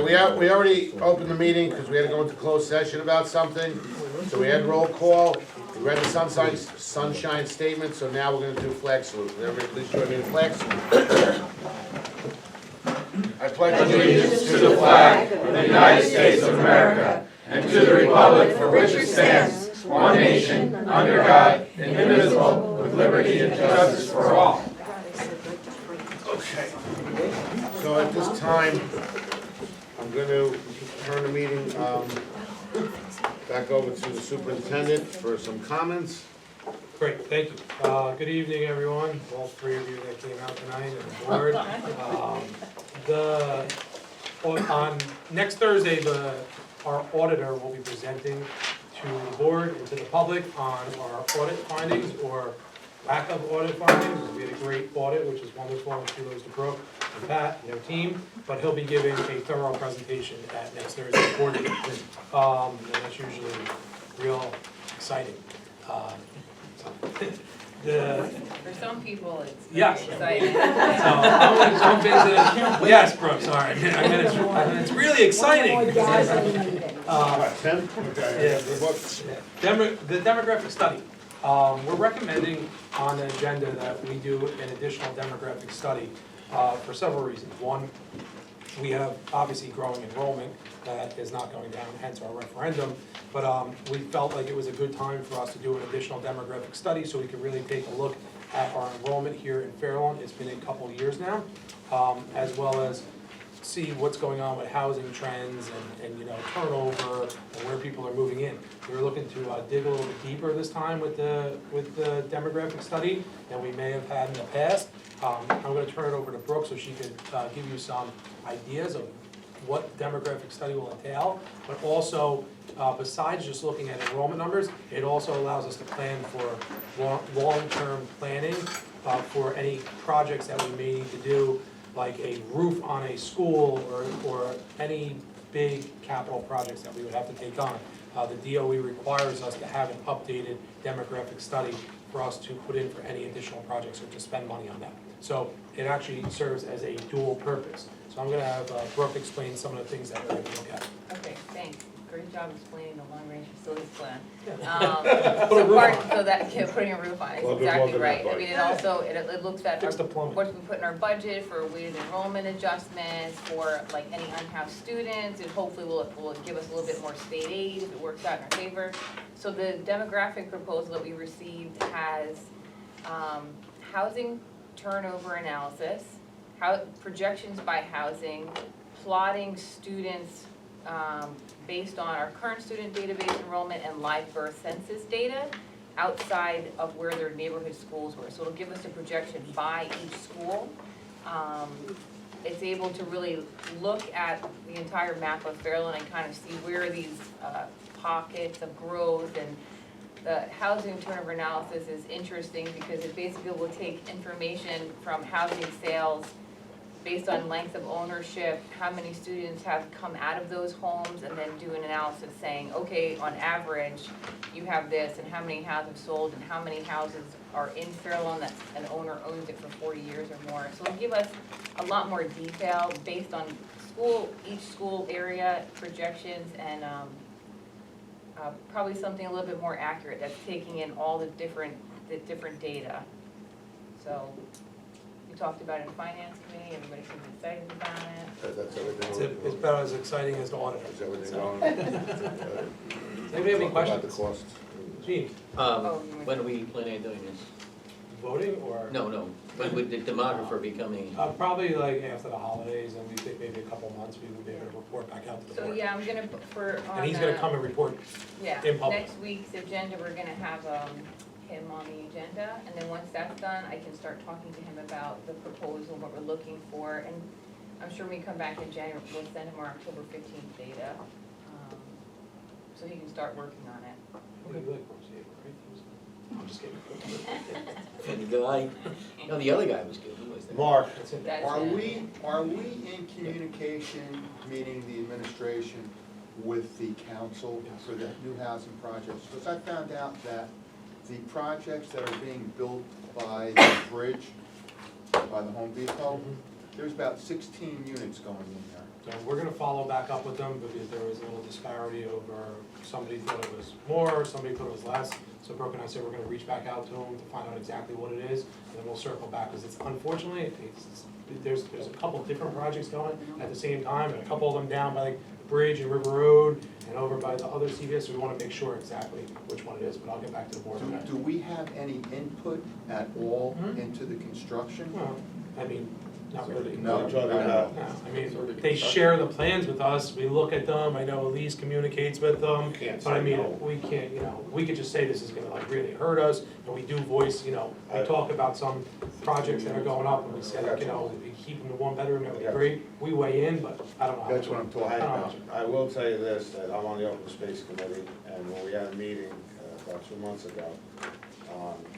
right, we already opened the meeting because we had to go into closed session about something. So we had roll call, we read the sunshine statement, so now we're gonna do flag salute. Everybody please join me in the flag salute. I pledge allegiance To the flag of the United States of America and to the republic for which it stands, one nation, under God, indivisible, with liberty and justice for all. Okay. So at this time, I'm going to turn the meeting back over to the superintendent for some comments. Great, thank you. Good evening, everyone, all three of you that came out tonight and the board. On next Thursday, our auditor will be presenting to the board and to the public on our audit findings or lack of audit findings. We had a great audit, which is wonderful, and kudos to Brooke and Pat and their team, but he'll be giving a thorough presentation at next Thursday's board meeting. And that's usually real exciting. For some people, it's Yes. exciting. So I want to jump into, yes, Brooke, sorry, I mean, it's really exciting. Tim? Okay. The demographic study. We're recommending on the agenda that we do an additional demographic study for several reasons. One, we have obviously growing enrollment that is not going down, hence our referendum. But we felt like it was a good time for us to do an additional demographic study so we could really take a look at our enrollment here in Fairlawn. It's been a couple of years now, as well as see what's going on with housing trends and turnover and where people are moving in. We were looking to dig a little bit deeper this time with the demographic study than we may have had in the past. I'm going to turn it over to Brooke so she could give you some ideas of what demographic study will entail, but also besides just looking at enrollment numbers, it also allows us to plan for long-term planning for any projects that we may need to do, like a roof on a school or any big capital projects that we would have to take on. The DOE requires us to have an updated demographic study for us to put in for any additional projects or to spend money on that. So it actually serves as a dual purpose. So I'm gonna have Brooke explain some of the things that we're gonna look at. Okay, thanks. Great job explaining the long-range facilities plan. Put a roof on it. So that, putting a roof on it is Well, good exactly luck right. with I that mean, it also, it looks at Fix the plumbing. what we put in our budget for weighted enrollment adjustments, for like any unhoused students, and hopefully will give us a little bit more state aid if it works out in our favor. So the demographic proposal that we received has housing turnover analysis, projections by housing, plotting students based on our current student database enrollment and live birth census data outside of where their neighborhood schools were. So it'll give us a projection by each school. It's able to really look at the entire map of Fairlawn and kind of see where these pockets of growth, and the housing turnover analysis is interesting because it basically will take information from housing sales based on length of ownership, how many students have come out of those homes, and then do an analysis saying, okay, on average, you have this, and how many houses sold, and how many houses are in Fairlawn that an owner owns it for 40 years or more. So it'll give us a lot more detail based on each school area projections, and probably something a little bit more accurate that's taking in all the different data. So we talked about it in finance committee, everybody seems excited about it. That's everything. It's about as exciting as the audit. Is everything going? Does anybody have any About the questions? cost. Gene, When are we planning on doing this? voting or? No, when would the demographer be coming? Probably like after the holidays, and we think maybe a couple months we would be able to report back out to the So board. yeah, I'm gonna put And he's gonna come and report. Yeah, in public. next week's agenda, we're gonna have him on the agenda, and then once that's done, I can start talking to him about the proposal, what we're looking for, and I'm sure when we come back in January, we'll send him our October 15th data, so he can start working on it. Okay, good. I'm just kidding. Funny guy. No, the other guy was good. Who was that? Mark, That's it. That's Are it. we in communication, meaning the administration, with the council for the new housing projects? Because I found out that the projects that are being built by the bridge, by the Home Depot, there's about 16 units going in there. So we're gonna follow back up with them because there was a little disparity over, somebody thought it was more, somebody thought it was less. So Brooke and I said we're gonna reach back out to them to find out exactly what it is, and then we'll circle back, because it's unfortunately, there's a couple different projects going at the same time, and a couple of them down by the bridge and River Road, and over by the other CVS, so we wanna make sure exactly which one it is, but I'll get back to the board on that. Do we have any input at all Mhm. into the construction? Well, I mean, not really. No, I'm talking about, No, I mean, they share the plans with us, we look at them, I know Elise communicates with them, can't but I say mean, no. we can't, we could just say this is gonna like really hurt us, and we do voice, we talk about some projects that are going up, and we say, like, we keep them to one bedroom, that'd be great, we weigh in, but I don't know. That's what I'm talking I don't know. about. I will tell you this, that I'm on the Open Space Committee, and when we had a meeting about 2 months ago,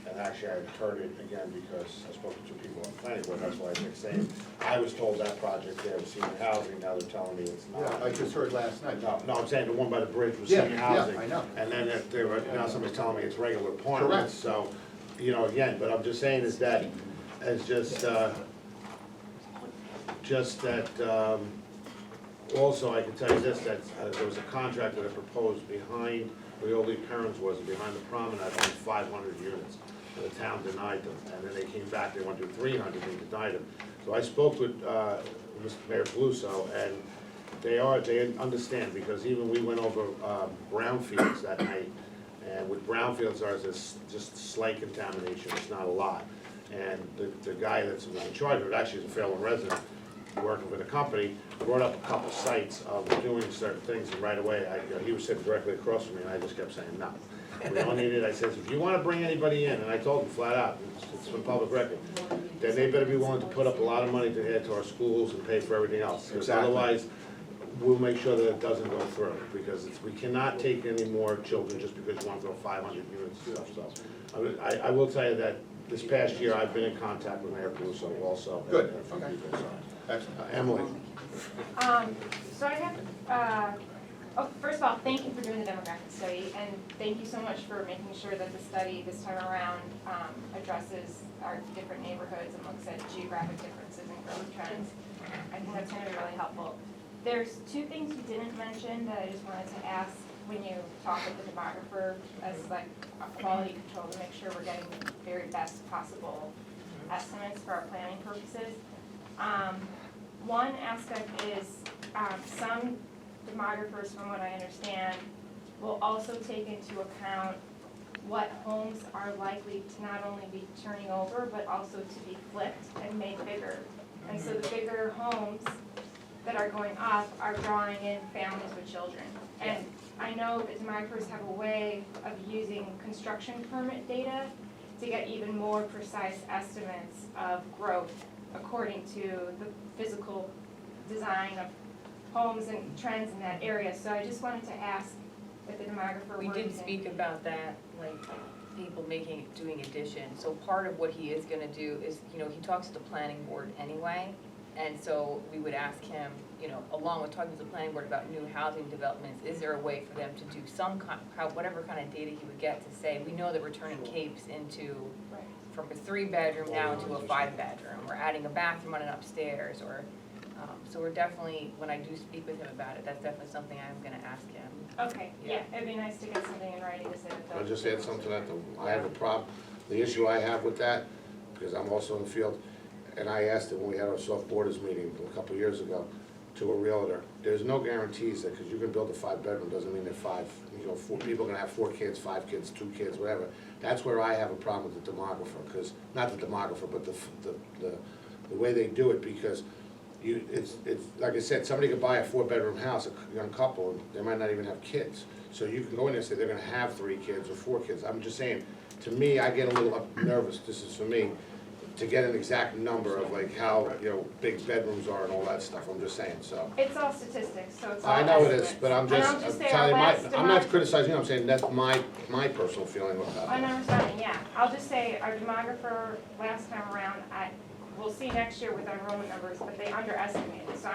and actually I heard it again because I spoke to 2 people on planning board, that's why I kept saying, I was told that project there was senior housing, now they're telling me it's Yeah, I not. just heard last night. No, I'm saying the one by the bridge was Yeah, senior yeah, housing. I know. And then if they were, now somebody's telling me it's regular apartments, so, again, but I'm just saying is that, as just that, also, I can tell you this, that there was a contractor that proposed behind where the old Lee Perrins was, behind the promenade, only 500 units. And the town denied them, and then they came back, they wanted to do 300, they denied them. So I spoke with Mr. Mayor Caluso, and they understand, because even we went over brownfields that night, and with brownfields, there's just slight contamination, it's not a lot. And the guy that's in charge of it, actually is a Fairlawn resident, working for the company, brought up a couple sites of doing certain things, and right away, he was sitting directly across from me, and I just kept saying, no. We don't need it. I says, if you wanna bring anybody in, and I told him flat out, it's for public record, then they better be willing to put up a lot of money to add to our schools and pay for everything else. Because Exactly. otherwise, we'll make sure that it doesn't go through, because we cannot take any more children just because you wanna throw 500 units and stuff, so. I will tell you that this past year, I've been in contact with Mayor Caluso also. Good, and a few okay. people, so. Excellent. Emily, So I have, first of all, thank you for doing the demographic study, and thank you so much for making sure that the study this time around addresses our different neighborhoods and looks at geographic differences and growth trends. I think that's gonna be really helpful. There's 2 things you didn't mention that I just wanted to ask when you talk with the demographer as like a quality control to make sure we're getting the very best possible estimates for our planning purposes. One aspect is some demographers, from what I understand, will also take into account what homes are likely to not only be turning over, but also to be flipped and made bigger. And so the bigger homes that are going up are drawing in families with children. And I know that demographers have a way of using construction permit data to get even more precise estimates of growth according to the physical design of homes and trends in that area. So I just wanted to ask if the demographer We were did to- speak about that, like, people doing additions. So part of what he is gonna do is, he talks to the planning board anyway. And so we would ask him, along with talking to the planning board about new housing developments, is there a way for them to do some whatever kind of data he would get to say, we know that we're turning Capes into, Right. from a 3-bedroom now into a 5-bedroom. We're adding a bathroom on an upstairs, or, so we're definitely, when I do speak with him about it, that's definitely something I'm gonna ask him. Okay, Yeah. yeah, it'd be nice to get something in writing to say that. I'll just add something to that, I have a problem, the issue I have with that, because I'm also in the field, and I asked it when we had our soft borders meeting a couple of years ago, to a realtor, there's no guarantees that, because you can build a 5-bedroom, doesn't mean they're 4 people are gonna have 4 kids, 5 kids, 2 kids, whatever. That's where I have a problem with the demographer, because, not the demographer, but the way they do it, because it's, like I said, somebody could buy a 4-bedroom house, a young couple, and they might not even have kids. So you can go in there and say they're gonna have 3 kids or 4 kids. I'm just saying, to me, I get a little nervous, this is for me, to get an exact number of like how, big bedrooms are and all that stuff, I'm just saying, so. It's all statistics, so it's all I know it is, estimates. but I'm And just, I'll I'm say telling you, our last I'm not criticizing you, I'm saying that's my personal feeling about I it. understand, yeah. I'll just say our demographer last time around, we'll see next year with our enrollment numbers, but they underestimated. So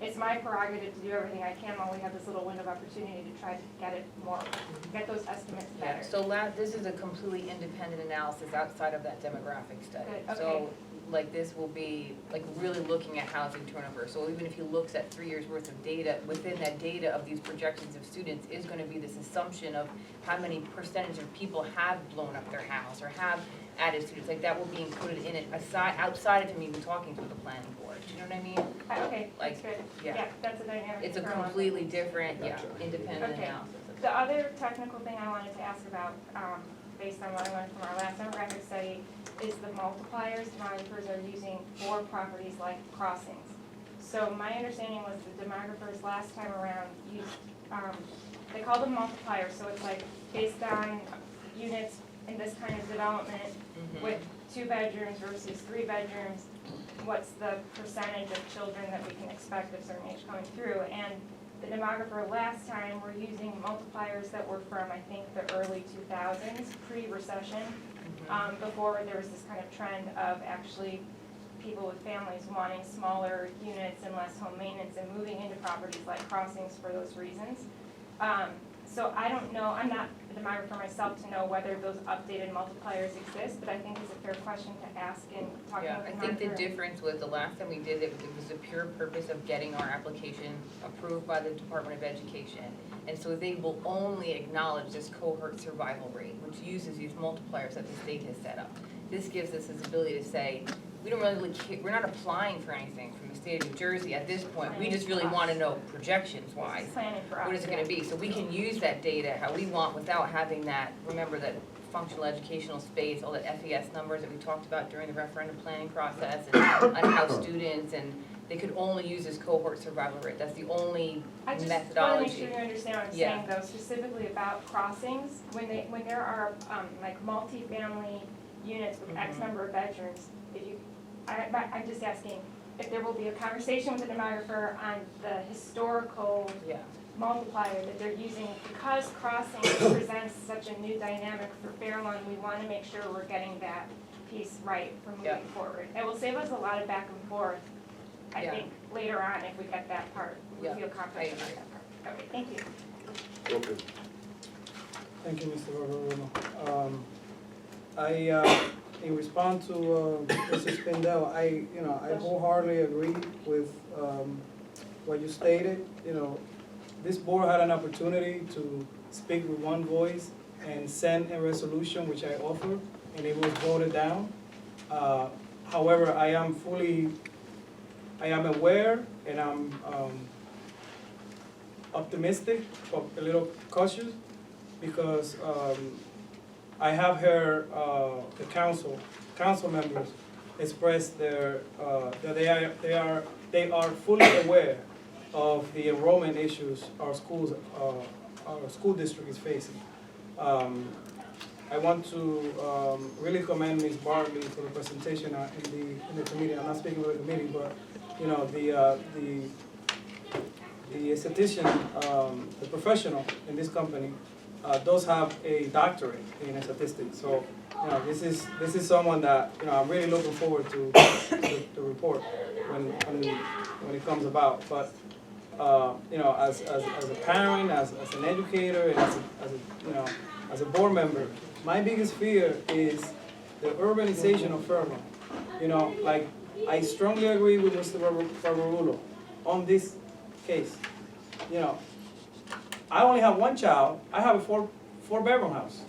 it's my prerogative to do everything I can while we have this little window of opportunity to try to get those estimates Yeah, better. so this is a completely independent analysis outside of that demographic study. Good, So okay. like this will be, like, really looking at housing turnover. So even if he looks at 3 years' worth of data, within that data of these projections of students is gonna be this assumption of how many percentage of people have blown up their house or have added students, like that will be included in it, outside of him even talking to the planning board, do you know what I mean? Okay, that's Like, good. yeah. Yeah, that's a dynamic. It's a for one. completely different, yeah, Gotcha. independent Okay. analysis. The other technical thing I wanted to ask about, based on what I learned from our last demographic study, is the multipliers demographers are using for properties like crossings. So my understanding was the demographers last time around used, they call them multipliers, so it's like based on units in this kind of development Mhm. with 2 bedrooms versus 3 bedrooms, what's the percentage of children that we can expect of certain age coming through? And the demographer last time were using multipliers that were from, I think, the early 2000s, pre-recession, before there was this kind of trend of actually people with families wanting smaller units and less home maintenance and moving into properties like crossings for those reasons. So I don't know, I'm not a demographer myself to know whether those updated multipliers exist, but I think it's a fair question to ask in talking Yeah, with the I think the demographer. difference was the last time we did it was the pure purpose of getting our application approved by the Department of Education. And so they will only acknowledge this cohort survival rate, which uses these multipliers that the state has set up. This gives us this ability to say, we don't really care, we're not applying for anything from the state of New Jersey at this point. We just really wanna know projections wise. Planning for us. What is it gonna be? So we can use that data how we want without having that, remember that functional educational space, all the FES numbers that we talked about during the referendum planning process and unhoused students, and they could only use this cohort survival rate. That's the only I just methodology. wanna make sure you understand what I'm Yeah. saying though, specifically about crossings, when there are, like multifamily units with X Mhm. number of bedrooms, I'm just asking if there will be a conversation with the demographer on the historical Yeah, multiplier that they're using, because crossings presents such a new dynamic for Fairlawn, we wanna make sure we're getting that piece right for Yeah. moving forward. It will save us a lot of back and forth, I Yeah. think, later on if we get that part, we Yeah, feel confident I about agree. that part. Okay, thank you. Okay. Thank you, Mr. Barbarono. In response to Mr. Spindell, I wholeheartedly agree with what you stated. This board had an opportunity to speak with one voice and send a resolution, which I offered, and it was voted down. However, I am aware and I'm optimistic, but a little cautious, because I have heard the council members express that they are fully aware of the enrollment issues our school district is facing. I want to really commend Ms. Bartley for the presentation in the committee. I'm not speaking about the committee, but the statistician, the professional in this company, does have a doctorate in statistics. So, this is someone that I'm really looking forward to the report when it comes about. But as a parent, as an educator, and as a board member, my biggest fear is the urbanization of Fairlawn. Like, I strongly agree with Mr. Barbarulo on this case. I only have one child. I have a four-bedroom house.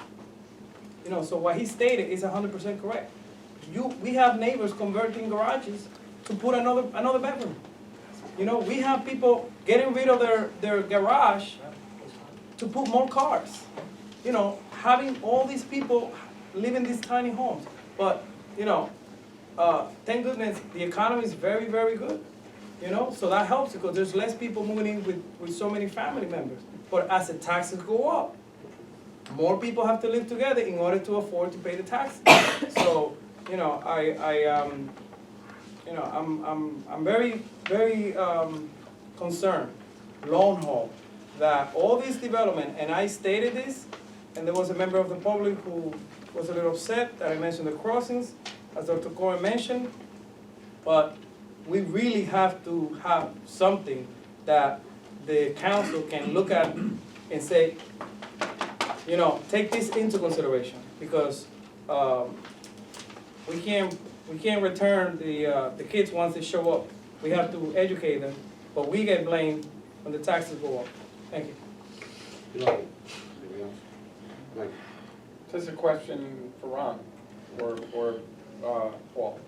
So what he stated is 100% correct. We have neighbors converting garages to put another bedroom. We have people getting rid of their garage to put more cars. Having all these people live in these tiny homes. But, thank goodness the economy is very, very good. So that helps because there's less people moving in with so many family members. But as the taxes go up, more people have to live together in order to afford to pay the taxes. So, I'm very, very concerned, long haul, that all this development, and I stated this, and there was a member of the public who was a little upset that I mentioned the crossings, as Dr. Cohen mentioned, but we really have to have something that the council can look at and say, take this into consideration, because we can't We can't return the kids once they show up. We have to educate them, but we get blamed when the taxes go up. Thank you. You know, anything else? Mike? Just a question for Ron or Paul.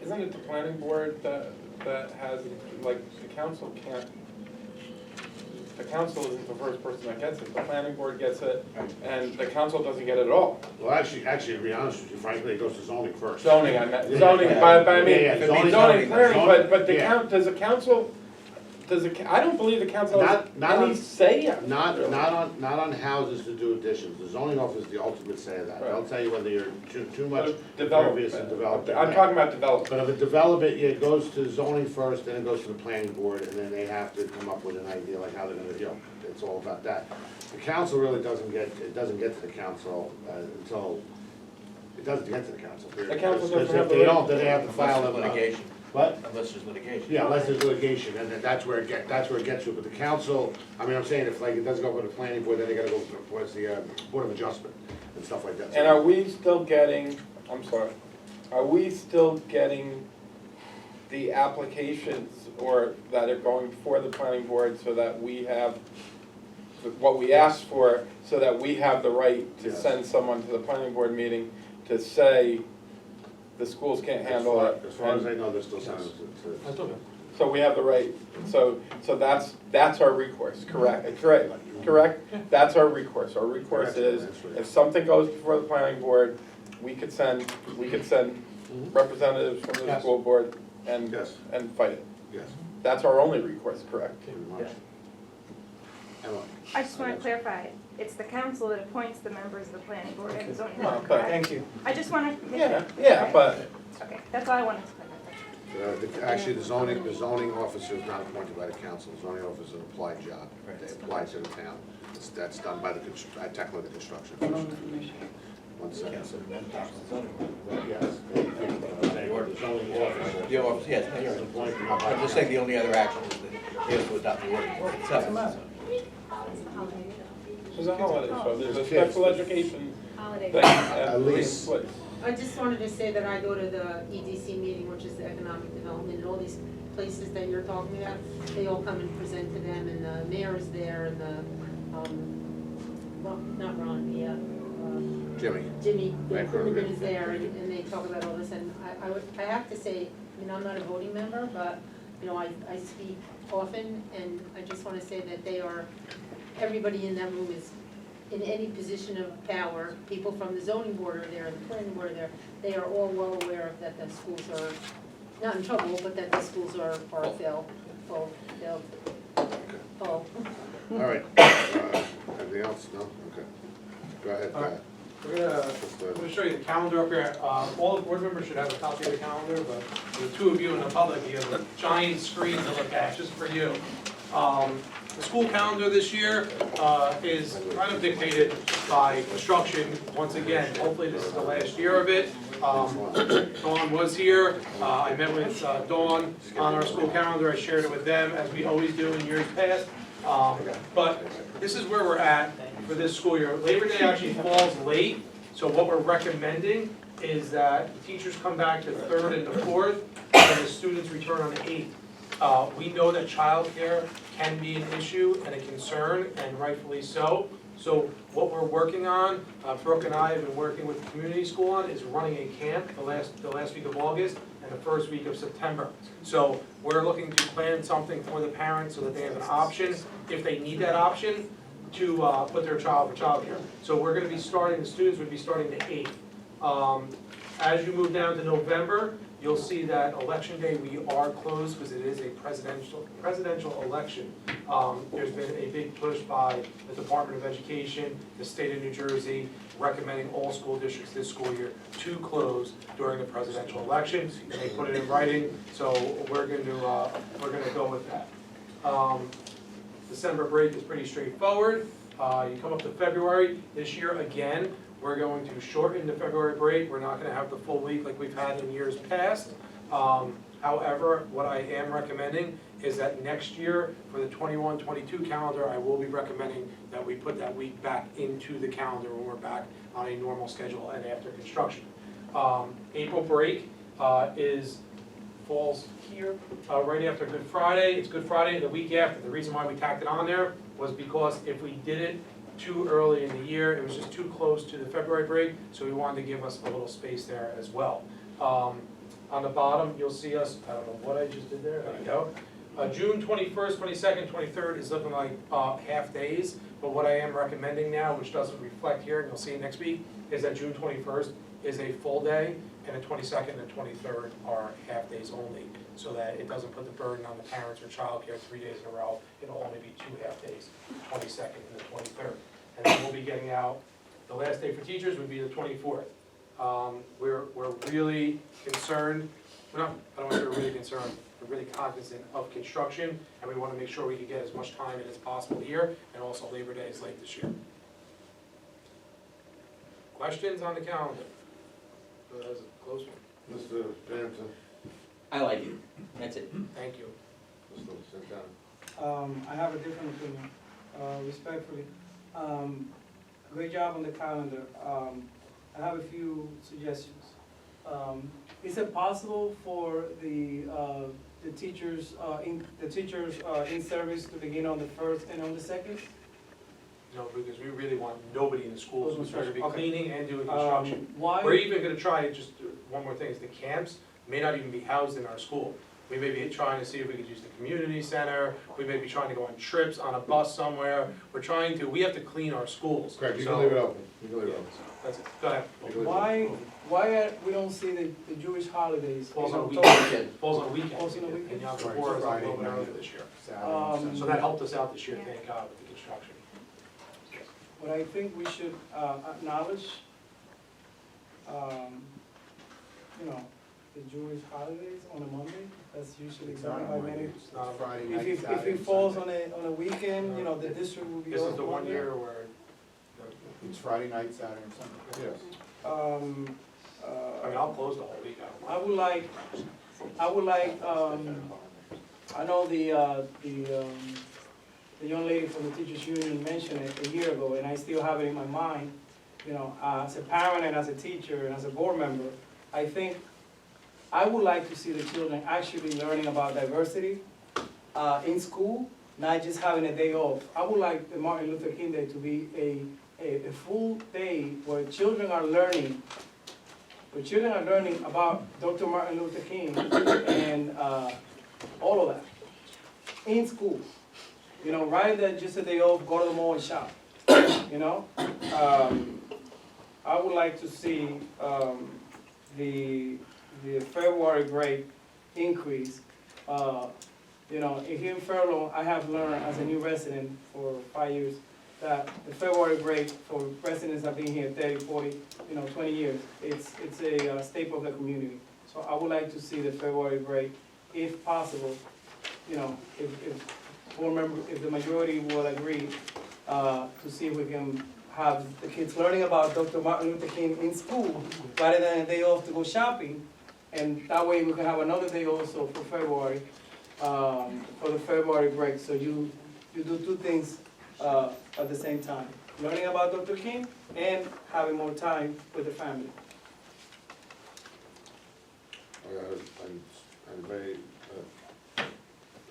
Isn't it the planning board that has, like, the council can't, the council isn't the first person that gets it, the planning board gets it, and the council doesn't get it at all. Well, actually, to be honest with you, frankly, it goes to zoning first. Zoning, I meant, zoning, but I mean, Yeah, yeah, zoning's zoning already- clearly, but the yeah. does the council, I don't believe the council has Not any on- say on it. Not on houses to do additions, the zoning office is the ultimate say of that, they'll Right. tell you whether you're too much Development. impervious and development. I'm talking about development. But if it development, it goes to zoning first, then it goes to the planning board, and then they have to come up with an idea like how they're gonna, it's all about that. The council really doesn't get to the council until, it doesn't get to the council, period. The council doesn't Because have if the they right- don't, then they have to file Unless a. there's litigation, What? unless there's litigation. Yeah, unless there's litigation, and then that's where it gets to, but the council, I mean, I'm saying if like it doesn't go to the planning board, then they gotta go towards the Board of Adjustment and stuff like that. And are we still getting, I'm sorry, are we still getting the applications or that are going before the planning board so that we have what we asked for, so that we have the right to Yes. send someone to the planning board meeting to say the schools can't handle it? As far as I know, they're still sending it to. That's okay. So we have the right, so that's our recourse, correct, correct? That's our recourse Correct, is, that's right. if something goes before the planning board, we could send representatives from the Yes. school board and, Yes. and fight it. Yes, That's our only recourse, correct? pretty much. Emily? I just want to clarify, it's the council that appoints the members of the planning board and the zoning No, board, but- correct? Thank you. I just want to. Yeah, but, Okay, that's all I wanted to clarify. Actually, the zoning officer is not appointed by the council, the zoning officer is an applied job. They apply to the town. That's done by technically the construction. One second. Yes. The zoning officer. The office, yes, no, you're is right. appointed by I'm just saying the only other action is that he has to adopt the ordinance itself. there's a holiday, so there's a Kids. special education Holiday. thing at least- place. I just wanted to say that I go to the EDC meeting, which is the economic development, and all these places that you're talking about, they all come and present to them, and the mayor is there, and not Ron, Jimmy. Jimmy, Right, Quinnivan is there, and they talk about all this, and I have to say, I'm not a voting member, but, I speak often, and I just wanna say that everybody in that room is in any position of power, people from the zoning board are there, the planning board are there, they are all well aware of that the schools are not in trouble, but that the schools are full. All right. Anything else? No? Okay. Go ahead, Pat. I'm gonna show you the calendar up here. All the board members should have a copy of the calendar, but the two of you in the public, you have a giant screen to look at, just for you. The school calendar this year is kind of dictated by construction, once again. Hopefully this is the last year of it. Dawn was here. I met with Dawn on our school calendar. I shared it with them, as we always do in years past. But this is where we're at for this school year. Labor Day actually falls late, so what we're recommending is that the teachers come back the 3rd and the 4th, and the students return on the 8th. We know that childcare can be an issue and a concern, and rightfully so. So what we're working on, Brooke and I have been working with the community school on, is running a camp the last week of August and the first week of September. So we're looking to plan something for the parents so that they have an option, if they need that option, to put their child for childcare. So we're gonna be starting, the students would be starting the 8th. As you move down to November, you'll see that election day, we are closed because it is a presidential election. There's been a big push by the Department of Education, the state of New Jersey, recommending all school districts this school year to close during the presidential election. And they put it in writing, so we're gonna go with that. December break is pretty straightforward. You come up to February, this year again, we're going to shorten the February break. We're not gonna have the full week like we've had in years past. However, what I am recommending is that next year, for the 21-22 calendar, I will be recommending that we put that week back into the calendar when we're back on a normal schedule and after construction. April break falls here, right after Good Friday. It's Good Friday the week after. The reason why we tacked it on there was because if we did it too early in the year, it was just too close to the February break, so we wanted to give us a little space there as well. On the bottom, you'll see us, I don't know what I just did there, there you go. June 21st, 22nd, 23rd is looking like half days, but what I am recommending now, which doesn't reflect here, and you'll see it next week, is that June 21st is a full day, and the 22nd and 23rd are half days only, so that it doesn't put the burden on the parents or childcare 3 days in a row. It'll only be 2 half days, the 22nd and the 23rd. And then we'll be getting out, the last day for teachers would be the 24th. We're really concerned, I don't want to say we're really concerned, we're really cognizant of construction, and we want to make sure we can get as much time in as possible here, and also Labor Day is late this year. Questions on the calendar? That was a close one. Mr. Jansen, I like it, that's it. Thank you. Mr. Santana. I have a different opinion, respectfully. Great job on the calendar. I have a few suggestions. Is it possible for the teachers, in service to begin on the 1st and on the 2nd? No, because we really want nobody in the schools, we're going to be Okay. cleaning and doing construction. We're Why, even gonna try, just one more thing, is the camps may not even be housed in our school. We may be trying to see if we could use the community center, we may be trying to go on trips on a bus somewhere. We have to clean our schools. Correct, you can So- leave it open, you can leave it open. That's it, go ahead. we don't see the Jewish holidays? Falls in on October? weekend, falls on weekend. Falls on a weekend? And Yom Right, Kippur is a Friday little bit night. earlier this year. Saturday and Sunday. So that helped us out this year, thank God, with the construction. But I think we should acknowledge, the Jewish holidays on a Monday. That's usually It's done not by on many. Monday, it's Friday If night, it, Saturday if it and falls Sunday. on a weekend, the district will be This off is the one Monday. year where, It's Friday night, Saturday and Sunday. Yes. I mean, I'll close the whole week out. I would like, I know the young lady from the teachers union mentioned it a year ago, and I still have it in my mind. As a parent and as a teacher and as a board member, I think I would like to see the children actually learning about diversity in school, not just having a day off. I would like the Martin Luther King Day to be a full day where children are learning about Dr. Martin Luther King and all of that in school. Rather than just a day off, go to the mall and shop. I would like to see the February break increase. Here in Fairlawn, I have learned as a new resident for 5 years that the February break for residents that have been here 30, 40, 20 years, it's a staple of the community. So I would like to see the February break, if possible, if the majority will agree, to see if we can have the kids learning about Dr. Martin Luther King in school, rather than a day off to go shopping. And that way we can have another day also for February, for the February break. So you do two things at the same time, learning about Dr. King and having more time with the family.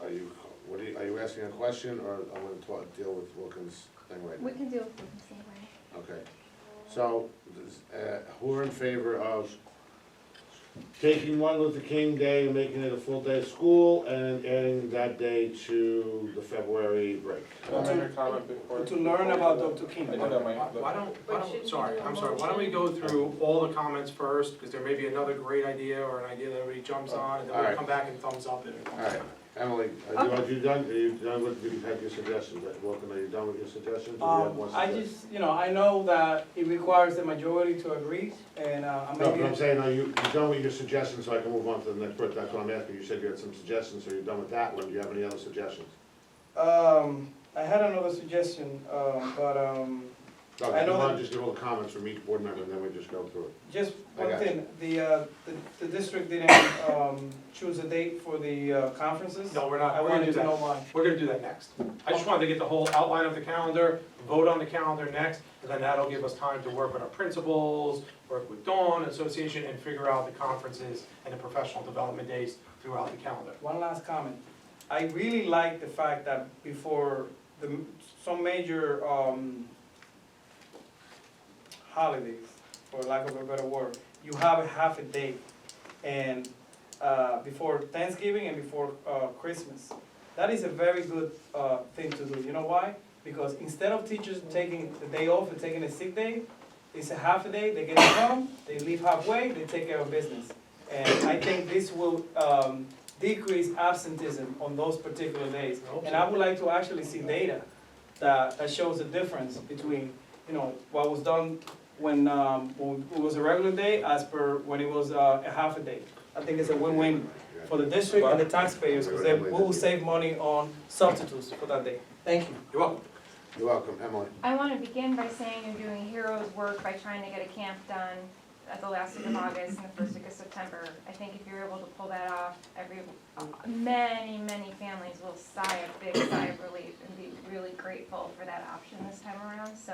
Are you asking a question, or I want to deal with Wilkins' thing right now? We can do it the same way. Okay, so, who are in favor of taking Martin Luther King Day and making it a full day of school and adding that day to the February break? Can I make a comment before? To learn about Dr. King. I did that, Why don't, should we sorry, do a I'm sorry, why don't we go through all the comments first, because there may be another great idea or an idea that everybody jumps on, and then we'll Alright. come back and thumbs up it. Alright. Emily, are you done with, you had your suggestions, Wilkin, are you done with your suggestions? or do you have more I suggestions? just, I know that it requires the majority to agree, and I No, but maybe. I'm saying, are you done with your suggestions, so I can move on to the next part, that's what I'm asking, you said you had some suggestions, so you're done with that one, do you have any other suggestions? I had another suggestion, but No, I you know wanna that- just give all the comments from each board member, and then we just go through it. Just I one got thing, the district didn't, choose a date for the, conferences? No, we're not, I we're gonna wanted do to know that, why. we're gonna do that next. I just wanted to get the whole outline of the calendar, vote on the calendar next, and then that'll give us time to work with our principals, work with Dawn Association, and figure out the conferences and the professional development days throughout the calendar. One last comment. I really like the fact that before some major, holidays, for lack of a better word, you have a half a day. And, before Thanksgiving and before, Christmas. That is a very good, thing to do. You know why? Because instead of teachers taking the day off and taking a sick day, it's a half a day, they get it home, they leave halfway, they take care of business. And I think this will, decrease absenteeism on those particular days. And I would like to actually see data that shows the difference between, you know, what was done when it was a regular day as per when it was a half a day. I think it's a win-win for the district and the taxpayers, because we will save money on substitutes for that day. Thank you. You're welcome. You're welcome, Emily. I want to begin by saying you're doing heroes work by trying to get a camp done at the last week of August and the first week of September. I think if you're able to pull that off, many families will sigh a big sigh of relief and be really grateful for that option this time around. So,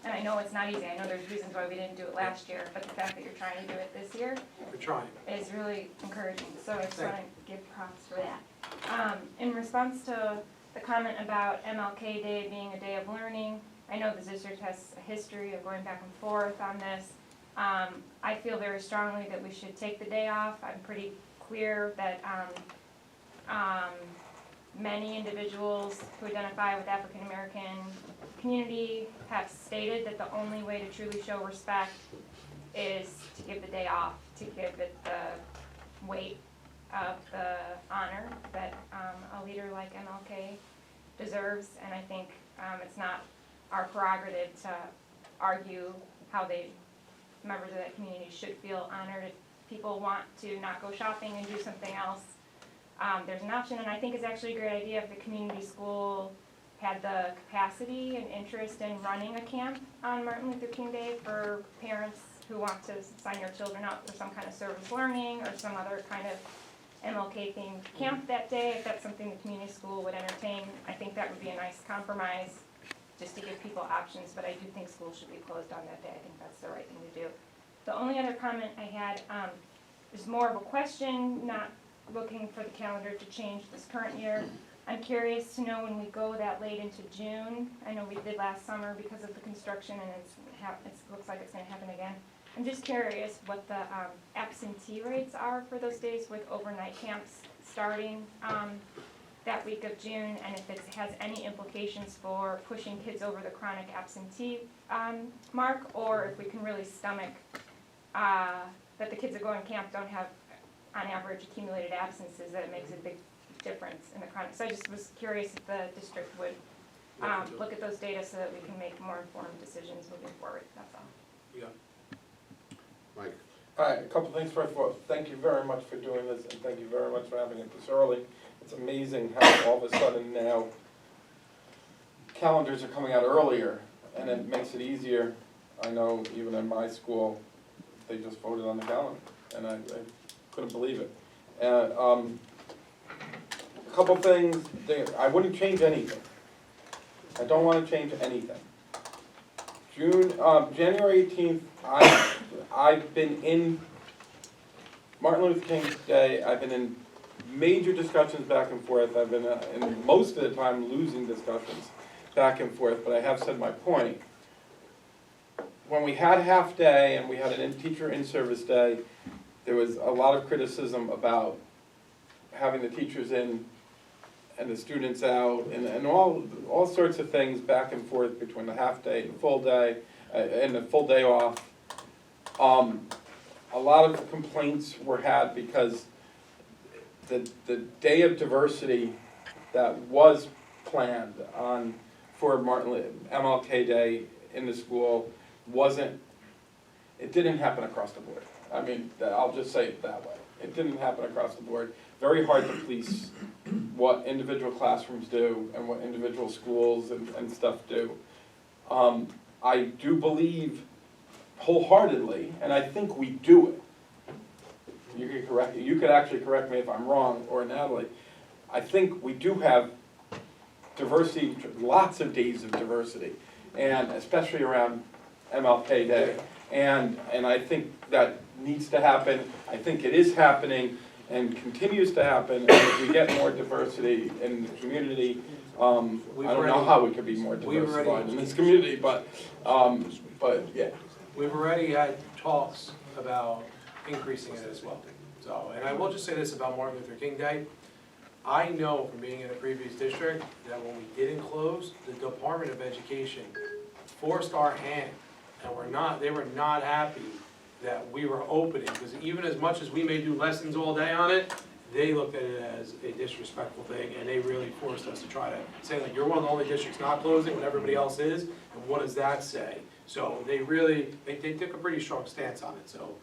and I know it's not easy. I know there's reasons why we didn't do it last year, but the fact that you're trying to do it this year We're trying. is really encouraging. So I just want to give props for that. In response to the comment about MLK Day being a day of learning, I know the district has a history of going back and forth on this. I feel very strongly that we should take the day off. I'm pretty clear that many individuals who identify with African American community have stated that the only way to truly show respect is to give the day off, to give it the weight of the honor that a leader like MLK deserves. And I think it's not our prerogative to argue how members of that community should feel honored. If people want to not go shopping and do something else, there's an option. And I think it's actually a great idea if the community school had the capacity and interest in running a camp on Martin Luther King Day for parents who want to sign their children up for some kind of service learning or some other kind of MLK themed camp that day. If that's something the community school would entertain, I think that would be a nice compromise, just to give people options, but I do think schools should be closed on that day. I think that's the right thing to do. The only other comment I had is more of a question, not looking for the calendar to change this current year. I'm curious to know when we go that late into June. I know we did last summer because of the construction, and it looks like it's going to happen again. I'm just curious what the absentee rates are for those days with overnight camps starting that week of June, and if it has any implications for pushing kids over the chronic absentee mark, or if we can really stomach that the kids that go in camp don't have, on average, accumulated absences, that it makes a big difference in the chronic. So I just was curious if the district would look at those data so that we can make more informed decisions moving forward, that's all. Yeah. Mike? All right, a couple things. First of all, thank you very much for doing this, and thank you very much for having it this early. It's amazing how all of a sudden now calendars are coming out earlier, and it makes it easier. I know even in my school, they just voted on the calendar, and I couldn't believe it. A couple things, I wouldn't change anything. I don't want to change anything. January 18th, I've been in Martin Luther King Day. I've been in major discussions back and forth. I've been in most of the time losing discussions back and forth, but I have said my point. When we had half day and we had an teacher in-service day, there was a lot of criticism about having the teachers in and the students out, and all sorts of things back and forth between the half day and the full day, and the full day off. A lot of complaints were had because the day of diversity that was planned for MLK Day in the school it didn't happen across the board. I mean, I'll just say it that way. It didn't happen across the board. Very hard to police what individual classrooms do and what individual schools and stuff do. I do believe wholeheartedly, and I think we do it. You could actually correct me if I'm wrong, or Natalie. I think we do have diversity, lots of days of diversity, and especially around MLK Day. And I think that needs to happen. I think it is happening and continues to happen. And as we get more diversity in the community, I don't know how we could be more diversified in this community, but yeah. We've already had talks about increasing it as well. So, and I will just say this about Martin Luther King Day. I know from being in a previous district that when we didn't close, the Department of Education forced our hand, and they were not happy that we were opening, because even as much as we may do lessons all day on it, they looked at it as a disrespectful thing, and they really forced us to try to say, like, you're one of the only districts not closing when everybody else is, and what does that say? So they really, they took a pretty strong stance on it, so,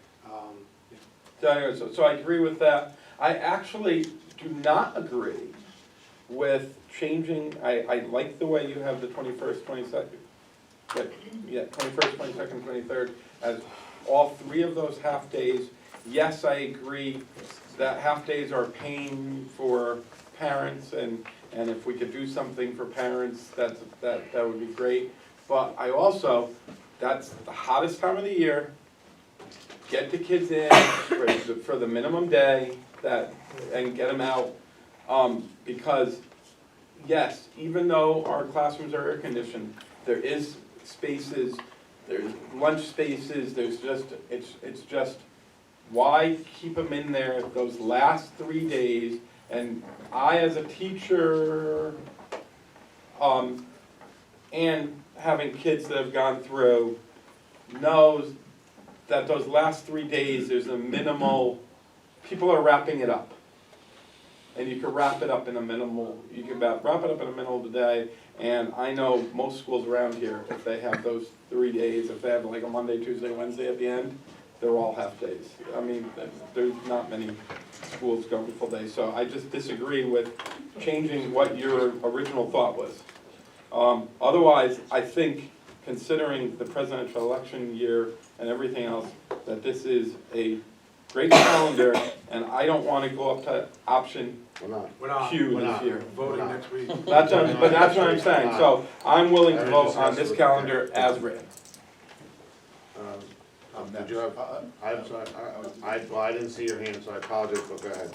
yeah. So I agree with that. I actually do not agree with changing, I like the way you have the 21st, 22nd, but, yeah, 21st, 22nd, 23rd, as all three of those half-days. Yes, I agree that half-days are pain for parents, and if we could do something for parents, that would be great. But I also, that's the hottest time of the year, get the kids in for the minimum day, and get them out, because, yes, even though our classrooms are air-conditioned, there is spaces, there's lunch spaces, there's just, it's just, why keep them in there those last 3 days? And I, as a teacher, and having kids that have gone through, knows that those last 3 days, there's a minimal, people are wrapping it up. And you can wrap it up in a minimal, you can wrap it up in the middle of the day. And I know most schools around here, if they have those 3 days, if they have like a Monday, Tuesday, Wednesday at the end, they're all half days. I mean, there's not many schools going full days. So I just disagree with changing what your original thought was. Otherwise, I think, considering the presidential election year and everything else, that this is a great calendar, and I don't want to go up to option We're not Q We're this not. year. voting next week. But that's what I'm saying, so I'm willing to vote on this calendar as written. Did you have, I'm sorry, well, I didn't see your hand, so I apologize, but go ahead.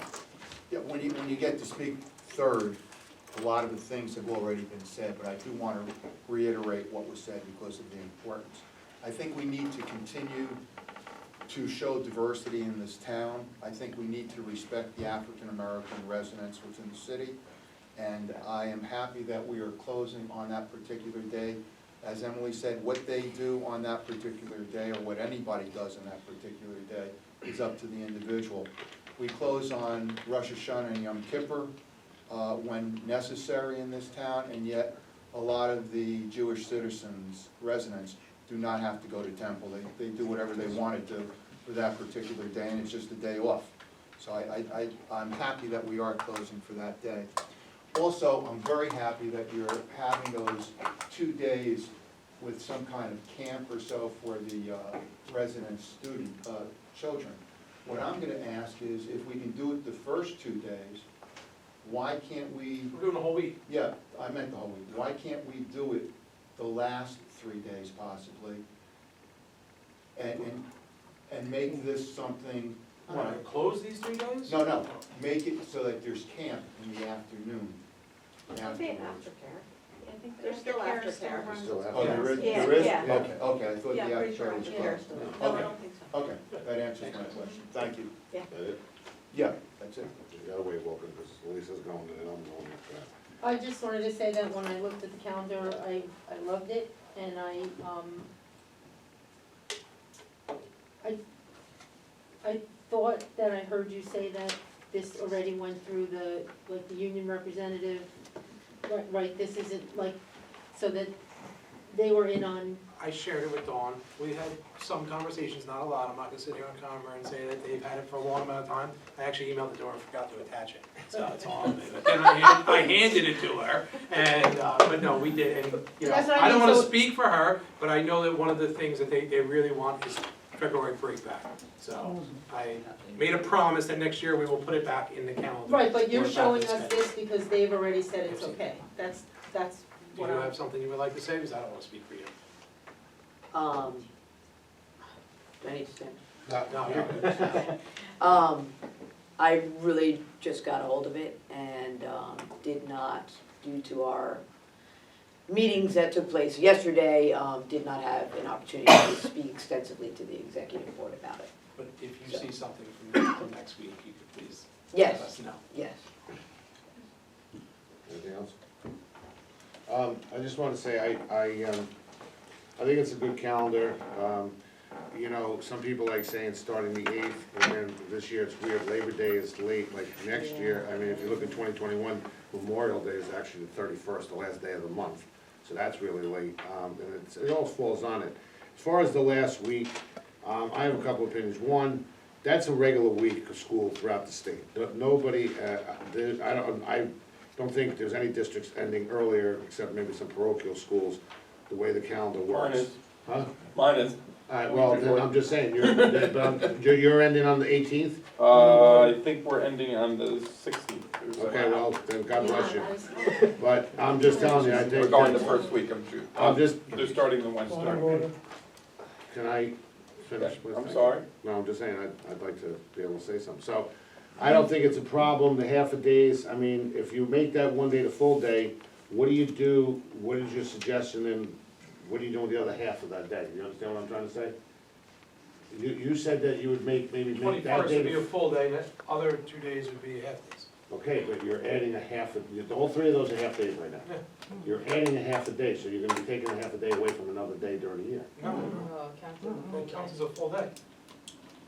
Yeah, when you get to speak third, a lot of the things have already been said, but I do want to reiterate what was said because of the importance. I think we need to continue to show diversity in this town. I think we need to respect the African-American residents within the city. And I am happy that we are closing on that particular day. As Emily said, what they do on that particular day, or what anybody does on that particular day, is up to the individual. We close on Rosh Hashanah and Yom Kippur when necessary in this town, and yet a lot of the Jewish citizens, residents, do not have to go to temple. They do whatever they want to do for that particular day, and it's just a day off. So I'm happy that we are closing for that day. Also, I'm very happy that you're having those 2 days with some kind of camp or so for the resident student, children. What I'm gonna ask is, if we can do it the first 2 days, why can't we, We're doing the whole week. yeah, I meant the whole week, why can't we do it the last 3 days possibly? And make this something, Want to close these 3 days? no, make it so that there's camp in the afternoon. afterwards. I think there's still aftercare. Still have- Oh, there is, Yeah, there is? yeah. Okay, I thought the Yeah, pretty sure aftercare was I'm sure. closed. No, I Okay. don't think so. Okay, that answers my question, thank you. That it? Yeah, that's it. You gotta wait, Walker, because Lisa's going, and then I'm going after that. I just wanted to say that when I looked at the calendar, I loved it, and I thought that I heard you say that this already went through the union representative, right, this isn't like, so that they were in on, I shared it with Dawn, we had some conversations, not a lot, I'm not gonna sit here on camera and say that they've had it for a long amount of time. I actually emailed the door and forgot to attach it, so it's on, but then I handed it to her, and, but no, we did, and, you know, That's what I I don't mean, wanna so- speak for her, but I know that one of the things that they really want is February break back. So, I made a promise that next year we will put it back in the calendar. right, but you're We're back showing to us schedule. this because they've already said it's okay. That's Do what you I'm. have something you would like to say, because I don't wanna speak for you. Do I need to stand? No, you're good. I really just got a hold of it and, did not, due to our meetings that took place yesterday, did not have an opportunity to speak extensively to the executive board about it. But if you see something from next week, you could please let Yes, us know. yes. Anything else? I just wanna say, I think it's a good calendar. You know, some people like saying starting the 8th, and then this year it's weird, Labor Day is late, like next year, I mean, if you look at 2021, Memorial Day is actually the 31st, the last day of the month, so that's really late, and it all falls on it. As far as the last week, I have a couple opinions. One, that's a regular week of school throughout the state. Nobody, I don't think there's any districts ending earlier, except maybe some parochial schools, the way the calendar works. Mine is. Huh? Mine is. Alright, well, then I'm just saying, you're ending on the 18th? I think we're ending on the 16th. Okay, well, then God bless you. But I'm just telling you, I We're think going the that, first week of June. I'm just, They're starting the Wednesday. can I finish with? I'm sorry? No, I'm just saying, I'd like to be able to say something. So, I don't think it's a problem, the half a days, I mean, if you make that one day the full day, what do you do, what is your suggestion, and what are you doing with the other half of that day? You understand what I'm trying to say? You said that you would maybe make that Twenty-first day. would be a full day, the other 2 days would be half days. Okay, but you're adding a half, all three of those are half days right now. Yeah. You're adding a half a day, so you're gonna be taking a half a day away from another day during the year. No, Oh, council. it counts as a full day.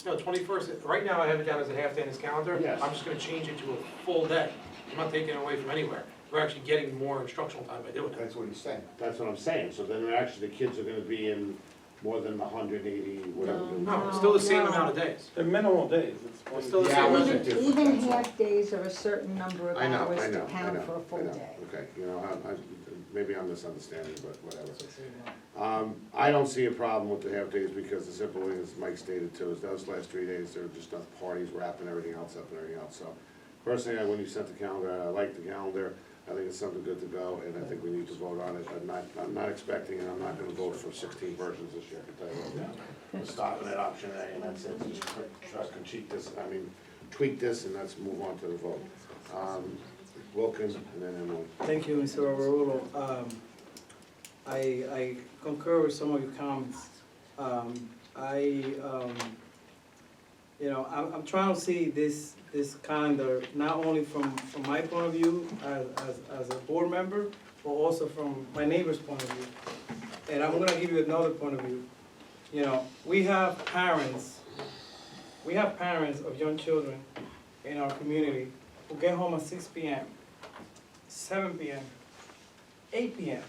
No, 21st, right now I have it down as a half day in this calendar. Yes. I'm just gonna change it to a full day. I'm not taking it away from anywhere. We're actually getting more instructional time by doing it. That's what he's saying. That's what I'm saying, so then actually the kids are gonna be in more than 180, whatever. No, it's still the same amount of days. They're minimal days. It's still the The same hours amount are of different, Even that's all. half days are a certain number of I know, hours I know, to I count know, for a full I know. day. Okay, you know, maybe I'm misunderstanding, but whatever. I don't see a problem with the half days because the simple thing, as Mike stated too, is those last 3 days, there were just enough parties, wrapping everything else up and everything else. So personally, when you sent the calendar, I like the calendar. I think it's something good to go, and I think we need to vote on it. I'm not expecting, and I'm not gonna vote for 16 versions this year, I can tell you right now. We're stopping at option A, and that's it. Just try to tweak this, and let's move on to the vote. Wilkins, and then Emily. Thank you, Mr. Overrulo. I concur with some of your comments. I'm trying to see this calendar, not only from my point of view as a board member, but also from my neighbor's point of view. And I'm gonna give you another point of view. You know, we have parents of young children in our community who get home at 6 p.m., 7 p.m., 8 p.m.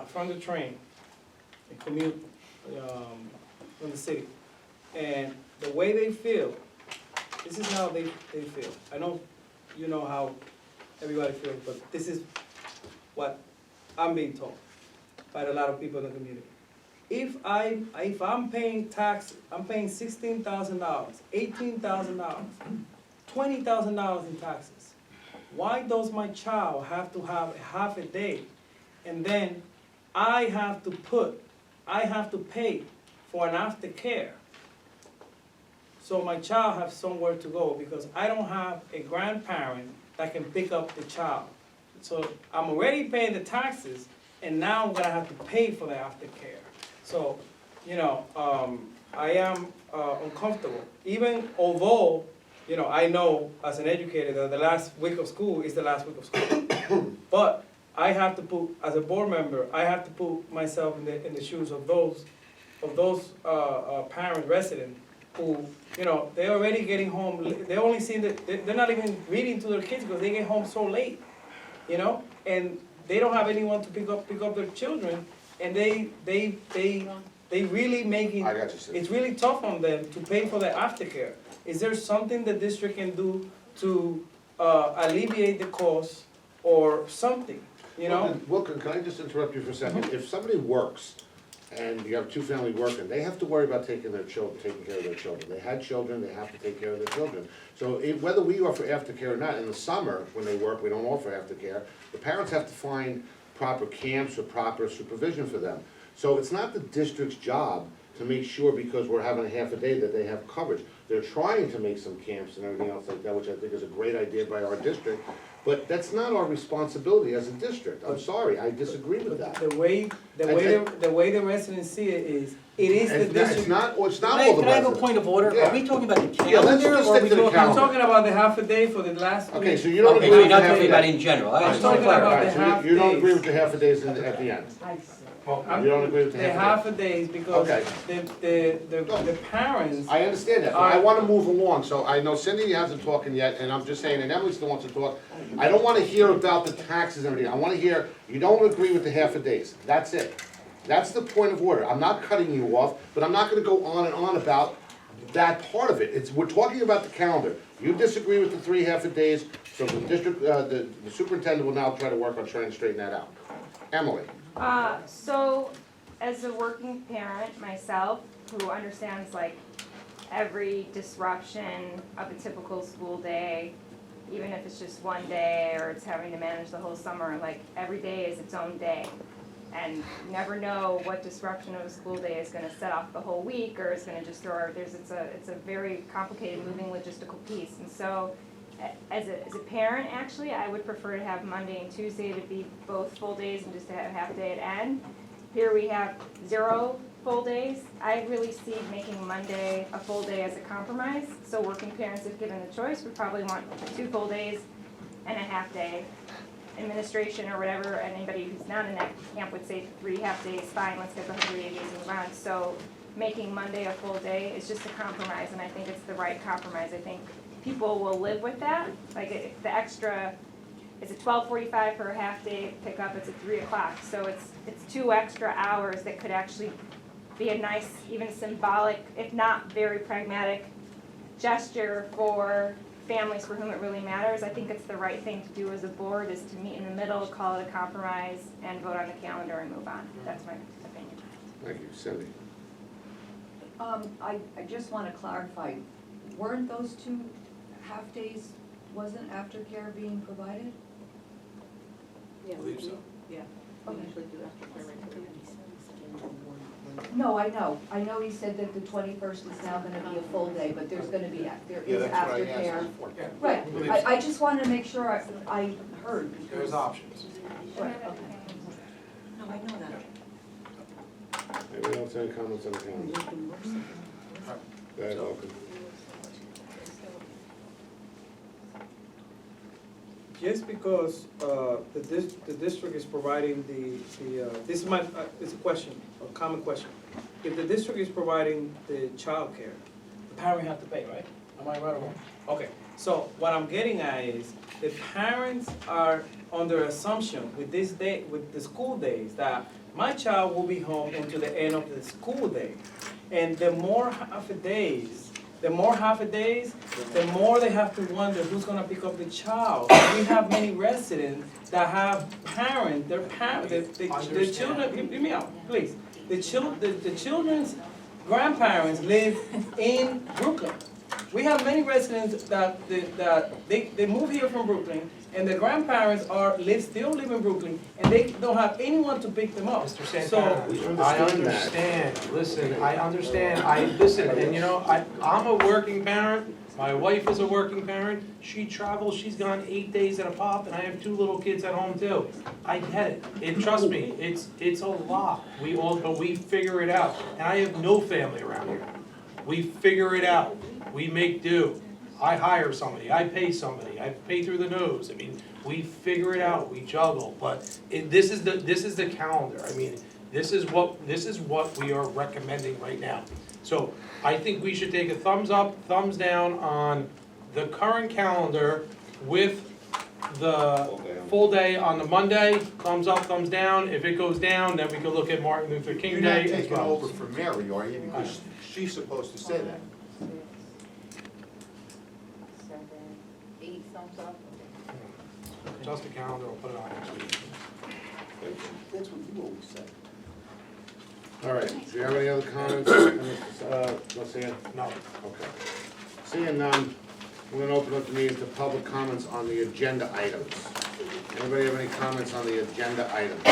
From the train and commute from the city. And the way they feel, this is how they feel. I know you know how everybody feels, but this is what I'm being told by a lot of people in the community. If I'm paying tax, I'm paying $16,000, $18,000, $20,000 in taxes. Why does my child have to have a half a day? And then I have to pay for an aftercare. So my child has somewhere to go because I don't have a grandparent that can pick up the child. So I'm already paying the taxes and now I'm gonna have to pay for the aftercare. So, I am uncomfortable. Even although, I know as an educator that the last week of school is the last week of school. But I have to put, as a board member, I have to put myself in the shoes of those parent residents who, they're already getting home, they're only seeing they're not even reading to their kids because they get home so late, and they don't have anyone to pick up their children and they really making, I got you, Cindy. it's really tough on them to pay for the aftercare. Is there something the district can do to alleviate the cost or something, you know? Wilkin, can I just interrupt you for a second? If somebody works and you have two families working, they have to worry about taking care of their children. They had children, they have to take care of their children. So whether we offer aftercare or not, in the summer, when they work, we don't offer aftercare. The parents have to find proper camps or proper supervision for them. So it's not the district's job to make sure, because we're having a half a day, that they have coverage. They're trying to make some camps and everything else like that, which I think is a great idea by our district, but that's not our responsibility as a district. I'm sorry, I disagree with that. The way the residents see it is the It's district. not all the Can I have a residents. point of order? Yeah. Are we talking about the Yeah, let's calendar, just or are stick we to the talking? I'm calendar. talking about the half a day for the last week. Okay, so you don't Okay, agree so with you're the not half a talking about day? in general, I I'm just want to talking about clarify. the Alright, half so you don't days. agree with the half a days at the end? Well, You don't agree with the The half half a days because Okay. the parents. I understand that, but I wanna move along, so I know Cindy hasn't talking yet, and I'm just saying, and Emily still wants to talk. I don't wanna hear about the taxes and everything, I wanna hear, you don't agree with the half a days, that's it. That's the point of order, I'm not cutting you off, but I'm not gonna go on and on about that part of it. We're talking about the calendar. You disagree with the 3 half a days, so the district, the superintendent will now try to work on trying to straighten that out. Emily? So, as a working parent myself, who understands like every disruption of a typical school day, even if it's just one day or it's having to manage the whole summer, like every day is its own day. And you never know what disruption of a school day is gonna set off the whole week or is gonna just throw, it's a very complicated moving logistical piece. And so, as a parent, actually, I would prefer to have Monday and Tuesday to be both full days and just to have half a day at end. Here we have 0 full days. I really see making Monday a full day as a compromise. So working parents, if given the choice, would probably want 2 full days and a half day. Administration or whatever, anybody who's not in that camp would say 3 half days, fine, let's get the 180 days in the round. So making Monday a full day is just a compromise, and I think it's the right compromise. I think people will live with that. Like if the extra, it's a 12:45 for a half day pickup, it's at 3 o'clock. So it's 2 extra hours that could actually be a nice, even symbolic, if not very pragmatic gesture for families for whom it really matters. I think it's the right thing to do as a board, is to meet in the middle, call it a compromise, and vote on the calendar and move on. That's my opinion. Thank you, Cindy. I just wanna clarify, weren't those 2 half-days, wasn't aftercare being provided? Yeah, believe so. Yeah. We usually do aftercare. No, I know he said that the 21st is now gonna be a full day, but there is aftercare. Yeah. Right, Believe I just wanted to make sure I heard. There's options. Right, okay. No, I know that. Anybody else have any comments on the calendar? Go ahead, Wilkin. Just because the district is providing this is it's a question, a common question. If the district is providing the childcare, the parent have to pay, right? Am I right or wrong? Okay, so what I'm getting at is, the parents are under assumption with this day, with the school days, that my child will be home until the end of the school day. And the more half a days, the more they have to wonder who's gonna pick up the child. We have many residents that have parents, their children, hear me out, please. The children's grandparents live in Brooklyn. We have many residents that they move here from Brooklyn, and the grandparents still live in Brooklyn, and they don't have anyone to pick them up. Mr. So, Santana, I understand, listen, and you know, I'm a working parent, my wife is a working parent, she travels, she's gone 8 days at a pop, and I have 2 little kids at home too. I get it, trust me, it's a lot, but we figure it out, and I have no family around here. We figure it out, we make do. I hire somebody, I pay somebody, I pay through the nose. I mean, we figure it out, we juggle, but this is the calendar. I mean, this is what we are recommending right now. So I think we should take a thumbs up, thumbs down on the current calendar with the full day on the Monday, thumbs up, thumbs down. If it goes down, then we can look at Martin Luther King You're not Day as taking well. over for Mary, are you? Because she's supposed to say that. 6, 7, 8 thumbs up. Adjust the calendar, we'll put it on next week. That's what you always say. All right, do you have any other comments, Lucia? No. Okay. Seeing none, we're gonna open up the meeting to public comments on the agenda items. Anybody have any comments on the agenda items?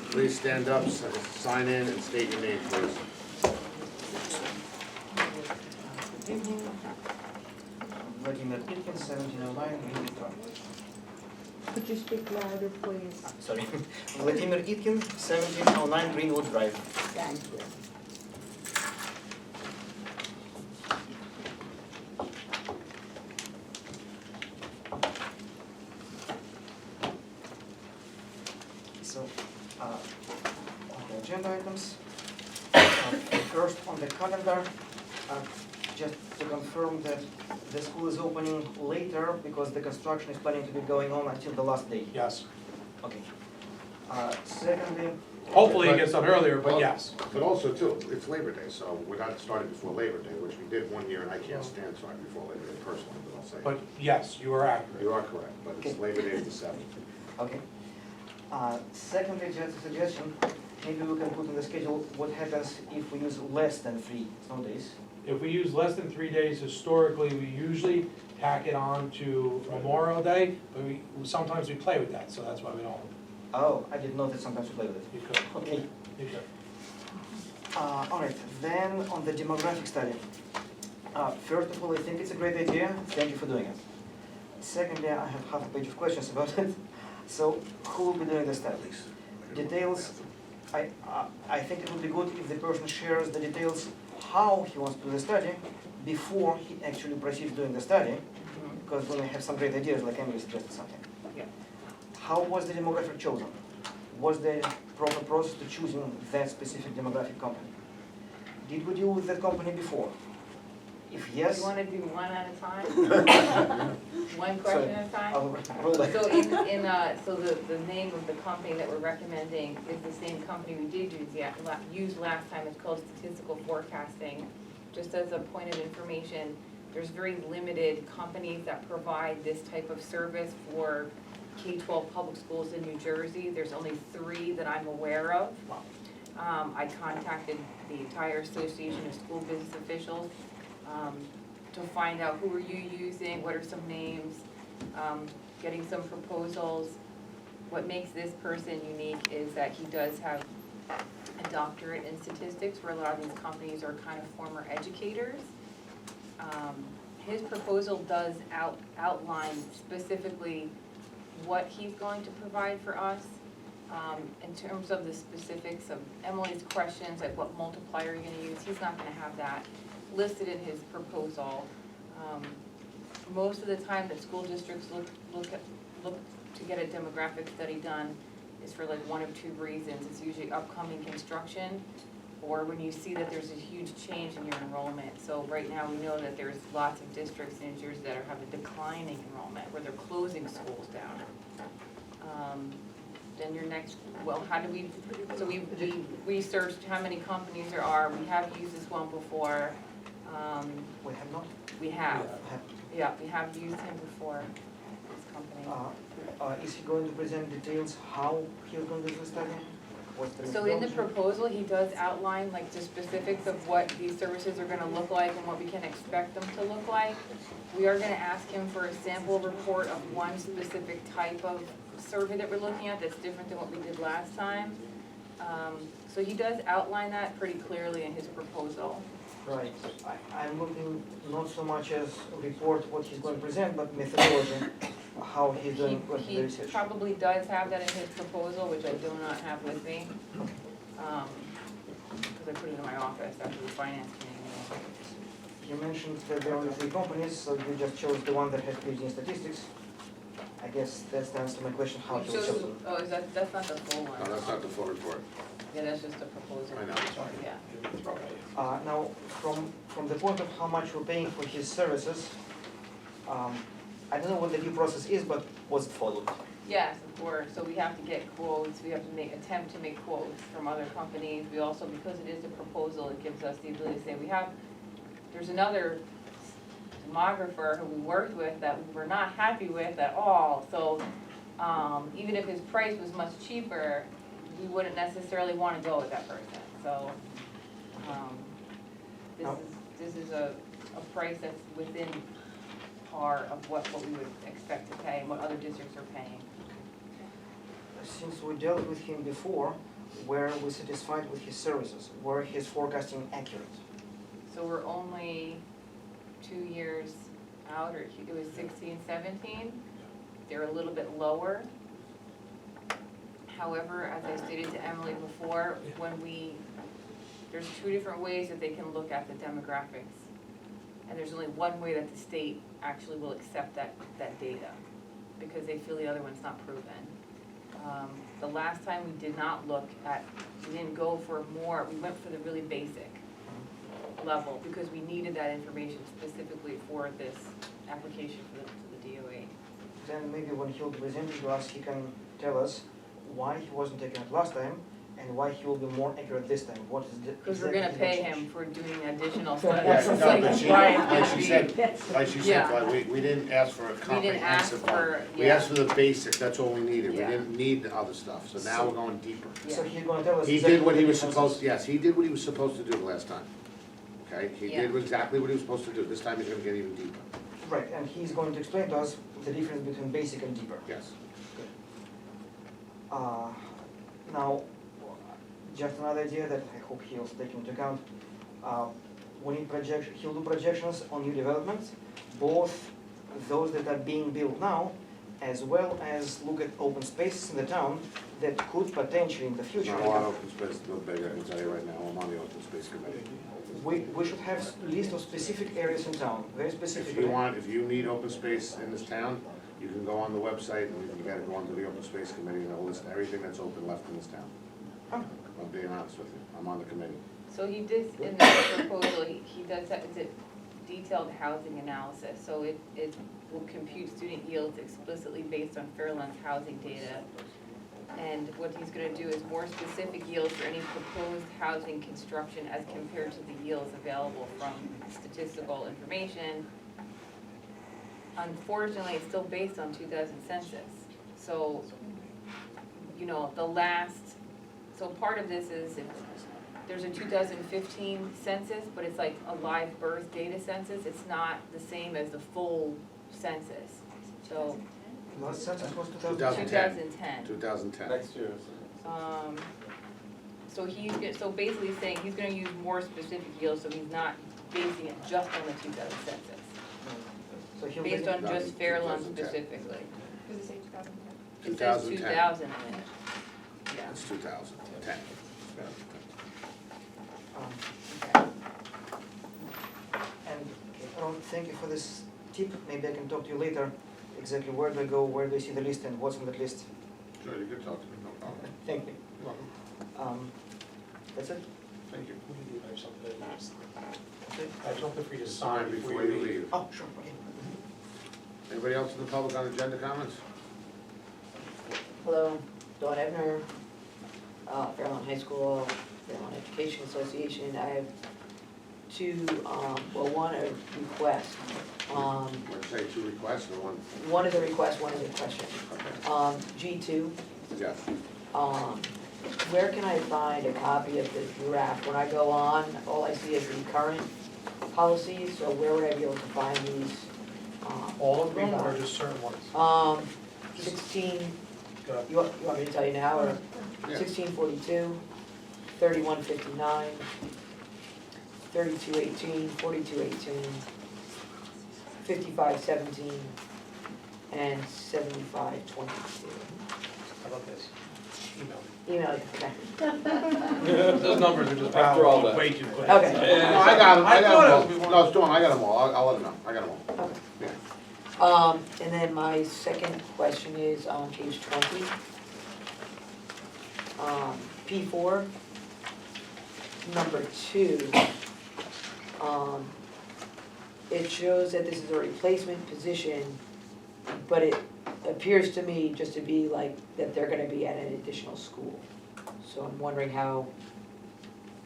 Please stand up, sign in, and state your name, please. Vladimir Ilkin, 1709 Greenwood Drive. Could you speak louder, please? Sorry, Vladimir Ilkin, 1709 Greenwood Drive. Thank you. So, on the agenda items, first on the calendar, just to confirm that the school is opening later because the construction is planning to be going on until the last day. Yes. Okay. Secondly, Hopefully it gets done earlier, but yes. But also too, it's Labor Day, so we're not starting before Labor Day, which we did one year, and I can't stand starting before Labor Day personally, but I'll say. But yes, you are accurate. You are correct, but it's Labor Day is the 7th. okay. Secondly, just a suggestion, maybe we can put in the schedule what happens if we use less than 3 snow days. If we use less than 3 days, historically, we usually tack it on to Memorial Day, but sometimes we play with that, so that's why we don't. Oh, I didn't know that sometimes we play with it. You could. Okay. You could. All right, then on the demographic study. First of all, I think it's a great idea. Thank you for doing it. Secondly, I have half a page of questions about it. So, who will be doing the study? Details, I think it would be good if the person shares the details how he wants to do the study before he actually proceeds doing the study, because we may have some great ideas, like Emily suggested something. Yeah. How was the demographic chosen? Was there a proper process to choosing that specific demographic company? Did we deal with that company before? If yes, You wanna do one at a time? One question Sorry. at a time? I'll roll back. So so the name of the company that we're recommending is the same company we did use last time. It's called Statistical Forecasting. Just as a point of information, there's very limited companies that provide this type of service for K-12 public schools in New Jersey. There's only 3 that I'm aware of. I contacted the entire Association of School Business Officials to find out who are you using, what are some names, getting some proposals. What makes this person unique is that he does have a doctorate in statistics, where a lot of these companies are kind of former educators. His proposal does outline specifically what he's going to provide for us. In terms of the specifics of Emily's questions, like what multiplier you're gonna use, he's not gonna have that listed in his proposal. Most of the time that school districts look to get a demographic study done is for like one of 2 reasons. It's usually upcoming construction, or when you see that there's a huge change in your enrollment. So right now, we know that there's lots of districts in New Jersey that have a declining enrollment, where they're closing schools down. Then your next, well, how do we, so we researched how many companies there are. We have used this one before. We have not. We have, yeah, we have used him before, this company. Is he going to present details how he's going to do the study? What's the So in the methodology? proposal, he does outline like the specifics of what these services are gonna look like and what we can expect them to look like. We are gonna ask him for a sample report of one specific type of survey that we're looking at that's different than what we did last time. So he does outline that pretty clearly in his proposal. Right. I'm looking not so much as a report what he's going to present, but methodology, how he's doing the He research. probably does have that in his proposal, which I do not have with me. Because I put it in my office after the finance committee. You mentioned that there are only 3 companies, so you just chose the one that has PhD in statistics. I guess that's the answer to my question, how We to chose- choose them. Oh, that's not the full one. No, that's not the full report. Yeah, that's just a proposal. I know. Yeah. Now, from the point of how much we're paying for his services, I don't know what the due process is, but was it followed? Yes, of course, so we have to get quotes, we have to attempt to make quotes from other companies. We also, because it is a proposal, it gives us the ability to say, there's another demographer who we worked with that we were not happy with at all. So, even if his price was much cheaper, we wouldn't necessarily wanna go with that person, so, this is a price that's within par of what we would expect to pay and what other districts are paying. Since we dealt with him before, were we satisfied with his services? Were his forecasting accurate? So we're only 2 years out, or it was 16, 17. They're a little bit lower. However, as I stated to Emily before, there's 2 different ways that they can look at the demographics. And there's only one way that the state actually will accept that data, because they feel the other one's not proven. The last time we did not we didn't go for more, we went for the really basic level, because we needed that information specifically for this application to the DOE. Then maybe when he'll present it to us, he can tell us why he wasn't taken it last time and why he will be more accurate this time. What is the Because we're gonna pay him for doing additional studies. Yeah, It's no, like, but she, Brian, like she said, Yeah. we didn't ask for a We didn't ask comprehensive for, one. We yeah, asked for the basics, that's all we needed. We Yeah. didn't need the other stuff, so now we're going deeper. So yeah. he's gonna tell us He exactly did what he the was differences. supposed, yes, he did what he was supposed to do the last time. Okay, he Yeah. did exactly what he was supposed to do. This time he's gonna get even deeper. Right, and he's going to explain to us the difference between basic and deeper. Yes. Now, just another idea that I hope he'll take into account. When he'll do projections on new developments, both those that are being built now, as well as look at open spaces in the town that could potentially in the future. Not a lot of open space, no bigger, I can tell you right now, I'm on the open space committee. We should have a list of specific areas in town, very specific. If you need open space in this town, you can go on the website and you gotta go onto the open space committee and it'll list everything that's open left in this town. Oh. I'm being honest with you, I'm on the committee. So he did, in this proposal, he does that, it's a detailed housing analysis, so it will compute student yields explicitly based on Fairland's housing data. And what he's gonna do is more specific yields for any proposed housing construction as compared to the yields available from statistical information. Unfortunately, it's still based on 2000 census, so, so part of this is, there's a 2015 census, but it's like a live birth data census, it's not the same as the full census, so. Last census was 2010. 2010. Next year. So so basically saying he's gonna use more specific yields, so he's not basing it just on the 2000 census, So he'll based on just Fairlawn 2010. specifically. Does it say 2010? It says 2010. 2000 in it, yeah. It's 2010. Okay. And Ron, thank you for this tip. Maybe I can talk to you later. Exactly where do I go, where do I see the list, and what's on that list? Sure, you can talk to me, no problem. Thank you. You're welcome. That's it. Thank you. I have something for you to Sign before you leave. Oh, sure, okay. Anybody else in the public on agenda comments? Hello, Dawn Ebner, Fairlawn High School, Fairlawn Education Association. I have one a request. Want to say 2 requests or 1? One is a request, one is a question. Okay. G2, Yes. where can I find a copy of the draft? When I go on, all I see is the current policies, so where would I be able to find these? All of them or revised? just certain ones? 16, Go ahead. you want me to tell you now, or Yeah. 1642, 3159, 3218, 4218, 5517, and 7522. How about this? Email. Email, okay. Those numbers are just After all that. way too quick. Okay. No, I got them, I got thought them it all. was No, it's Dawn, I got them all, I'll let them know, I got them all. Okay. Yeah. And then my second question is on page 20. P4, number 2. It shows that this is a replacement position But it appears to me just to be like that they're gonna be at an additional school. So I'm wondering how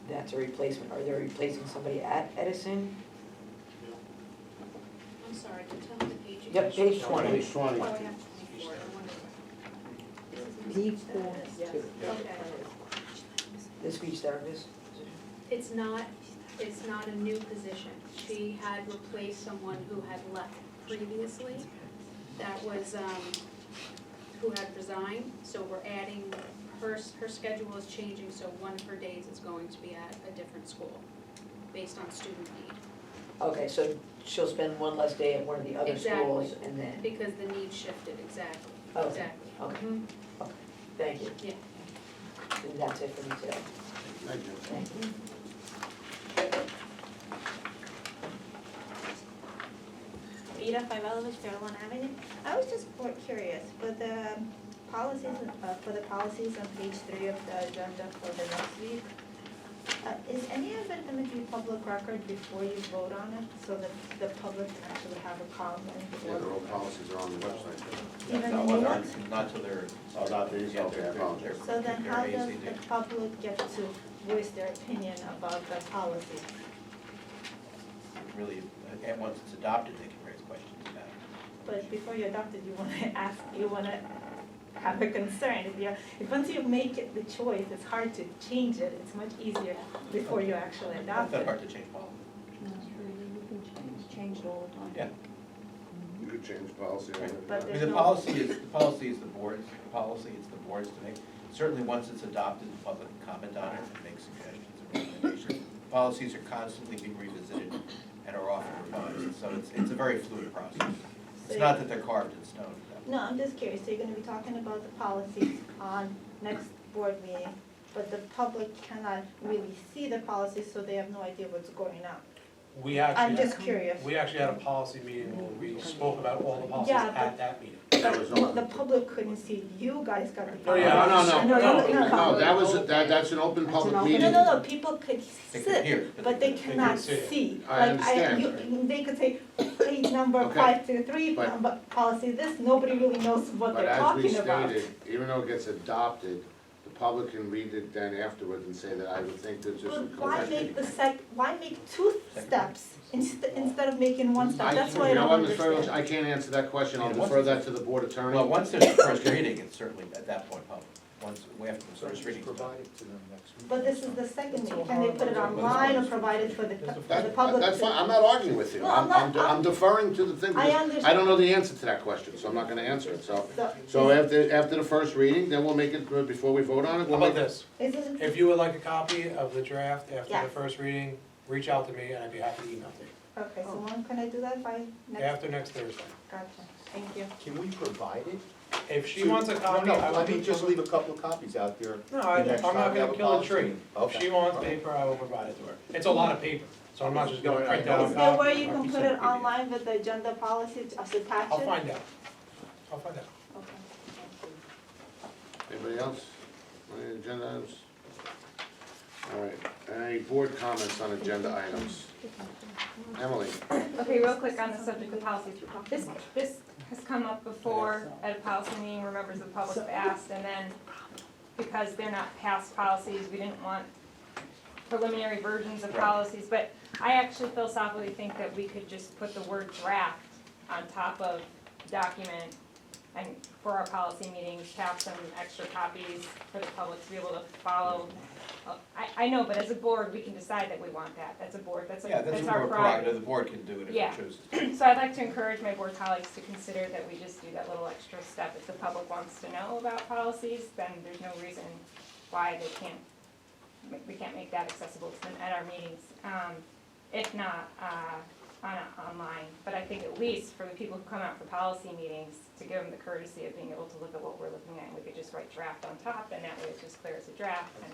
that's a replacement. Are they replacing somebody at Edison? I'm sorry, to tell me the page. again. Yep, page 20. Page 20. Oh, I have 24. Okay. The speech therapist? It's not a new position. She had replaced someone who had left previously, that was, who had resigned, so we're adding, her schedule is changing, so one of her days is going to be at a different school, based on student need. Okay, so she'll spend one less day at one of the other schools Exactly. and then, Because the need shifted, exactly, Okay. exactly. okay, okay, thank you. Yeah. And that's it for me today. Thank you. Thank you. Ida Faivelovich, Fairlawn Avenue. I was just curious, for the policies on page 3 of the agenda for the next week, is any of it gonna be public record before you vote on it, so that the public can actually have a comment? Yeah, their old policies are on the website. Even the new ones? Not till they're. Oh, not these, okay, I apologize. So then how They're does ACD. the public get to voice their opinion about the policy? Really, and once it's adopted, they can raise questions about it. But before you adopt it, you wanna ask, you wanna have a concern. If once you make it the choice, it's hard to change it, it's much easier before you actually Not adopt that it. hard to change policy. Change it all the time. Yeah. You could change policy. on it. But I mean, there's the no- policy is the board's policy, it's the board's to make. Certainly, once it's adopted, the public can comment on it and make suggestions and recommendations. Policies are constantly being revisited and are often revised, so it's a very fluid process. It's not that they're carved in stone. No, I'm just curious, so you're gonna be talking about the policies on next board meeting, but the public cannot really see the policies, so they have no idea what's going on. We I'm actually, just curious. we actually had a policy meeting where we spoke about all the policies Yeah, but- at that meeting. That was Well, open. the public couldn't see, you guys got the Oh, policy. yeah, No, that was, that's an open public open- meeting. No, people could They can hear, sit, but they they cannot can see it. see. I Like, understand. they could say, page number Okay. 523, But- number, policy this, nobody really knows what But they're as we talking about. stated, even though it gets adopted, the public can read it then afterwards and say that I would think that just. But why make why make two steps instead of making one step? That's why I You know don't what, Ms. Ferrell, understand. I can't answer that question, I'll Yeah, once defer it's- that to the board attorney. Well, once there's a first reading, it's certainly at that point public. Once, after the first reading. Provide it to them next week. But this is the second meeting, can they put it online or provide it for the public? That's fine, I'm not arguing with you, No, I'm not- I'm deferring to the thing, I because understand. I don't know the answer to that question, so I'm not gonna answer it, so. So, So after the first reading, then we'll make it, before we vote on it, How we'll about make it. this? isn't, If you would like a copy of the draft after Yeah. the first reading, reach out to me and I'd be happy to email it to okay, so when can I do that, by you. next? After next Thursday. Gotcha, thank you. Can we provide it? If she wants a copy, No, I will let me be just leave a couple of copies out there. No, the I'm next not time we have gonna a kill a policy tree. meeting. If Okay. she wants Okay. paper, I will provide it to her. It's a lot of paper, so I'm not just gonna No, print no, out a Is copy. there where you Or can you put send it a PDF. online with the agenda policy, just attach it? I'll find out. I'll find out. Okay. Anybody else? Any agenda items? All right, any board comments on agenda items? Emily? Okay, real quick on the subject of policies. This has come up before at a policy meeting where members of the public have asked, and then because they're not past policies, we didn't want preliminary versions of policies, but I actually philosophically think that we could just put the word draft on top of document and for our policy meetings, have some extra copies for the public to be able to follow. I know, but as a board, we can decide that we want that. That's a board, that's Yeah, that's a our board prerogative. prerogative, the board can do it if Yeah. it chooses. So I'd like to encourage my board colleagues to consider that we just do that little extra step. If the public wants to know about policies, then there's no reason why we can't make that accessible to them at our meetings. If not, online. But I think at least for the people who come out for policy meetings, to give them the courtesy of being able to look at what we're looking at, and we could just write draft on top, and that way it's just clear as a draft, and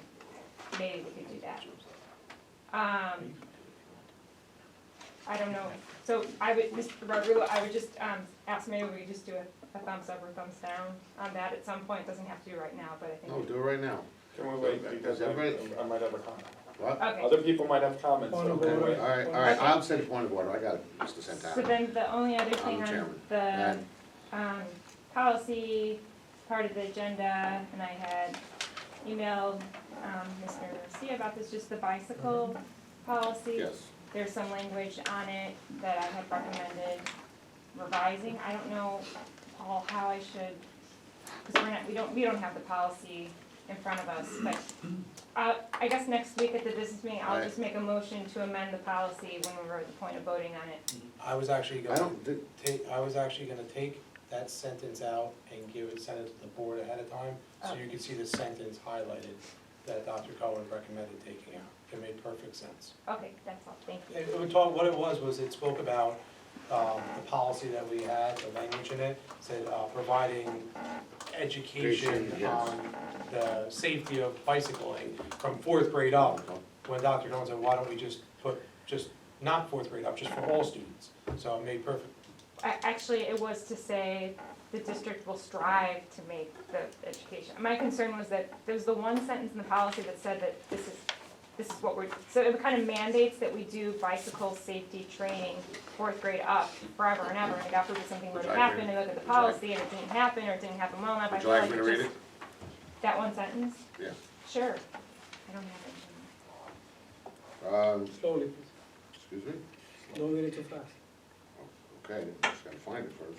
maybe we could do that. I don't know, so Mr. Barbarillo, I would just, ask maybe we could just do a thumbs up or thumbs down on that at some point, doesn't have to do right now, but I think. No, do it right now. Can we wait, because I might have a comment. What? Okay, Other people might have comments, so Okay. can we wait? All right, I'll say the point of order, I got it, Mr. so Santana. then the only other thing I'm the on chairman. the, policy, part of the agenda, and I had emailed, Mr. Garcia about this, just the bicycle policy. Yes. There's some language on it that I had recommended revising. I don't know, Paul, how I should, because we don't have the policy in front of us, but I guess next week at the business meeting, I'll just make a motion to amend the policy when we're at the point of voting on it. I was actually I gonna don't, take that sentence out and send it to the board ahead of time, so you could see the sentence highlighted that Dr. Cohen recommended taking out. It made perfect sense. Okay, that's all, thank you. What it was it spoke about, the policy that we had, the language in it, said, providing education Yes. on the safety of bicycling from 4th grade up. When Dr. Cohen said, why don't we just put, not 4th grade up, just for all students, so it made perfect. Actually, it was to say the district will strive to make the education. My concern was that there was the one sentence in the policy that said that this is what we're, so it kind of mandates that we do bicycle safety training 4th grade up forever and ever, and God forbid something were to happen, and look at the policy, and it didn't happen, or it didn't happen well enough, I would you feel like like me to it read just. it? That one sentence? Yeah. Sure. I don't have it. Slowly, Excuse me? please. Don't read it too fast. Okay, just gotta find it first.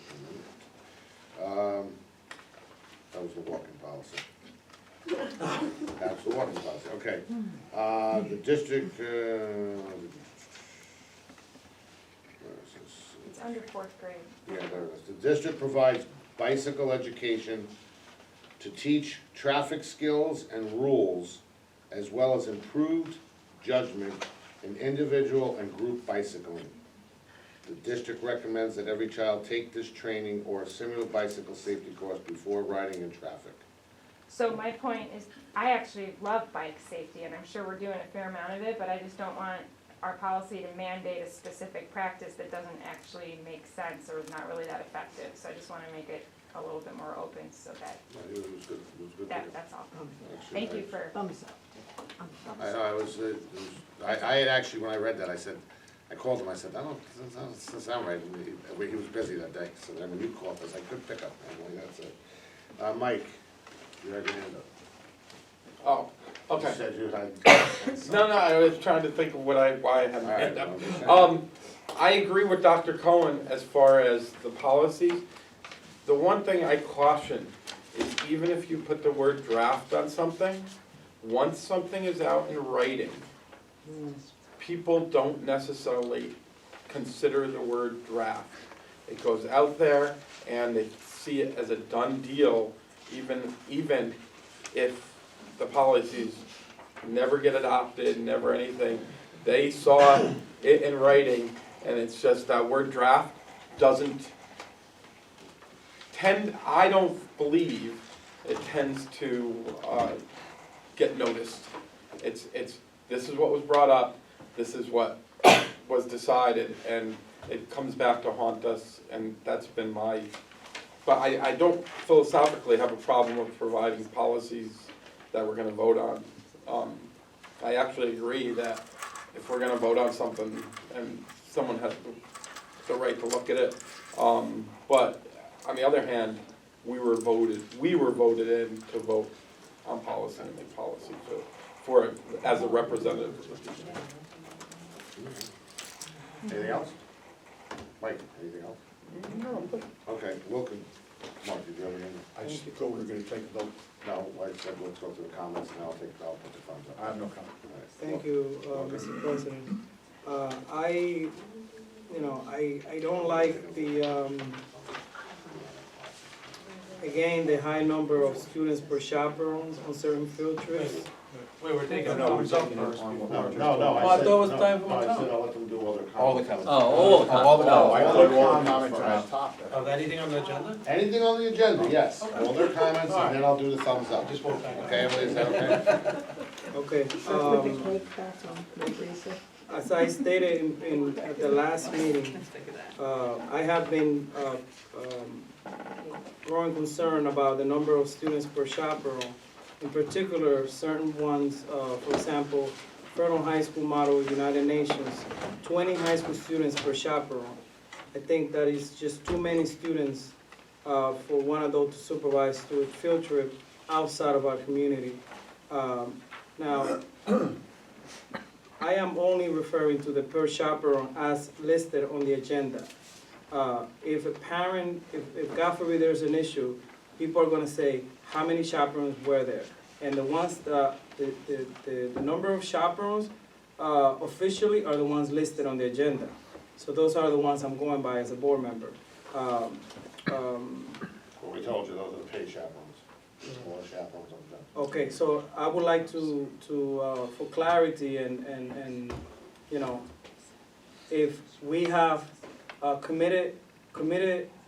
That was the walking policy. That's the walking policy, okay. The district, where is this? It's under 4th grade. Yeah, there it is. The district provides bicycle education to teach traffic skills and rules, as well as improved judgment in individual and group bicycling. The district recommends that every child take this training or a similar bicycle safety course before riding in traffic. So my point is, I actually love bike safety, and I'm sure we're doing a fair amount of it, but I just don't want our policy to mandate a specific practice that doesn't actually make sense or is not really that effective. So I just wanna make it a little bit more open so that, It was good, it was good. that's all. Actually, Thank you for. I had actually, when I read that, I said, I called him, I said, that doesn't sound right. And he was busy that day, so then when you called us, I couldn't pick up, Emily, that's it. Mike, you had your hand up. Oh, You okay. said you had. No, I was trying to think of why I had my hand up. All right, I agree with Dr. Cohen as far as the policies. The one thing I caution is even if you put the word draft on something, once something is out in writing, people don't necessarily consider the word draft. It goes out there and they see it as a done deal, even if the policies never get adopted, never anything. They saw it in writing, and it's just that word draft doesn't tend, I don't believe it tends to get noticed. It's, this is what was brought up, this is what was decided, and it comes back to haunt us, and that's been my, but I don't philosophically have a problem with providing policies that we're gonna vote on. I actually agree that if we're gonna vote on something, and someone has the right to look at it, but on the other hand, we were voted in to vote on policy and make policy as a representative. Anything else? Mike, anything else? No, I'm good. Okay, Wilkin, Mark, did you have anything? I just thought we were gonna take a vote. No, like I said, let's go to the comments, and I'll put the thumbs up. I have no comment. All right. Thank you, Mr. President. I don't like again, the high number of students per chaperones on certain field trips. Wait, we're taking a No, we're thumbs up taking it first. on before- No, Oh, I thought it was time for my I said comment. I'll let them do all their comments. All the comments. all the All the No, I comments. thought all the comments on that topic. Of anything on the agenda? Anything on the agenda, yes, all their comments, and then I'll do the thumbs up. Just won't thank you. Okay, Emily, is that okay? Okay, as I stated at the last meeting, I have been growing concern about the number of students per chaperone. In particular, certain ones, for example, Fernald High School model, United Nations, 20 high school students per chaperone. I think that is just too many students for one adult to supervise through a field trip outside of our community. Now, I am only referring to the per chaperone as listed on the agenda. If a parent, if God forbid there's an issue, people are gonna say, how many chaperones were there? And the ones, the number of chaperones officially are the ones listed on the agenda. So those are the ones I'm going by as a board member. Well, we told you those are the paid chaperones. There's more chaperones on the job. Okay, so I would like to for clarity and, you know, if we have committed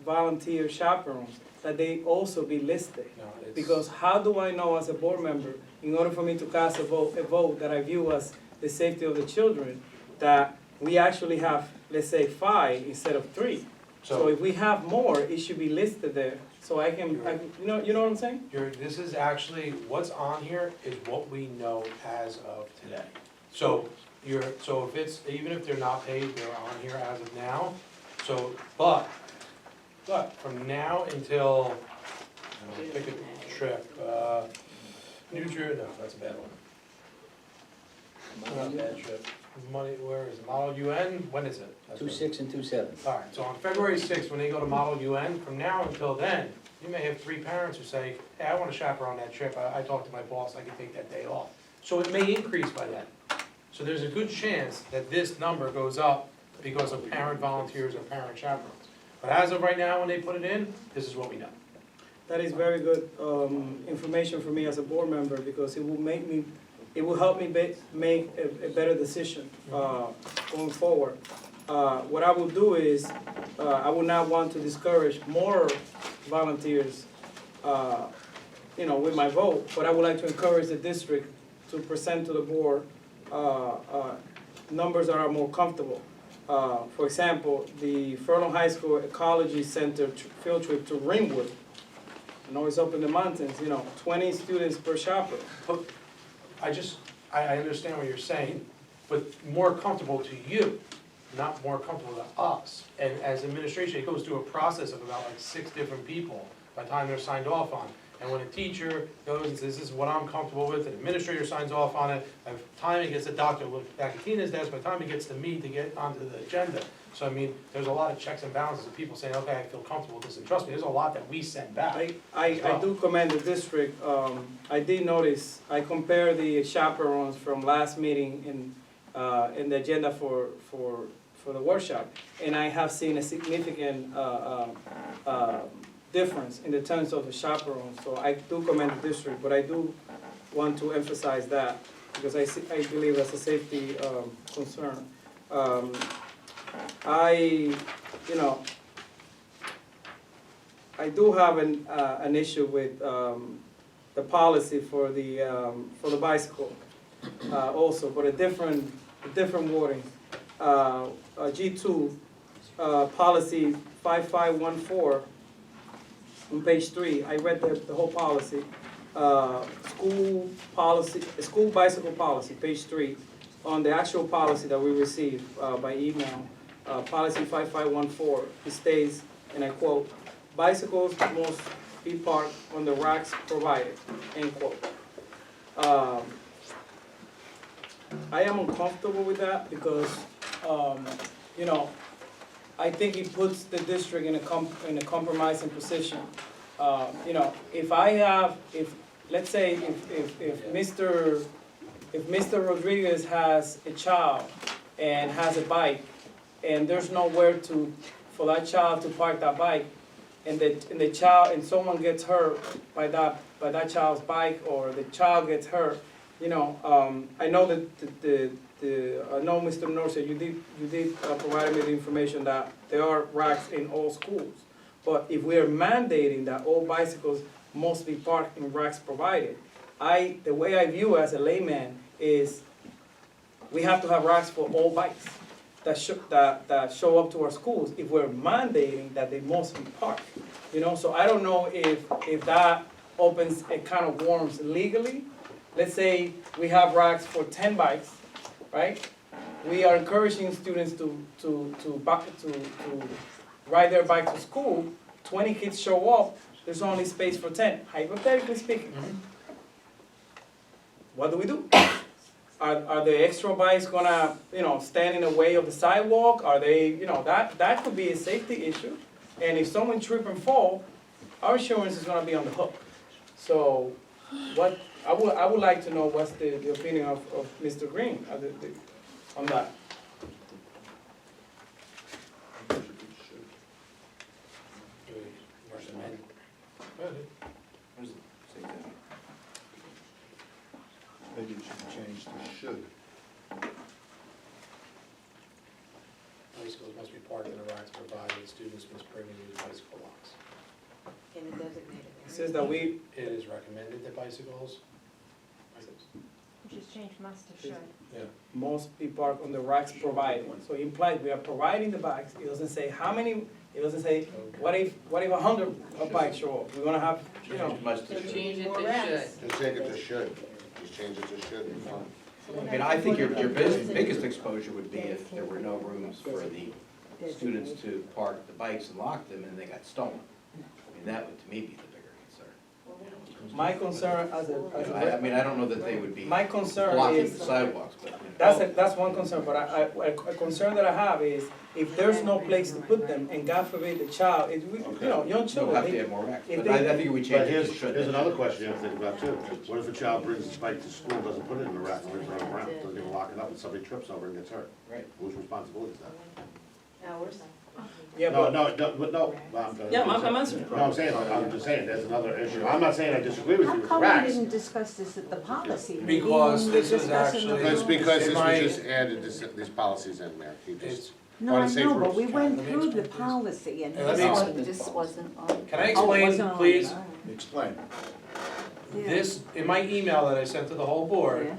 volunteer chaperones, that they also be listed. No, it's- Because how do I know as a board member, in order for me to cast a vote that I view as the safety of the children, that we actually have, let's say, 5 instead of 3? So if we have more, it should be listed there, so I can, you know what I'm saying? This is actually, what's on here is what we know as of today. So so if it's, even if they're not paid, they're on here as of now. So, but from now until, pick a trip, New Jersey, no, that's a bad one. Not a bad trip. Money, where is it? Model UN, when is it? That's when- 2/6 and 2/7. All right, so on February 6th, when they go to Model UN, from now until then, you may have 3 parents who say, hey, I want to chaperone that trip, I talked to my boss, I can take that day off. So it may increase by then. So there's a good chance that this number goes up because of parent volunteers or parent chaperones. But as of right now, when they put it in, this is what we know. That is very good information for me as a board member, because it will make me, it will help me make a better decision going forward. What I will do is, I would not want to discourage more volunteers, you know, with my vote, but I would like to encourage the district to present to the board numbers that are more comfortable. For example, the Furlong High School Ecology Center field trip to Ringwood. I know it's up in the mountains, you know, 20 students per chaperone. But I understand what you're saying, but more comfortable to you, not more comfortable to us. And as administration, it goes through a process of about like 6 different people by the time they're signed off on. And when a teacher goes and says, this is what I'm comfortable with, an administrator signs off on it, by the time it gets to Dr. Bacatina's desk, by the time it gets to me to get onto the agenda. So I mean, there's a lot of checks and balances of people saying, okay, I feel comfortable with this, and trust me, there's a lot that we send back. I do commend the district. I did notice, I compared the chaperones from last meeting in the agenda for the workshop, and I have seen a significant difference in the terms of the chaperones. So I do commend the district, but I do want to emphasize that, because I believe that's a safety concern. I do have an issue with the policy for the bicycle also, but a different wording. G2, policy 5514 on page 3. I read the whole policy. School bicycle policy, page 3. On the actual policy that we received by email, policy 5514, it states, and I quote, bicycles must be parked on the racks provided, end quote. I am uncomfortable with that because, you know, I think it puts the district in a compromising position. You know, let's say if Mr. Rodriguez has a child and has a bike, and there's nowhere for that child to park that bike, and someone gets hurt by that child's bike, or the child gets hurt, you know, I know that I know Mr. Norcia, you did provide me the information that there are racks in all schools. But if we are mandating that all bicycles must be parked in racks provided, the way I view as a layman is we have to have racks for all bikes that show up to our schools if we're mandating that they must be parked. You know, so I don't know if that opens a can of worms legally. Let's say we have racks for 10 bikes, right? We are encouraging students to ride their bike to school 20 kids show up, there's only space for 10, hypothetically speaking. What do we do? Are the extra bikes gonna, stand in the way of the sidewalk? Are they, that could be a safety issue. And if someone trip and fall, our insurance is gonna be on the hook. So, I would like to know what's the opinion of Mr. Green on that. Recommend. What does it say there? Maybe you should change to should. Bicycles must be parked in the racks provided, students must bring and use bicycle locks. In a designated It says that we, It is recommended that bicycles. Just change must to should. Yeah. must be parked on the racks provided. So it implies we are providing the bikes. It doesn't say how many, it doesn't say, what if 100 bikes show up? We're gonna have, Must So to should. change it to should. Just change it to should, just change it to should, and fine. I mean, I think your biggest exposure would be if there were no rooms for the students to park the bikes and lock them and they got stolen. I mean, that would to me be the bigger concern. my concern as I mean, I don't know that they would be my concern blocking is, the sidewalks, but. that's one concern, but a concern that I have is if there's no place to put them, and God forbid the child, young We'll children, have to they- have more racks, if but I they- think we But change it here's, to should. here's another question you have to think about too. What if a child brings his bike to school, doesn't put it in the rack, and leaves it on the ground, doesn't even lock it up, and somebody trips over and gets hurt? Right. Whose responsibility is that? Ours. yeah, No, but, no. yeah, I'm answering. No, I'm just saying, there's another issue. I'm not saying I disagree with you How with the come we racks. didn't discuss this at the policy? Because meeting? this is Discussing the actually- Because In this my- was just added, these policies in there. He It's, just, No, on I the safe know, but routes. we went Let me through the explain, please. policy and. Let me this- explain. This wasn't on. can I Oh, it explain, wasn't on please? there. Explain. Yeah. This, in my email that I sent to the whole board, Yeah.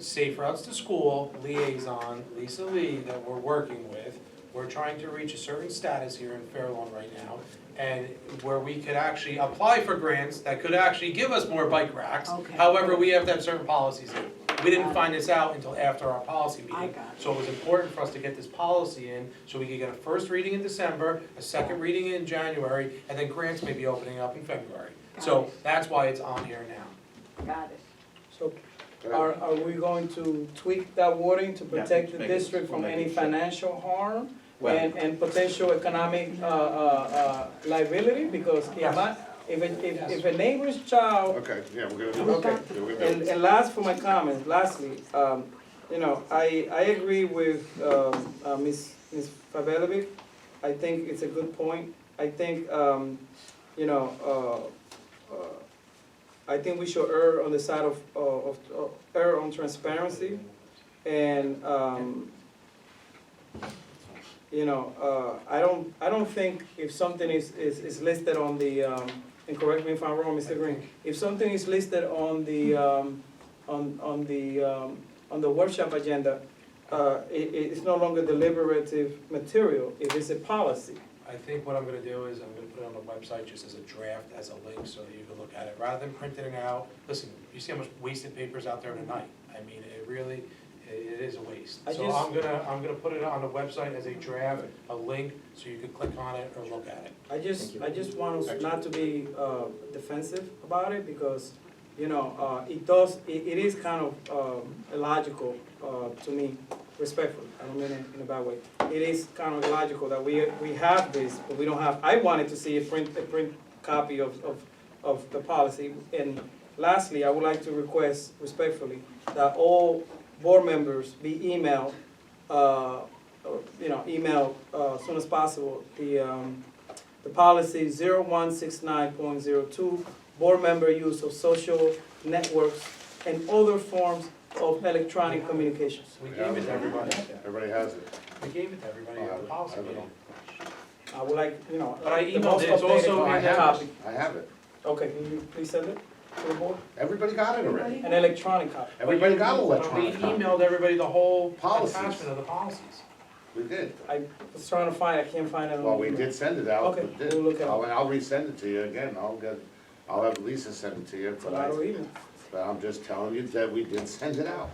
Safe Routes to School liaison, Lisa Lee, that we're working with, we're trying to reach a certain status here in Fairlawn right now, and where we could actually apply for grants that could actually give us more bike racks. Okay. However, we have to have certain policies in. We didn't find this out until after our policy I meeting. got it. So it was important for us to get this policy in, so we could get a first reading in December, a second reading in January, and then grants may be opening up in February. So that's why it's on here now. Got it. So are we going to tweak that wording to Yeah, protect the make it- district from we'll make any it sure. financial harm Well- and potential economic liability? Because if a neighbor's child, Okay, yeah, we're gonna do We it. got Yeah, we're gonna do it. and last for my comments, lastly, I agree with Ms. Pavlovic. I think it's a good point. I think, I think we should err on the side of err on transparency. And, I don't think if something is listed on the, and correct me if I'm wrong, Mr. Green, if something is listed on the, on the workshop agenda, it's no longer deliberative material, if it's a policy. I think what I'm gonna do is I'm gonna put it on the website just as a draft, as a link, so that you can look at it, rather than printing it out. Listen, you see how much wasted paper's out there tonight? I mean, it is a waste. I So just- I'm gonna put it on the website as a draft, a link, so you can click on it or look at it. I just want us not to be defensive about it, because, it is kind of illogical to me, respectfully, I don't mean it in a bad way. It is kind of illogical that we have this, but we don't have, I wanted to see a print copy of the policy. And lastly, I would like to request respectfully that all board members be emailed, as soon as possible, the policy 0169.02, board member use of social networks and other forms of electronic communications. We gave it to everybody. Everybody has it. We gave it to everybody at the policy meeting. I would like, But I the emailed most it. It's also updated in the copy. I have it. Okay, can you please send it to the board? Everybody got it already. An electronic copy. Everybody got electronic We copy. emailed everybody the whole Policies. attachment of the policies. We did. I was trying to find, I can't find it on. Well, we did send it out, Okay, but did. we'll look at it. I'll resend it to you again. I'll have Lisa send it to you It's a lot of tonight. email. But I'm just telling you that we did send it out.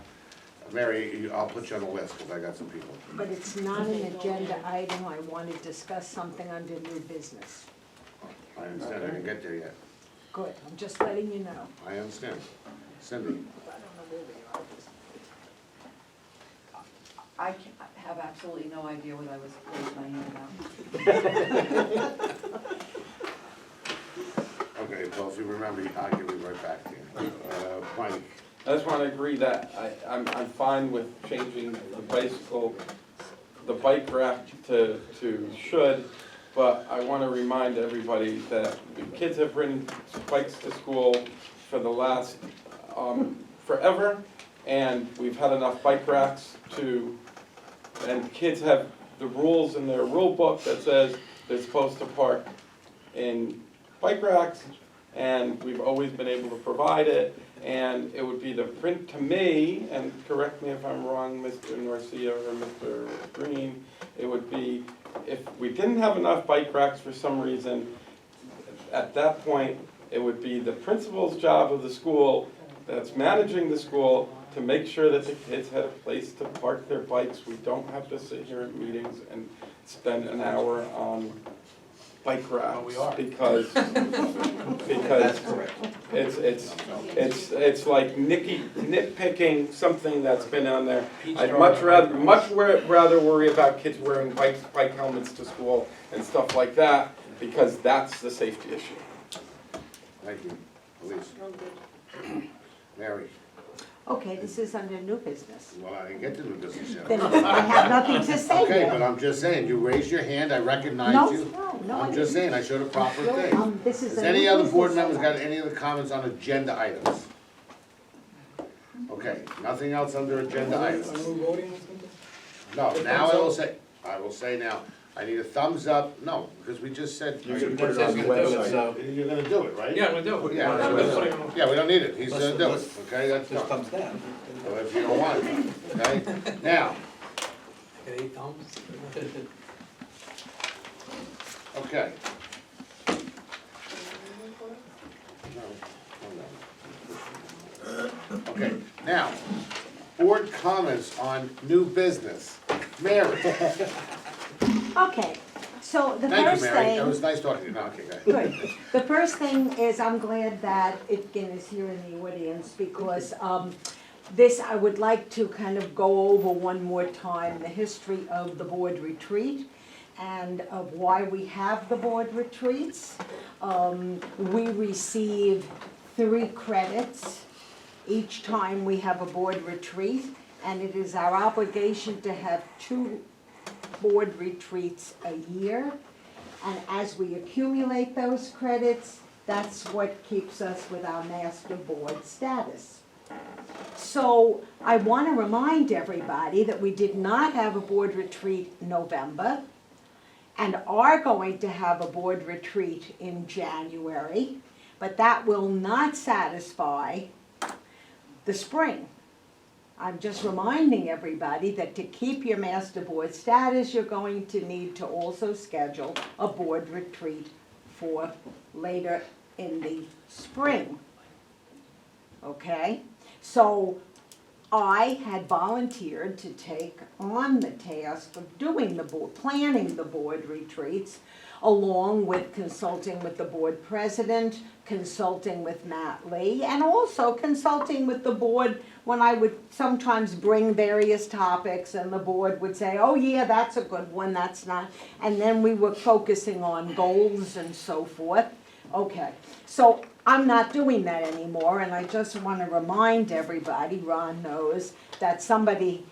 Mary, I'll put you on the list, because I got some people. But it's not an agenda item, I want to discuss something under new business. I understand, I didn't get there yet. Good, I'm just letting you know. I understand. Cindy? I don't know where they are. I have absolutely no idea what I was raising my hand about. Okay, well, if you remember, I'll give you right back to you. Mike? I just want to agree that I'm fine with changing the bike rack to should, but I want to remind everybody that the kids have ridden bikes to school for the last, forever, and we've had enough bike racks and kids have the rules in their rule book that says they're supposed to park in bike racks, and we've always been able to provide it, and it would be to me, and correct me if I'm wrong, Mr. Norcia or Mr. Green, it would be, if we didn't have enough bike racks for some reason, at that point, it would be the principal's job of the school that's managing the school to make sure that the kids had a place to park their bikes. We don't have to sit here in meetings and spend an hour on bike racks. we are. Because That's correct. it's like nitpicking something that's been on there. I'd much rather worry about kids wearing bike helmets to school and stuff like that, because that's the safety issue. Thank you. Elise? Mary? Okay, this is under new business. Well, I didn't get to the business yet. Then I have nothing to say Okay, then. but I'm just saying, you raised your hand, I recognize No, you. no, I I'm just didn't. saying, I showed a proper thing. This is Does a any new other board business members item. got any other comments on agenda items? Okay, nothing else under agenda items. No, now I will say now, I need a thumbs up, no, because we just said. You're gonna put it on the website. You're gonna do it, right? Yeah, we'll do it. Yeah, yeah, we don't need it, he's gonna do it, okay, that's Just done. thumbs down. So if you don't want it, okay? Now, Get 8 thumbs. okay. Okay, now, board comments on new business. Mary? Okay, so the Thank first you, Mary, thing. it was nice talking to you, no, okay, go ahead. Good. The first thing is I'm glad that Itkin is here in the audience because this, I would like to kind of go over one more time, the history of the board retreat and of why we have the board retreats. We receive 3 credits each time we have a board retreat, and it is our obligation to have 2 board retreats a year. And as we accumulate those credits, that's what keeps us with our master board status. So I want to remind everybody that we did not have a board retreat in November and are going to have a board retreat in January, but that will not satisfy the spring. I'm just reminding everybody that to keep your master board status, you're going to need to also schedule a board retreat for later in the spring. Okay? So I had volunteered to take on the task of doing the board, planning the board retreats, along with consulting with the board president, consulting with Matt Lee, and also consulting with the board when I would sometimes bring various topics and the board would say, oh yeah, that's a good one, that's not. And then we were focusing on goals and so forth. Okay, so I'm not doing that anymore, and I just want to remind everybody, Ron knows, that somebody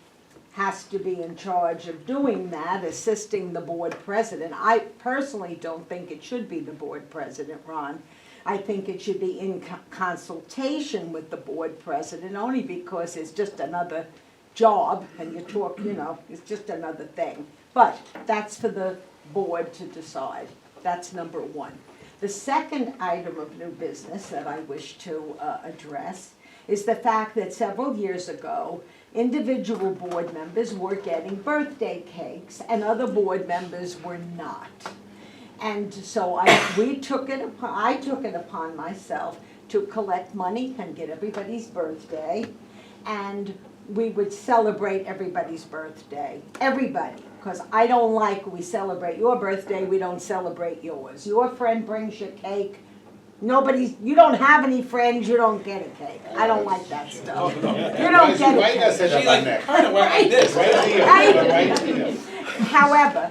has to be in charge of doing that, assisting the board president. I personally don't think it should be the board president, Ron. I think it should be in consultation with the board president, only because it's just another job, and you talk, you know, it's just another thing. But that's for the board to decide. That's number 1. The second item of new business that I wish to address is the fact that several years ago, individual board members were getting birthday cakes and other board members were not. And so I took it upon myself to collect money and get everybody's birthday. And we would celebrate everybody's birthday, everybody. Because I don't like we celebrate your birthday, we don't celebrate yours. Your friend brings you cake, you don't have any friends, you don't get a cake. I don't like that stuff. You don't get a Why you gotta cake. say that She about Nick? kinda went like this. Right. However,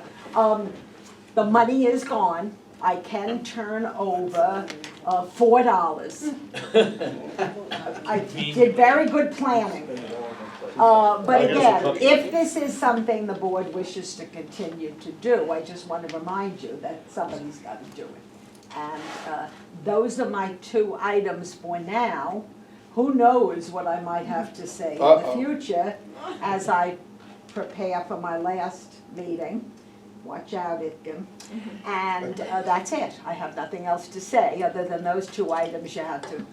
the money is gone. I can turn over $4. I did very good planning. But again, if this is something the board wishes to continue to do, I just want to remind you that somebody's got to do it. And those are my 2 items for now. Who knows what I might have to say in the future as I prepare for my last meeting. Watch out, Itkin. And that's it. I have nothing else to say, other than those 2 items you have to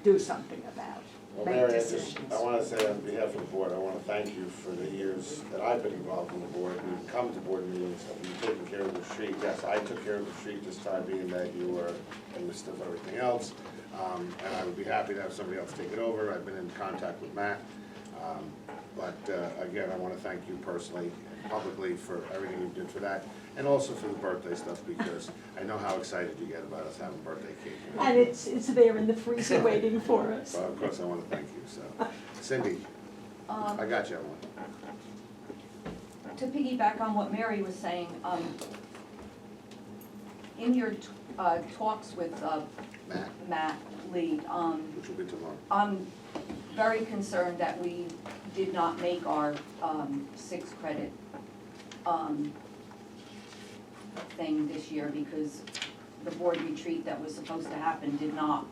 do something about. Well, Make Mary, decisions. I want to say on behalf of the board, I want to thank you for the years that I've been involved in the board. We've come to board meetings, you've taken care of the street. Yes, I took care of the street this time, being that you were in the midst of everything else. And I would be happy to have somebody else take it over. I've been in contact with Matt. Again, I want to thank you personally and publicly for everything you did for that, and also for the birthday stuff, because I know how excited you get about us having birthday cake. And it's there in the freezer waiting for us. Well, of course, I want to thank you, so. Cindy, I got you on one. To piggyback on what Mary was saying, in your talks with Matt Lee, Which will be tomorrow. I'm very concerned that we did not make our 6 credit thing this year because the board retreat that was supposed to happen did not.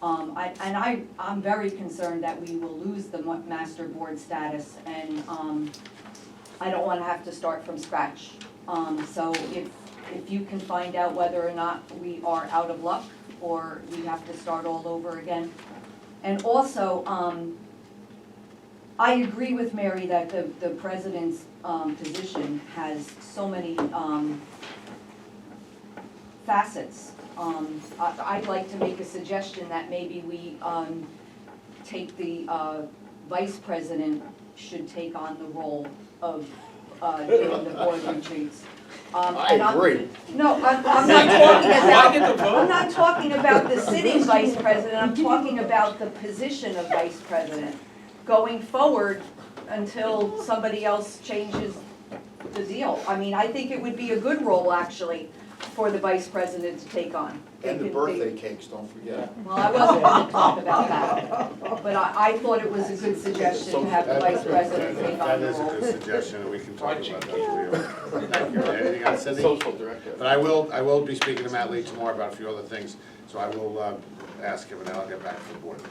I'm very concerned that we will lose the master board status, and I don't wanna have to start from scratch. So if you can find out whether or not we are out of luck or we have to start all over again. And also, I agree with Mary that the president's position has so many facets. I'd like to make a suggestion that maybe we take the vice president should take on the role of doing the board retreats. I agree. No, I'm not talking about, I'm not talking about the sitting vice president, I'm talking about the position of vice president going forward until somebody else changes the deal. I mean, I think it would be a good role, actually, for the vice president to take on. And the birthday cakes, don't forget. Well, I wasn't gonna talk about that, but I thought it was a good suggestion to have the vice president take on That the is a role. good suggestion, and we can talk about that later. Thank you. Anything else, Cindy? Social director. But I will be speaking to Matt Lee tomorrow about a few other things, so I will ask him, and then I'll get back to the board.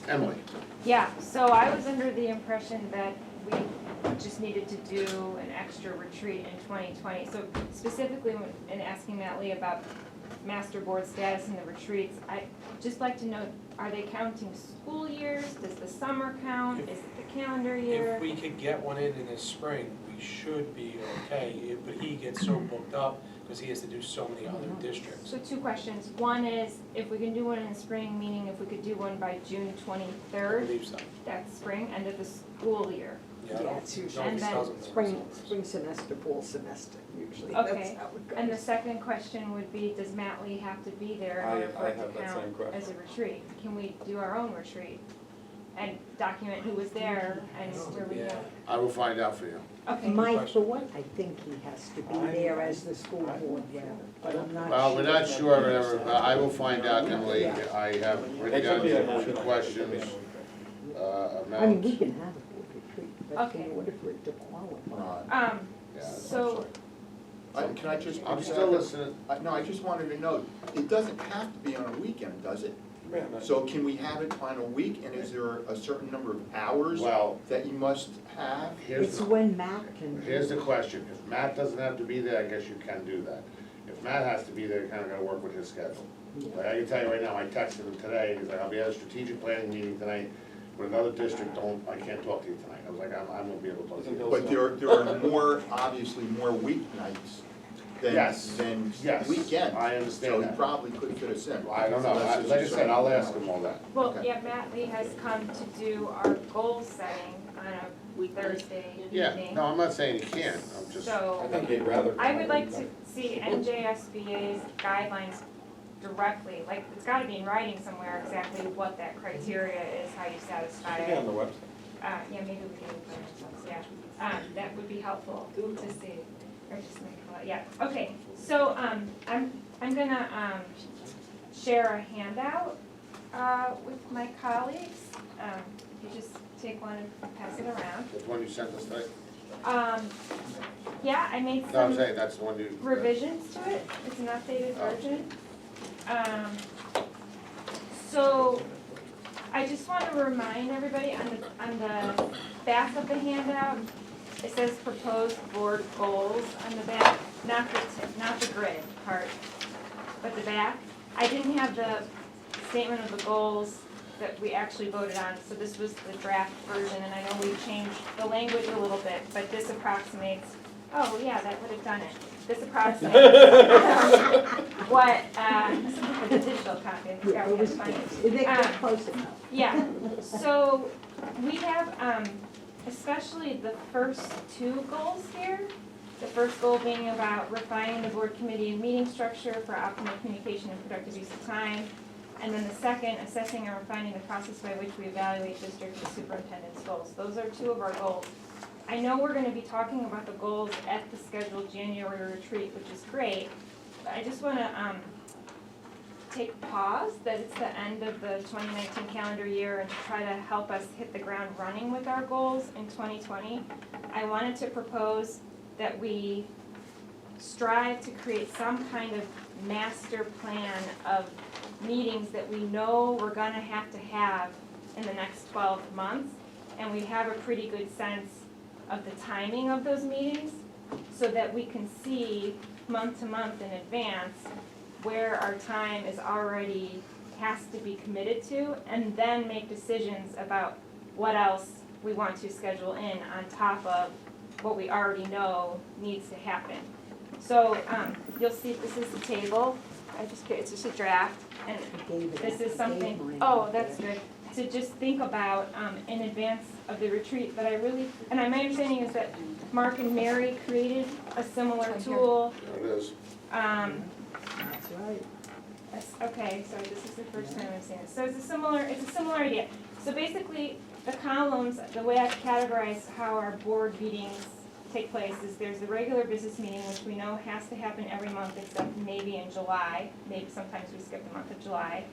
Emily? Yeah, so I was under the impression that we just needed to do an extra retreat in 2020. So specifically in asking Matt Lee about master board status and the retreats, I'd just like to know, are they counting school years? Does the summer count? Is it the calendar year? If we could get one in the spring, we should be okay, but he gets so booked up because he has to do so many other districts. So 2 questions. One is, if we can do one in the spring, meaning if we could do one by June I 23rd, believe so. that's spring, end of the school year. Yeah, I Yeah, don't- it's usually no, he And doesn't. spring semester, fall semester, usually, that's Okay. how it goes. And the second question would be, does Matt Lee have to be there in order for I it have to that count same question. as a retreat? Can we do our own retreat and document who was there and where we Yeah. go? I will find out for you. Okay. My thought, I think he has to be there as the school board rep, but I'm not sure. Well, we're not sure, whatever, I will find out, Emily. I have written down 2 questions. I mean, we can have a board retreat, but Okay. in order for it to qualify. Yeah, So, Can I just? I'm still listening. No, I just wanted to know, it doesn't have to be on a weekend, does it? Yeah, no. So can we have it on a week, and is there a certain number of hours Well, that you must have? It's when Matt can. Here's the question, if Matt doesn't have to be there, I guess you can do that. If Matt has to be there, you kinda gotta work with his schedule. Like, I can tell you right now, I texted him today, he's like, I'll be at a strategic planning meeting tonight with another district, I can't talk to you tonight. I was like, I won't be able to talk to you. But there are more, obviously, more weeknights then, Yes, then yes, we can. I understand So he that. probably could fit us in. I don't know, So that's like I just said, I'll ask him all that. Well, Okay. yeah, Matt Lee has come to do our goal setting on a Thursday evening. Yeah, no, I'm not saying he can't, I'm just, So, think he'd rather. I would like to see NJSBA's guidelines directly, like, it's gotta be in writing somewhere exactly what that criteria is, how you satisfy Should be on it. the website. Yeah, maybe we can put it ourselves, yeah, that would be helpful to see, or just make, yeah, okay, so, I'm gonna, share a handout, with my colleagues, you just take one and pass it around. that's the one you sent us today? Yeah, I made No, I'm some saying, that's the one you. revisions to it, it's an updated Oh. version. So, I just want to remind everybody on the back of the handout, it says proposed board goals on the back, not the grid part, but the back. I didn't have the statement of the goals that we actually voted on, so this was the draft version, and I know we changed the language a little bit, but this approximates, oh, yeah, that would have done it. This approximates what, the digital copy, I forgot what it's funny. They get close enough. Yeah, so we have, especially the first two goals here. The first goal being about refining the board committee and meeting structure for optimal communication and productive use of time. And then the second, assessing and refining the process by which we evaluate district and superintendent's goals. Those are two of our goals. I know we're gonna be talking about the goals at the scheduled January retreat, which is great, but I just wanna, take pause that it's the end of the 2019 calendar year and to try to help us hit the ground running with our goals in 2020. I wanted to propose that we strive to create some kind of master plan of meetings that we know we're gonna have to have in the next 12 months, and we have a pretty good sense of the timing of those meetings, so that we can see month to month in advance where our time is already has to be committed to, and then make decisions about what else we want to schedule in on top of what we already know needs to happen. So, you'll see this is the table, it's just a draft, and this is something, oh, that's good, to just think about, in advance of the retreat, but I really, and my understanding is that Mark and Mary created a similar tool. There it is. That's right. Okay, so this is the first time I've seen it. So it's a similar idea. So basically, the columns, the way I've categorized how our board meetings take place is there's the regular business meeting, which we know has to happen every month except maybe in July. Maybe sometimes we skip the month of July.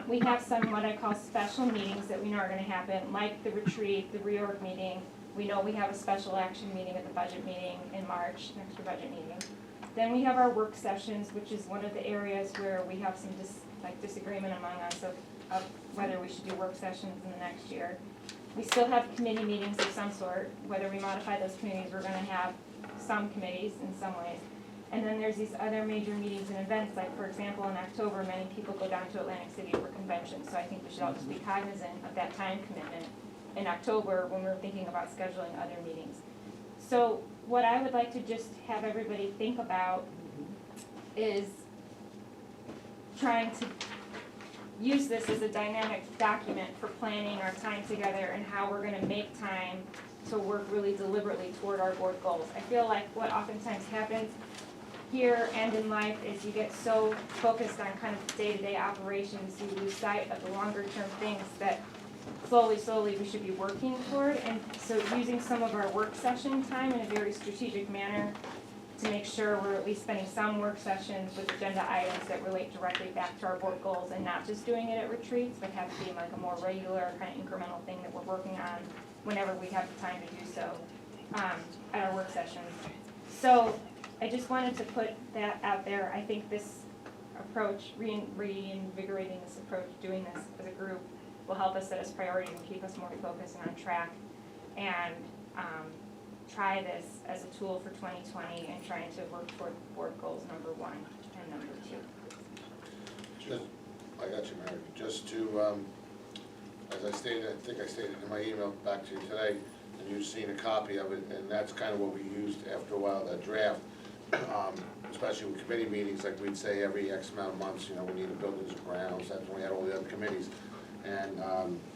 We have some what I call special meetings that we know are gonna happen, like the retreat, the reorg meeting. We know we have a special action meeting at the budget meeting in March, next year budget meeting. Then we have our work sessions, which is one of the areas where we have some disagreement among us of whether we should do work sessions in the next year. We still have committee meetings of some sort. Whether we modify those committees, we're gonna have some committees in some ways. And then there's these other major meetings and events, like for example, in October, many people go down to Atlantic City for conventions, so I think we should all just be cognizant of that time commitment in October when we're thinking about scheduling other meetings. So what I would like to just have everybody think about is trying to use this as a dynamic document for planning our time together and how we're gonna make time to work really deliberately toward our board goals. I feel like what oftentimes happens here and in life is you get so focused on kind of day-to-day operations, you lose sight of the longer term things that slowly we should be working toward. And so using some of our work session time in a very strategic manner to make sure we're at least spending some work sessions with agenda items that relate directly back to our board goals, and not just doing it at retreats, but have it be like a more regular kind of incremental thing that we're working on whenever we have the time to do so at our work sessions. So I just wanted to put that out there. I think this approach, reinvigorating this approach, doing this as a group, will help us set us priorities and keep us more focused and on track, and try this as a tool for 2020 and trying to work toward board goals number 1 and number 2. Just, I got you, Mary. Just to, as I stated, I think I stated in my email back to you today, and you've seen a copy of it, and that's kind of what we used after a while, that draft. especially with committee meetings, like we'd say every X amount of months, you know, we need a buildings and grounds, that's when we had all the other committees. And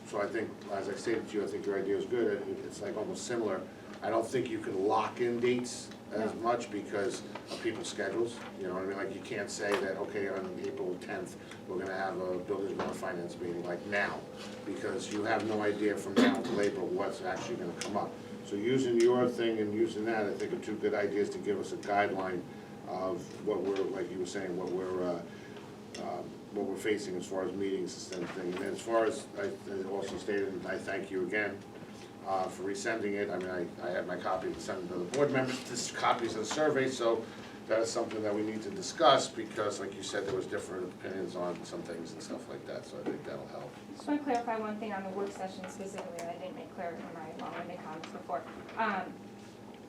so I think, as I stated to you, I think your idea is good. It's like almost similar. I don't think you can lock in dates as much because of people's schedules. You know what I mean? Like you can't say that, okay, on April 10th, we're gonna have a buildings and finance meeting like now. Because you have no idea from now until April what's actually gonna come up. So using your thing and using that, I think are two good ideas to give us a guideline of what we're, like you were saying, what we're facing as far as meetings and thing. And as far as I also stated, and I thank you again for resending it. I mean, I had my copy to send to the board members, this copies of the survey, so that is something that we need to discuss because, like you said, there was different opinions on some things and stuff like that. So I think that'll help. Just want to clarify one thing on the work session specifically that I didn't make clear in my long-winded comments before.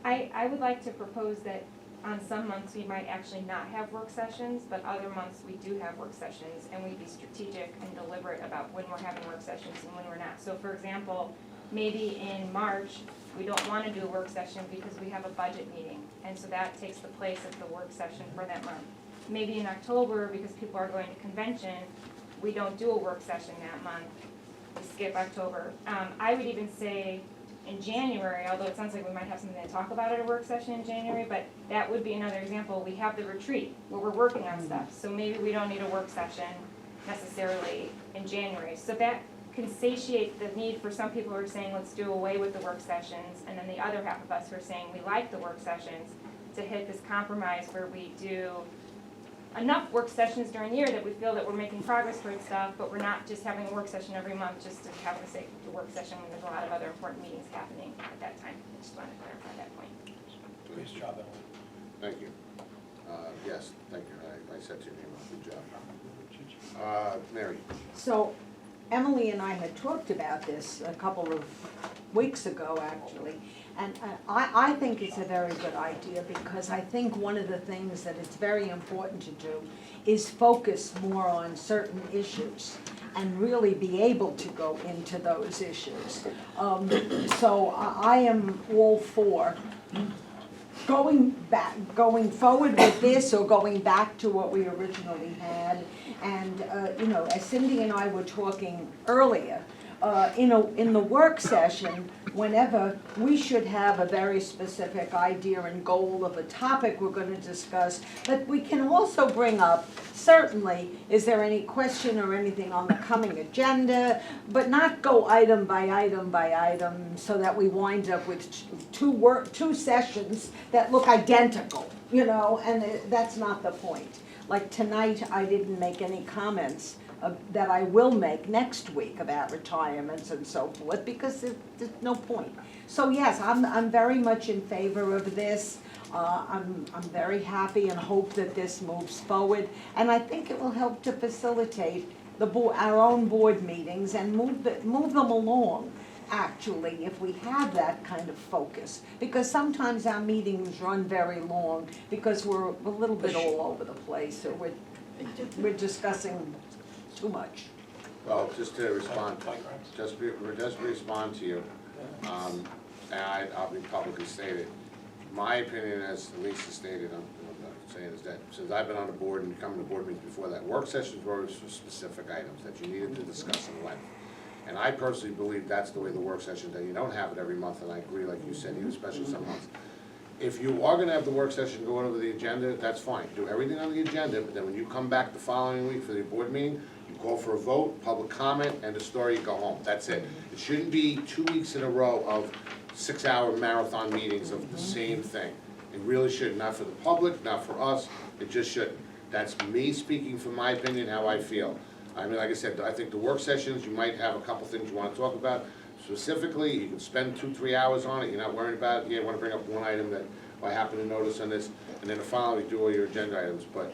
I would like to propose that on some months we might actually not have work sessions, but other months we do have work sessions, and we be strategic and deliberate about when we're having work sessions and when we're not. So for example, maybe in March, we don't want to do a work session because we have a budget meeting, and so that takes the place of the work session for that month. Maybe in October, because people are going to convention, we don't do a work session that month, we skip October. I would even say in January, although it sounds like we might have something to talk about at a work session in January, but that would be another example. We have the retreat where we're working on stuff, so maybe we don't need a work session necessarily in January. So that can satiate the need for some people who are saying, let's do away with the work sessions, and then the other half of us who are saying we like the work sessions, to hit this compromise where we do enough work sessions during the year that we feel that we're making progress towards stuff, but we're not just having a work session every month just to have the sake of the work session when there's a lot of other important meetings happening at that time. I just wanted to clarify that point. Nice job, Ellen. Thank you. Yes, thank you. I said to your name, good job. Mary. So Emily and I had talked about this a couple of weeks ago, actually, and I think it's a very good idea because I think one of the things that it's very important to do is focus more on certain issues and really be able to go into those issues. So I am all for going forward with this or going back to what we originally had. And, you know, as Cindy and I were talking earlier, in the work session, whenever we should have a very specific idea and goal of a topic we're going to discuss, but we can also bring up, certainly, is there any question or anything on the coming agenda, but not go item by item by item so that we wind up with two sessions that look identical, you know, and that's not the point. Like tonight, I didn't make any comments that I will make next week about retirements and so forth, because there's no point. So yes, I'm very much in favor of this. I'm very happy and hope that this moves forward, and I think it will help to facilitate our own board meetings and move them along. Actually, if we have that kind of focus, because sometimes our meetings run very long because we're a little bit all over the place, or we're discussing too much. Well, just to respond, just to respond to you, and I'll be publicly stated. My opinion, as Lisa stated, I'm not saying is that since I've been on the board and coming to board meetings before that, work sessions were always for specific items that you needed to discuss in length. And I personally believe that's the way the work session, that you don't have it every month, and I agree, like you said, especially some months. If you are gonna have the work session going over the agenda, that's fine, do everything on the agenda, but then when you come back the following week for the board meeting, you call for a vote, public comment, and the story, you go home, that's it. It shouldn't be 2 weeks in a row of 6-hour marathon meetings of the same thing. It really shouldn't, not for the public, not for us, it just shouldn't. That's me speaking from my opinion, how I feel. I mean, like I said, I think the work sessions, you might have a couple things you wanna talk about. Specifically, you can spend 2-3 hours on it, you're not worried about it, you wanna bring up one item that I happen to notice on this, and then the following, you do all your agenda items, but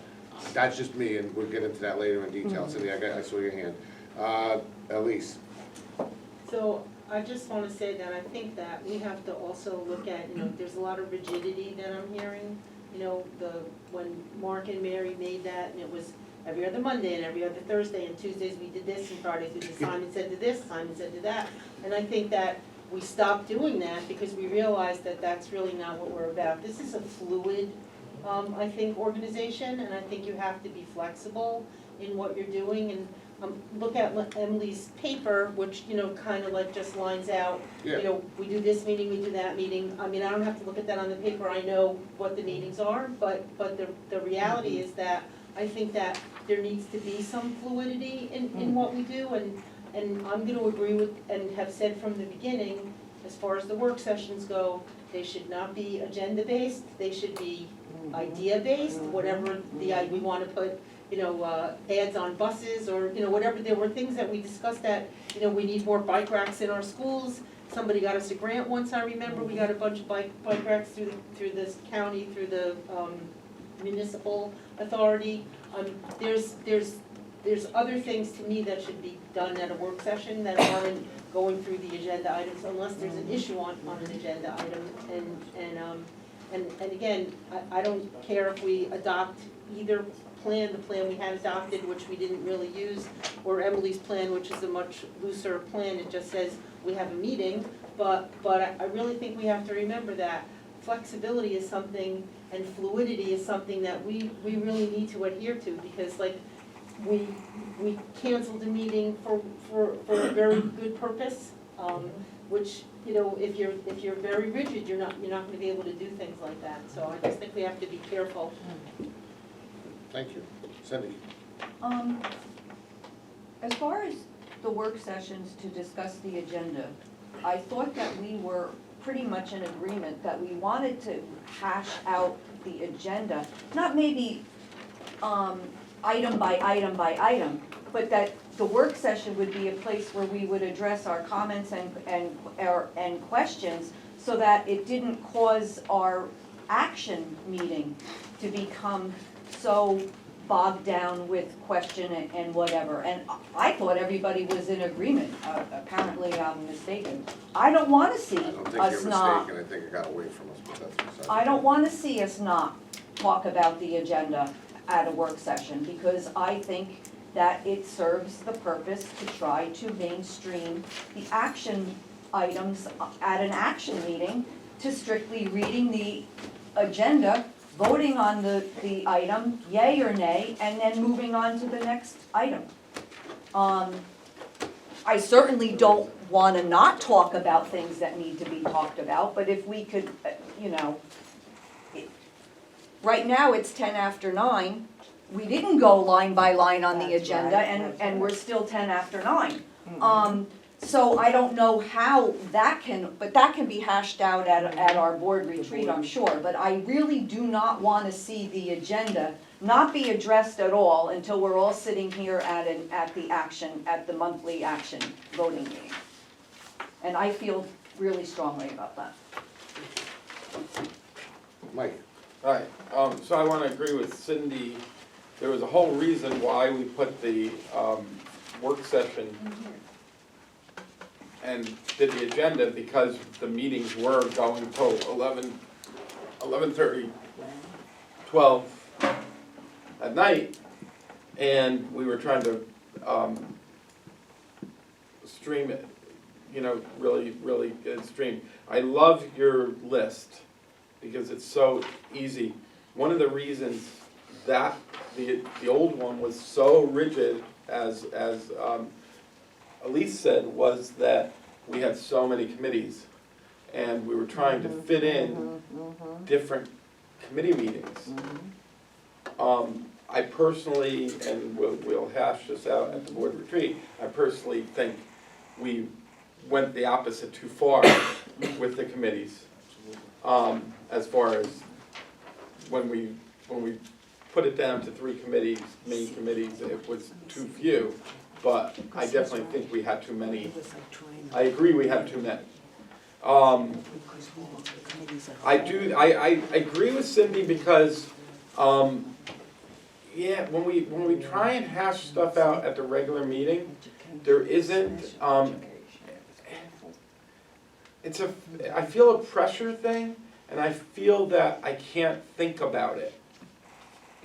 that's just me, and we'll get into that later in detail. Cindy, I saw your hand. Elise? So I just want to say that I think that we have to also look at, you know, there's a lot of rigidity that I'm hearing. You know, when Mark and Mary made that, and it was every other Monday and every other Thursday, and Tuesdays we did this, and Fridays we did Simon said to this, Simon said to that. And I think that we stopped doing that because we realized that that's really not what we're about. This is a fluid I think, organization, and I think you have to be flexible in what you're doing, and look at Emily's paper, which, you know, kind of like just lines out, Yeah. you know, we do this meeting, we do that meeting. I mean, I don't have to look at that on the paper, I know what the meetings are, but the reality is that I think that there needs to be some fluidity in what we do, and I'm gonna agree with, and have said from the beginning, as far as the work sessions go, they should not be agenda-based, they should be idea-based, whatever we wanna put, you know, ads on buses, or, you know, whatever, there were things that we discussed that, you know, we need more bike racks in our schools. Somebody got us a grant once, I remember, we got a bunch of bike racks through this county, through the, municipal authority. There's other things to me that should be done at a work session that aren't going through the agenda items, unless there's an issue on an agenda item, and again, I don't care if we adopt either plan, the plan we had adopted, which we didn't really use, or Emily's plan, which is a much looser plan, it just says we have a meeting, but I really think we have to remember that flexibility is something, and fluidity is something that we really need to adhere to, because like, we canceled a meeting for a very good purpose, which, you know, if you're very rigid, you're not gonna be able to do things like that, so I just think we have to be careful. Thank you. Cindy? As far as the work sessions to discuss the agenda, I thought that we were pretty much in agreement that we wanted to hash out the agenda, not maybe, item by item by item, but that the work session would be a place where we would address our comments and questions, so that it didn't cause our action meeting to become so bogged down with question and whatever. And I thought everybody was in agreement, apparently I'm mistaken. I don't wanna see I don't think us you're not. mistaken, I think it got away from us, but that's besides. I don't wanna see us not talk about the agenda at a work session, because I think that it serves the purpose to try to mainstream the action items at an action meeting, to strictly reading the agenda, voting on the item, yay or nay, and then moving on to the next item. I certainly don't wanna not talk about things that need to be talked about, but if we could, you know, right now it's 10 after 9, we didn't go line by line on the That's agenda, right, and, that's and we're still 10 after 9. Mhm. So I don't know how that can, but that can be hashed out at our board retreat, I'm sure. But I really do not wanna see the agenda not be addressed at all until we're all sitting here at the monthly action voting meeting. And I feel really strongly about that. Mike? Right, so I wanna agree with Cindy, there was a whole reason why we put the, work session and did the agenda, because the meetings were going till 11:30, 12 at night, and we were trying to, stream it, you know, really good stream. I love your list, because it's so easy. One of the reasons that the old one was so rigid, as Elise said, was that we had so many committees, and we were trying to fit in different committee meetings. I personally, and we'll hash this out at the board retreat, I personally think we went the opposite too far with the committees. As far as when we put it down to 3 committees, main committees, it was too few, but I definitely think we had too many. I agree we had too many. I agree with Cindy, because, yeah, when we try and hash stuff out at the regular meeting, there isn't, I feel a pressure thing, and I feel that I can't think about it.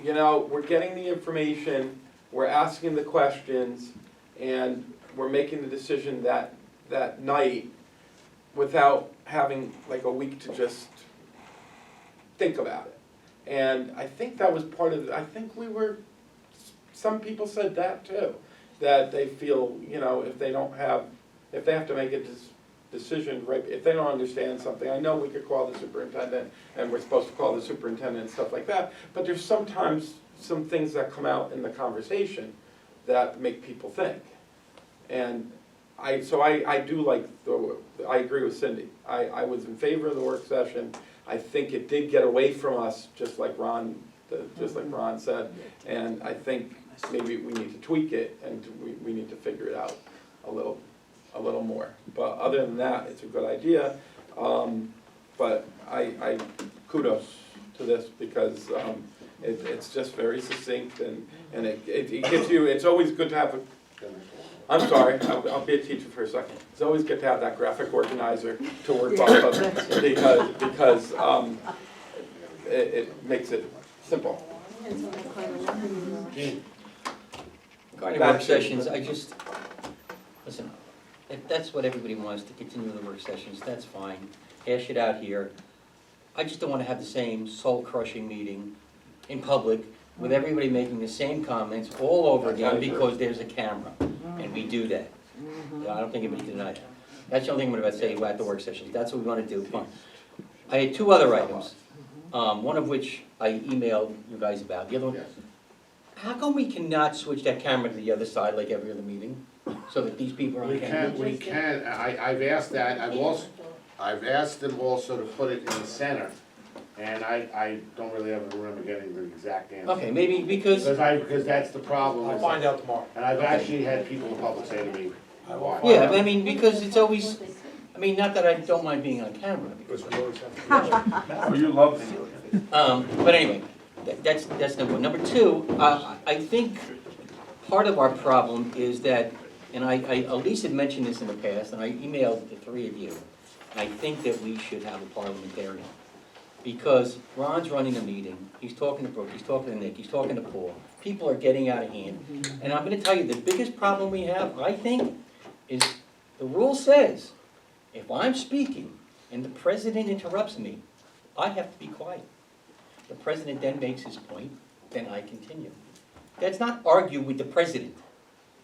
You know, we're getting the information, we're asking the questions, and we're making the decision that night without having like a week to just think about it. And I think that was part of, I think some people said that too, that they feel, you know, if they have to make a decision, right, if they don't understand something, I know we could call the superintendent, and we're supposed to call the superintendent and stuff like that, but there's sometimes some things that come out in the conversation that make people think. And so I do like, I agree with Cindy. I was in favor of the work session. I think it did get away from us, just like Ron said, and I think maybe we need to tweak it, and we need to figure it out a little more. But other than that, it's a good idea. But I kudos to this, because it's just very succinct, and it gives you, it's always good to have a, I'm sorry, I'll be a teacher for a second. It's always good to have that graphic organizer to work off of, because it makes it simple. Regarding work sessions, listen, if that's what everybody wants, to continue the work sessions, that's fine. Hash it out here. I just don't want to have the same soul-crushing meeting in public with everybody making the same comments all over again because there's a camera, and we do that. I don't think anybody can deny that. That's the only thing I'm about to say about the work sessions. That's what we want to do, fine. I had two other items, one of which I emailed you guys about. The other one, how come we cannot switch that camera to the other side like every other meeting, so that these people are on camera? We can, I've asked that, I've asked them also to put it in the center, and I don't really ever remember getting the exact answer. Okay, maybe because that's the problem. I'll find out tomorrow. And I've actually had people in the public say to me, why? Yeah, I mean, because it's always, I mean, not that I don't mind being on camera. Oh, you love me. But anyway, that's number one. Number two, I think part of our problem is that, and Elise had mentioned this in the past, and I emailed the three of you, I think that we should have a parliamentarian. Because Ron's running a meeting, he's talking to Brooke, he's talking to Nick, he's talking to Paul, people are getting out of hand. And I'm gonna tell you, the biggest problem we have, I think, is the rule says, if I'm speaking and the president interrupts me, I have to be quiet. The president then makes his point, then I continue. That's not argue with the president.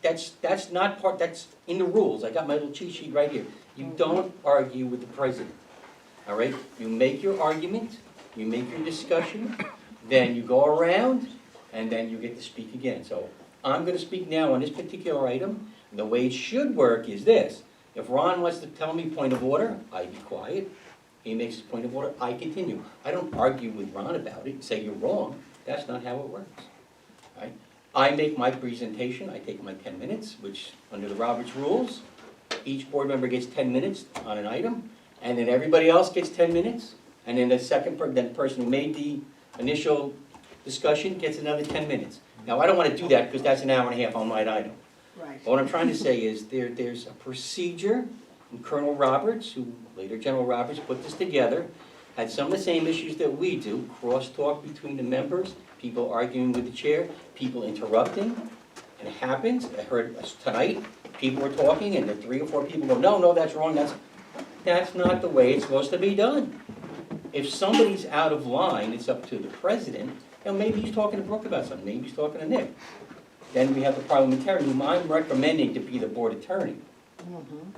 That's not part, that's in the rules. I got my little cheat sheet right here. You don't argue with the president, all right? You make your argument, you make your discussion, then you go around, and then you get to speak again. So I'm gonna speak now on this particular item. The way it should work is this. If Ron wants to tell me point of order, I be quiet. He makes his point of order, I continue. I don't argue with Ron about it, say you're wrong. That's not how it works, right? I make my presentation, I take my 10 minutes, which under the Roberts rules, each board member gets 10 minutes on an item, and then everybody else gets 10 minutes, and then the person who made the initial discussion gets another 10 minutes. Now, I don't want to do that because that's an hour and a half on my item. Right. But what I'm trying to say is there's a procedure, and Colonel Roberts, who later General Roberts put this together, had some of the same issues that we do, crosstalk between the members, people arguing with the chair, people interrupting, and it happens. I heard tonight, people were talking, and the 3 or 4 people go, no, that's wrong, that's not the way it's supposed to be done. If somebody's out of line, it's up to the president, and maybe he's talking to Brooke about something, maybe he's talking to Nick. Then we have the parliamentarian, whom I'm recommending to be the board attorney.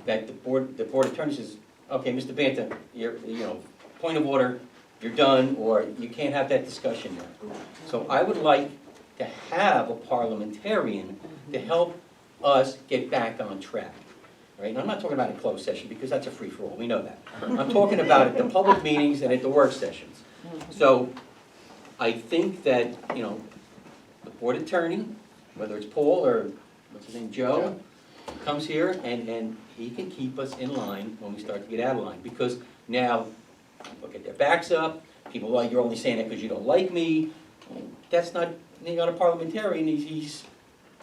That the board attorney says, okay, Mr. Banta, point of order, you're done, or you can't have that discussion now. So I would like to have a parliamentarian to help us get back on track. Right? And I'm not talking about a closed session because that's a free-for-all, we know that. I'm talking about at the public meetings and at the work sessions. So I think that, the board attorney, whether it's Paul or what's his name, Joe, comes here and he can keep us in line when we start to get out of line. Because now, people get their backs up, people, well, you're only saying that because you don't like me. That's not, you got a parliamentarian, he's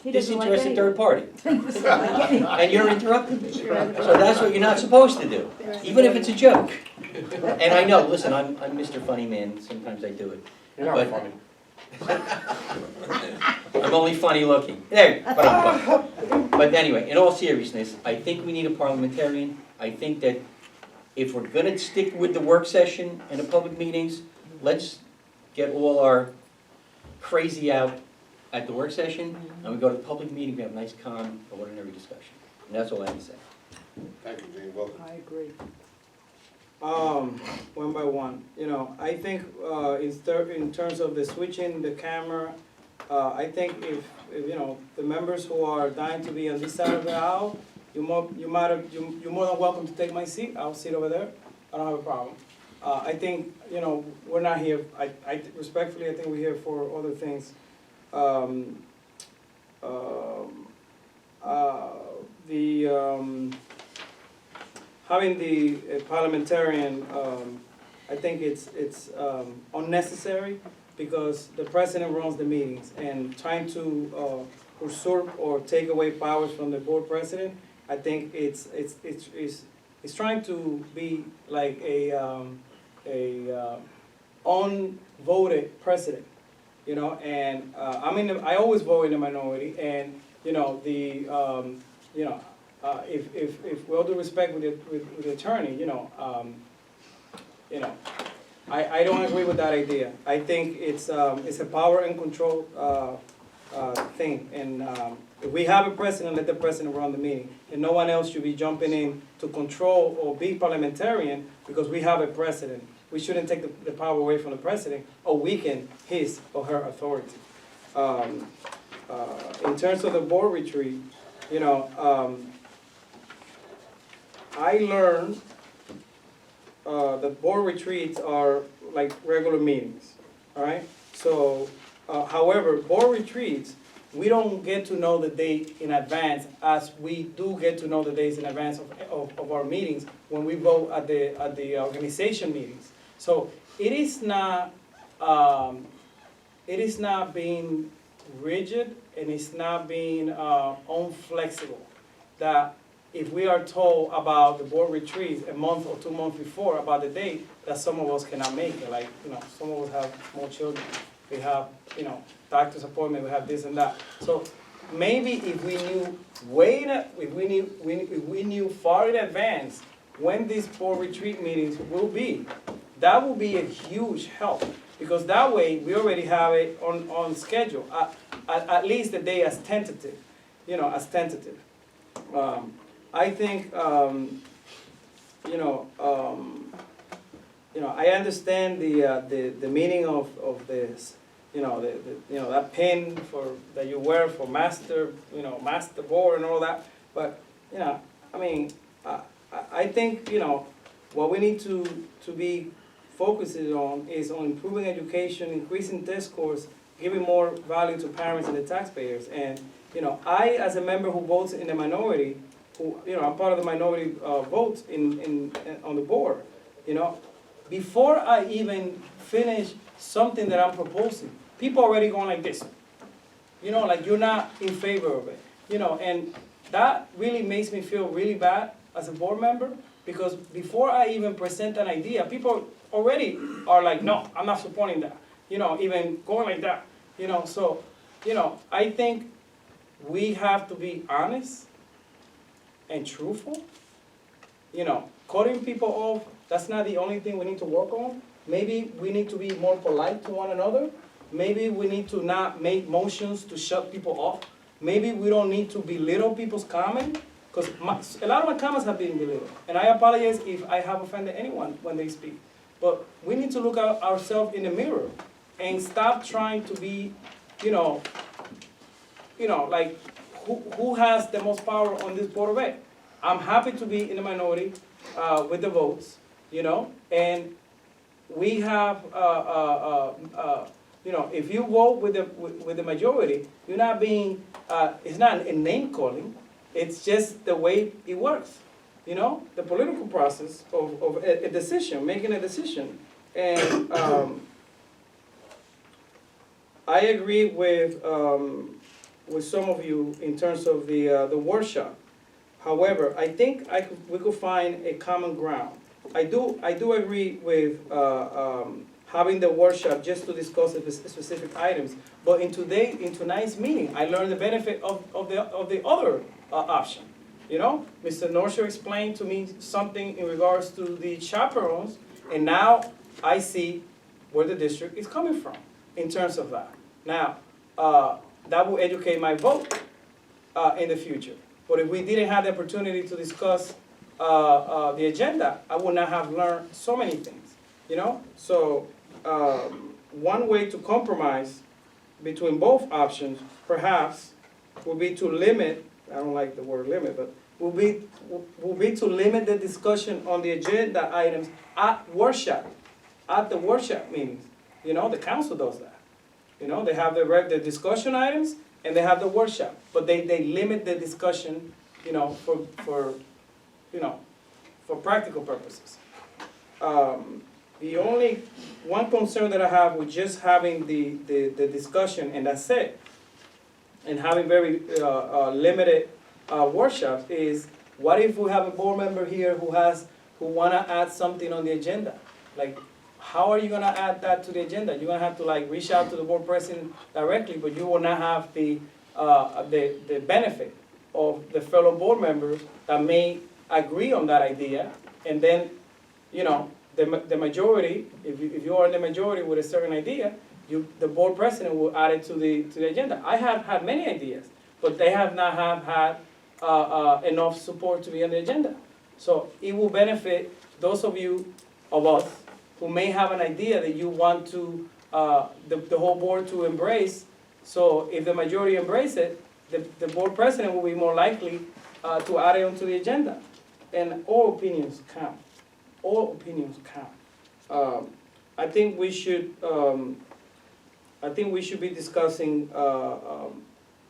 disinterested third party. And you're interrupting me. So that's what you're not supposed to do, even if it's a joke. And I know, listen, I'm Mr. Funny Man, sometimes I do it. You're not funny. I'm only funny looking. There, but I'm funny. But anyway, in all seriousness, I think we need a parliamentarian. I think that if we're gonna stick with the work session and the public meetings, let's get all our crazy out at the work session, and we go to the public meeting, we have a nice, calm, ordinary discussion. And that's all I have to say. Thank you, Gene, welcome. I agree. One by one, you know, I think, in terms of the switching the camera, I think if, you know, the members who are dying to be on this side of the aisle, you're more than welcome to take my seat, I'll sit over there, I don't have a problem. I think, you know, we're not here, I respectfully, I think we're here for other things. Having the parliamentarian, I think it's unnecessary because the president runs the meetings, and trying to usurp or take away powers from the board president, I think it's trying to be like a unvoted president, you know. And I always vote in the minority, and you know if with all due respect with the attorney, you know, I don't agree with that idea. I think it's a power and control thing, and if we have a president, let the president run the meeting, and no one else should be jumping in to control or be parliamentarian because we have a president. We shouldn't take the power away from the president or weaken his or her authority. In terms of the board retreat, you know, I learned that board retreats are like regular meetings, all right? So, however, board retreats, we don't get to know the date in advance as we do get to know the dates in advance of our meetings when we vote at the organization meetings. So it is not being rigid, and it's not being unflexible. That if we are told about the board retreats a month or 2 months before about the date, that some of us cannot make it. Like, you know, some of us have small children. We have, you know, doctor's appointment, we have this and that. So maybe if we knew if we knew far in advance when these board retreat meetings will be, that will be a huge help. Because that way, we already have it on schedule, at least the day as tentative, you know, as tentative. I think, I understand the meaning of this, you know, that pin that you wear for master board and all that. But, you know, I mean, I think, you know, what we need to be focuses on is on improving education, increasing test scores, giving more value to parents and the taxpayers. And, you know, I, as a member who votes in the minority, I'm part of the minority votes on the board, you know, before I even finish something that I'm proposing, people are already going like this, you know, like you're not in favor of it, you know, and that really makes me feel really bad as a board member, because before I even present an idea, people already are like, no, I'm not supporting that, you know, even going like that, you know. So, you know, I think we have to be honest and truthful. You know, cutting people off, that's not the only thing we need to work on. Maybe we need to be more polite to one another. Maybe we need to not make motions to shut people off. Maybe we don't need to belittle people's comments, because a lot of my comments have been belittled. And I apologize if I have offended anyone when they speak. But we need to look at ourselves in the mirror and stop trying to be, you know, like who has the most power on this Board of Ed. I'm happy to be in the minority with the votes, you know, and we have, you know, if you vote with the majority, you're not being, it's not a name calling, it's just the way it works. You know, the political process of a decision, making a decision. And I agree with some of you in terms of the workshop. However, I think we could find a common ground. I do agree with having the workshop just to discuss specific items. But in tonight's meeting, I learned the benefit of the other option. You know, Mr. Norsher explained to me something in regards to the chaperones, and now I see where the district is coming from in terms of that. Now, that will educate my vote in the future. But if we didn't have the opportunity to discuss the agenda, I would not have learned so many things, you know? So one way to compromise between both options, perhaps, would be to limit, I don't like the word limit, but will be to limit the discussion on the agenda items at the workshop meetings. You know, the council does that. You know, they have the discussion items and they have the workshop, but they limit the discussion, you know, for practical purposes. The only one concern that I have with just having the discussion and that's it, and having very limited workshops is, what if we have a board member here who wanna add something on the agenda? Like, how are you gonna add that to the agenda? You're gonna have to like reach out to the board president directly, but you will not have the benefit of the fellow board members that may agree on that idea, and then, you know, the majority, if you are in the majority with a certain idea, the board president will add it to the agenda. I have had many ideas, but they have not had enough support to be on the agenda. So it will benefit those of us who may have an idea that you want to the whole board to embrace. So if the majority embrace it, the board president will be more likely to add it onto the agenda. And all opinions count. All opinions count. I think we should be discussing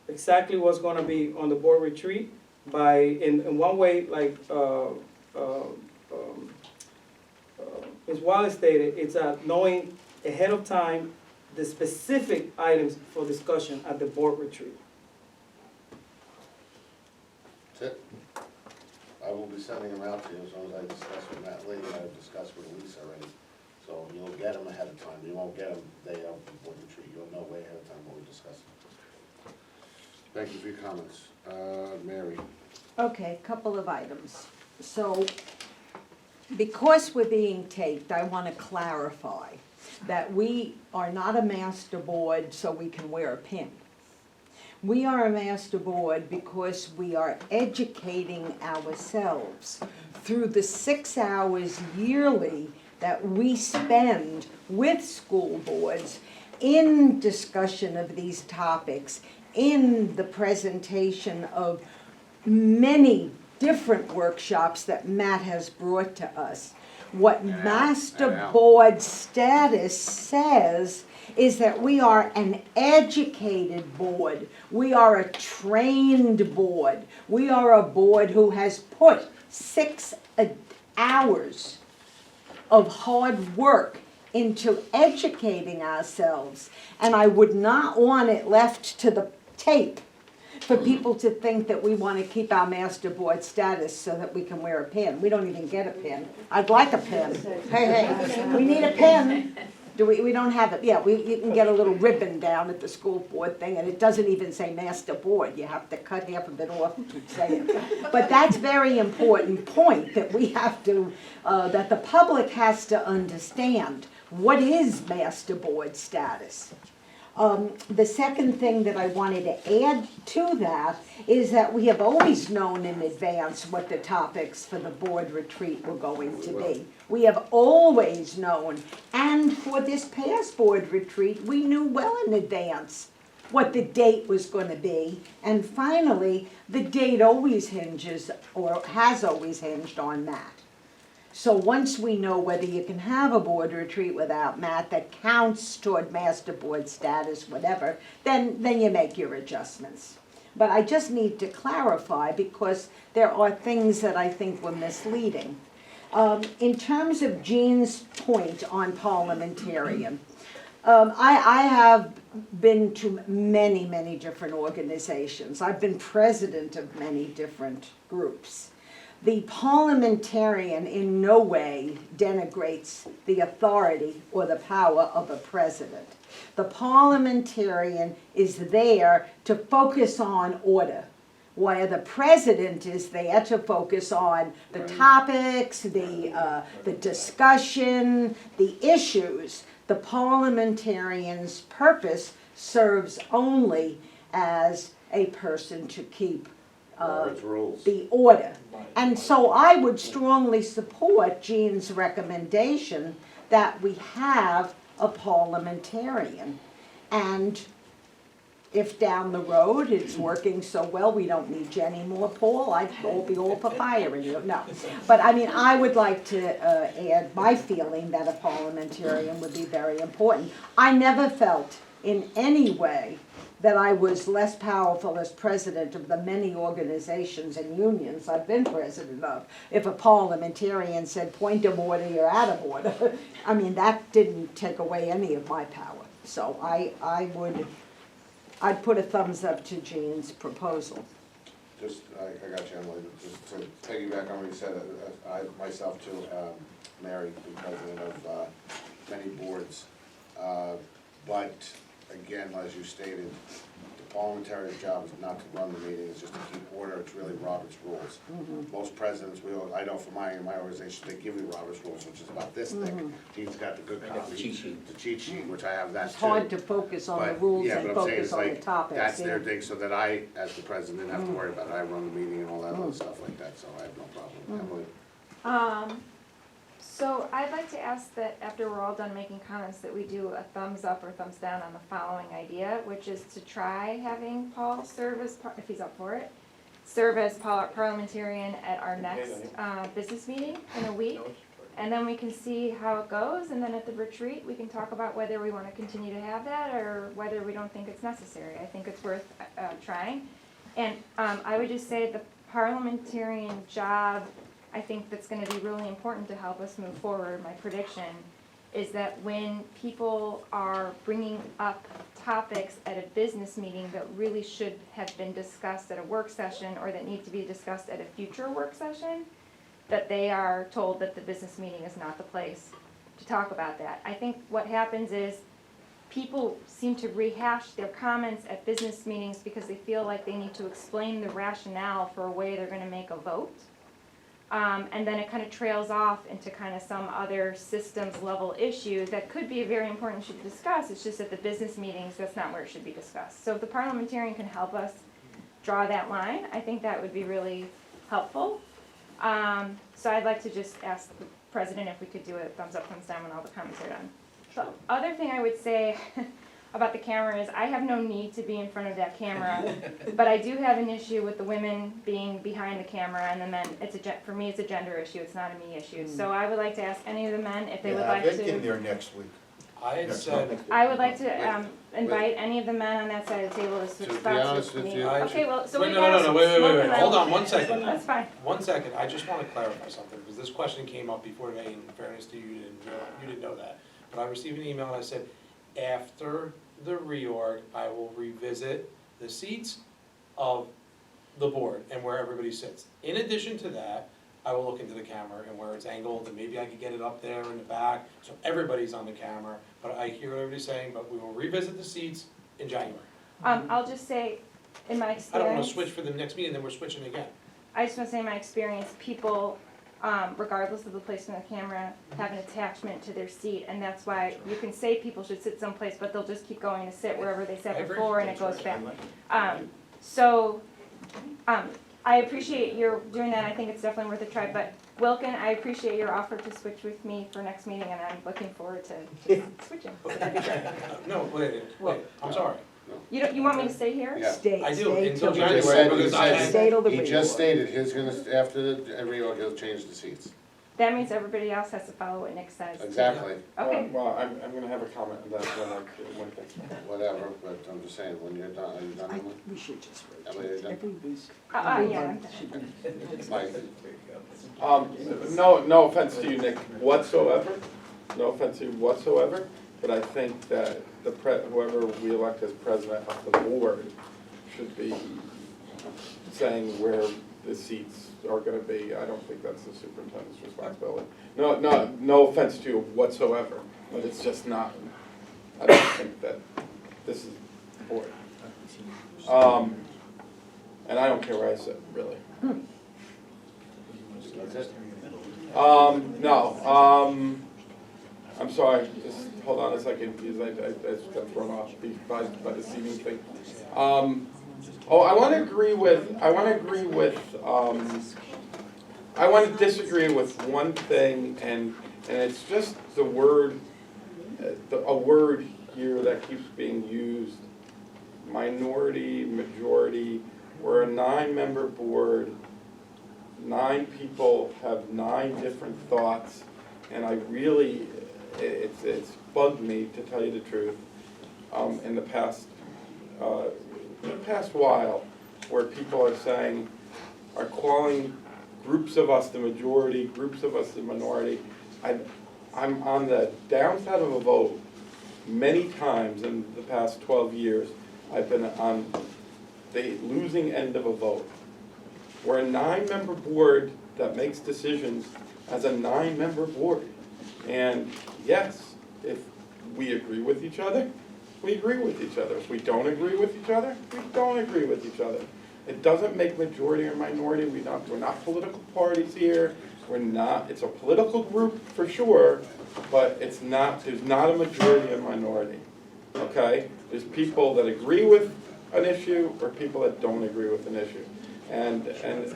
exactly what's going to be on the board retreat by in one way, like Ms. Wallace stated, it's knowing ahead of time the specific items for discussion at the board retreat. That's it. I will be sending them out to you as long as I discuss with Matt Lee, and I've discussed with Lisa already. So you'll get them ahead of time. You won't get them day of the board retreat. You'll know way ahead of time what we discuss. Thank you for your comments. Mary. Okay, couple of items. So, because we're being taped, I want to clarify that we are not a master board so we can wear a pin. We are a master board because we are educating ourselves through the 6 hours yearly that we spend with school boards in discussion of these topics, in the presentation of many different workshops that Matt has brought to us. What master board status says is that we are an educated board. We are a trained board. We are a board who has put 6 hours of hard work into educating ourselves. And I would not want it left to the tape for people to think that we want to keep our master board status so that we can wear a pin. We don't even get a pin. I'd like a pin. Hey, we need a pin. We don't have it. Yeah, you can get a little ribbon down at the school board thing, and it doesn't even say master board. You have to cut half of it off to say it. But that's very important point that we have to, that the public has to understand. What is master board status? The second thing that I wanted to add to that is that we have always known in advance what the topics for the board retreat were going to be. We have always known, and for this past board retreat, we knew well in advance what the date was going to be. And finally, the date always hinges, or has always hinged on Matt. So once we know whether you can have a board retreat without Matt that counts toward master board status, whatever, then you make your adjustments. But I just need to clarify because there are things that I think were misleading. In terms of Jean's point on parliamentarian, I have been to many, many different organizations. I've been president of many different groups. The parliamentarian in no way denigrates the authority or the power of a president. The parliamentarian is there to focus on order, while the president is there to focus on the topics, the discussion, the issues the parliamentarian's purpose serves only as a person to keep Robert's rules. the order. And so I would strongly support Jean's recommendation that we have a parliamentarian. And if down the road it's working so well, we don't need you anymore, Paul, I'd be all for firing you, no. But I mean, I would like to add my feeling that a parliamentarian would be very important. I never felt in any way that I was less powerful as president of the many organizations and unions I've been president of. If a parliamentarian said, point of order, you're out of order. I mean, that didn't take away any of my power. So I'd put a thumbs up to Jean's proposal. Just, I got you, Emily, just to piggyback on what you said, I myself too, Mary, been president of many boards. But again, as you stated, the parliamentarian's job is not to run the meeting, it's just to keep order, it's really Robert's rules. Most presidents, I know for my organization, they give me Robert's rules, which is about this thick. Dean's got the good I got copy. the cheat sheet. The cheat sheet, which I have that too. It's hard to focus on the But, rules yeah, and but I'm saying focus it's on the like, topics. that's yeah. their thing, so that I, as the president, didn't have to worry about it, I run the meeting and all that other stuff like that, so I have no problem. Emily? So I'd like to ask that after we're all done making comments, that we do a thumbs up or thumbs down on the following idea, which is to try having Paul serve as, if he's up for it, serve as parliamentarian at our next business meeting in a week. And then we can see how it goes, and then at the retreat, we can talk about whether we want to continue to have that or whether we don't think it's necessary. I think it's worth trying. And I would just say the parliamentarian job, I think that's going to be really important to help us move forward. My prediction is that when people are bringing up topics at a business meeting that really should have been discussed at a work session or that need to be discussed at a future work session, that they are told that the business meeting is not the place to talk about that. I think what happens is people seem to rehash their comments at business meetings because they feel like they need to explain the rationale for a way they're going to make a vote. And then it kind of trails off into kind of some other systems level issue that could be very important to discuss. It's just at the business meetings, that's not where it should be discussed. So if the parliamentarian can help us draw that line, I think that would be really helpful. So I'd like to just ask the president if we could do a thumbs up, thumbs down when all the comments are done. The other thing I would say about the camera is I have no need to be in front of that camera, but I do have an issue with the women being behind the camera and the men. For me, it's a gender issue, it's not a me issue. So I would like to ask any of the men if they would like to. in there next week. I had said, I would like to invite any of the men on that side of the table to switch To be spots honest with with me. you- Okay, well, so we wait, got no, wait, hold on one second. second. That's fine. 1 second, I just want to clarify something, because this question came up before today, in fairness to you, you didn't know that. But I received an email and I said, after the reorg, I will revisit the seats of the board and where everybody sits. In addition to that, I will look into the camera and where it's angled, and maybe I could get it up there in the back, so everybody's on the camera. But I hear what everybody's saying, but we will revisit the seats in January. I'll just say, in my experience. I don't want to switch for the next meeting, then we're switching again. I just want to say in my experience, people, regardless of the placement of the camera, have an attachment to their seat, and that's why you can say people should sit someplace, but they'll just keep going to sit wherever they I sat agree. before, and it goes back. I appreciate your doing that, I think it's definitely worth a try, but Wilkin, I appreciate your offer to switch with me for next meeting, and I'm looking forward to switching. That'd be great. No, wait, I'm sorry. You want me to stay here? Yeah. Stay, I do, stay until till He just January, said- because I had. Stay till the He reorg. just stated, he's gonna, after the reorg, he'll change the seats. That means everybody else has to follow what Nick says. Exactly, Okay. Well, I'm gonna have a comment on that when things. whatever, but I'm just saying, when you're done, are you done, Emily? We should just Emily, are you done? every week. Yeah. Mike? No offense to you, Nick, whatsoever, no offense to you whatsoever, but I think that whoever we elect as president of the board should be saying where the seats are gonna be. I don't think that's the superintendent's responsibility. No offense to you whatsoever, but it's just not, I don't think that this is the board. And I don't care where I sit, really. That's it? No, I'm sorry, just hold on a second, because I just got thrown off by the seating thing. I want to disagree with one thing, and it's just the word, a word here that keeps being used, minority, majority. We're a 9-member board, 9 people have 9 different thoughts, and I really, it's bugged me, to tell you the truth, in the past while, where people are calling groups of us the majority, groups of us the minority. I'm on the downside of a vote many times in the past 12 years. I've been on the losing end of a vote. We're a 9-member board that makes decisions as a 9-member board. And yes, if we agree with each other, we agree with each other. If we don't agree with each other, we don't agree with each other. It doesn't make majority or minority. We're not political parties here. It's a political group for sure, but there's not a majority and minority, okay? There's people that agree with an issue or people that don't agree with an issue. And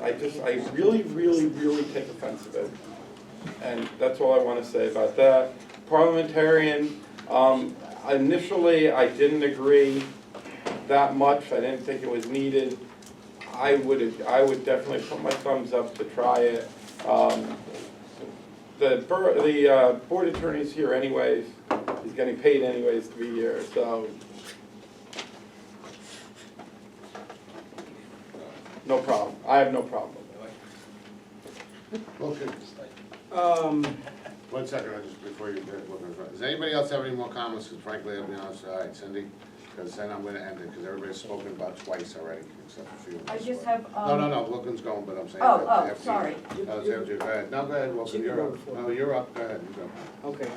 I really, really, really take offense to it. And that's all I want to say about that. Parliamentarian, initially I didn't agree that much. I didn't think it was needed. I would definitely put my thumbs up to try it. The board attorney's here anyways. He's getting paid anyways to be here, so. No problem. I have no problem with it. Okay. One second, before you get, does anybody else have any more comments? Because frankly, I'll be honest, Cindy, because then I'm gonna end it, because everybody's spoken about twice already, except for you. I just have, No, Wilkins going, but I'm saying. sorry. That was after you. Go ahead. No, go ahead, Wilkins, you're up. No, you're up, go ahead, you go. Okay,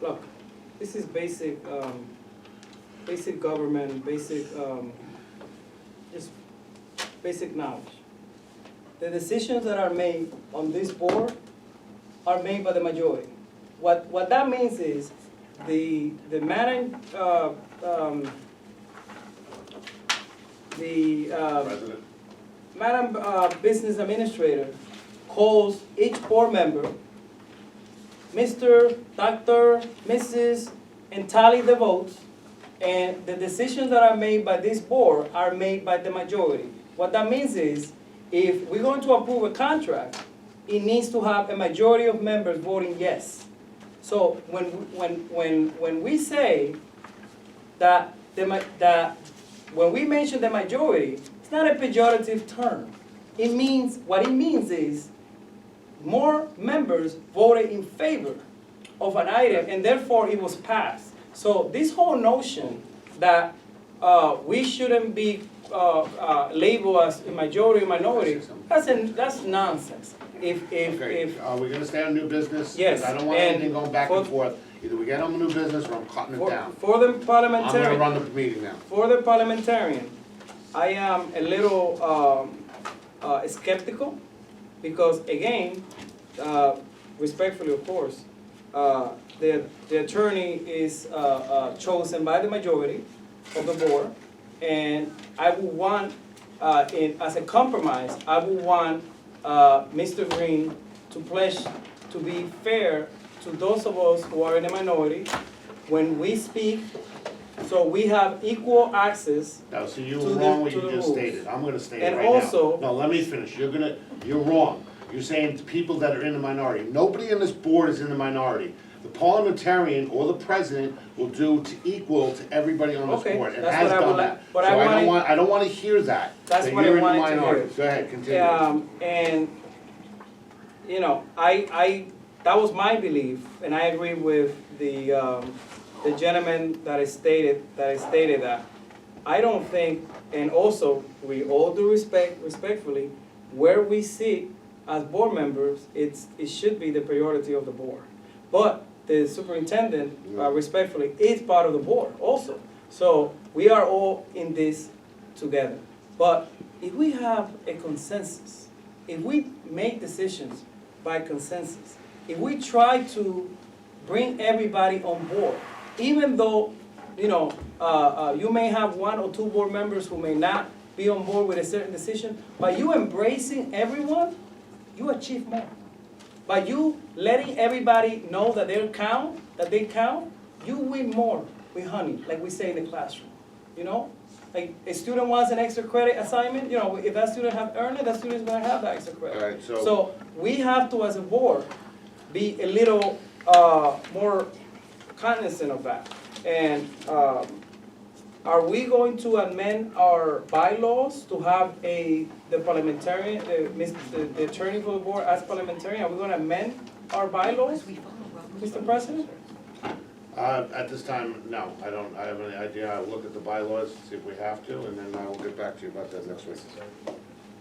look, this is basic, basic government, basic, just basic knowledge. The decisions that are made on this board are made by the majority. What that means is the Madam Business Administrator calls each board member, Mr., Dr., Mrs., and tally the votes, and the decisions that are made by this board are made by the majority. What that means is, if we're going to approve a contract, it needs to have a majority of members voting yes. So when we say that when we mention the majority, it's not a pejorative term. What it means is more members voted in favor of an item, and therefore it was passed. So this whole notion that we shouldn't be labeled as a majority or minority, that's nonsense. If Are we gonna stay on new business? Yes, 'Cause I don't want and anything going back and forth. Either we get on new business or I'm cutting it down. for the I'm gonna parliamentarian, run the meeting now. for the parliamentarian, I am a little skeptical, because again, respectfully of course, the attorney is chosen by the majority of the board, and I would want, as a compromise, I would want Mr. Green to pledge to be fair to those of us who are in a minority when we speak, so we have equal access. No, so you to were the- wrong what to you the just rules. stated. I'm gonna state it And right now. also- No, let me finish. You're wrong. You're saying people that are in the minority. Nobody in this board is in the minority. The parliamentarian or the president will do to equal to everybody on this Okay, board, and that's has what I would done like- that. but So I wanted- I don't wanna hear that. That's that what I you're in the wanted to hear. minority. Go ahead, continue. And, you know, that was my belief, and I agree with the gentleman that stated that. I don't think, and also, with all due respectfully, where we sit as board members, it should be the priority of the board. But the superintendent, respectfully, is part of the board also. So we are all in this together. But if we have a consensus, if we make decisions by consensus, if we try to bring everybody on board. Even though, you know, you may have 1 or 2 board members who may not be on board with a certain decision, by you embracing everyone, you achieve more. By you letting everybody know that they count, you win more with honey, like we say in the classroom, you know? Like, a student wants an extra credit assignment, you know, if that student have earned it, that student is gonna have that extra credit. All right, so- So we have to, as a board, be a little more cognizant of that. And are we going to amend our bylaws to have the parliamentarian, the attorney for the board as parliamentarian? Are we gonna amend our bylaws, Mr. President? At this time, no, I don't have any idea. I'll look at the bylaws, see if we have to, and then I will get back to you about that next week.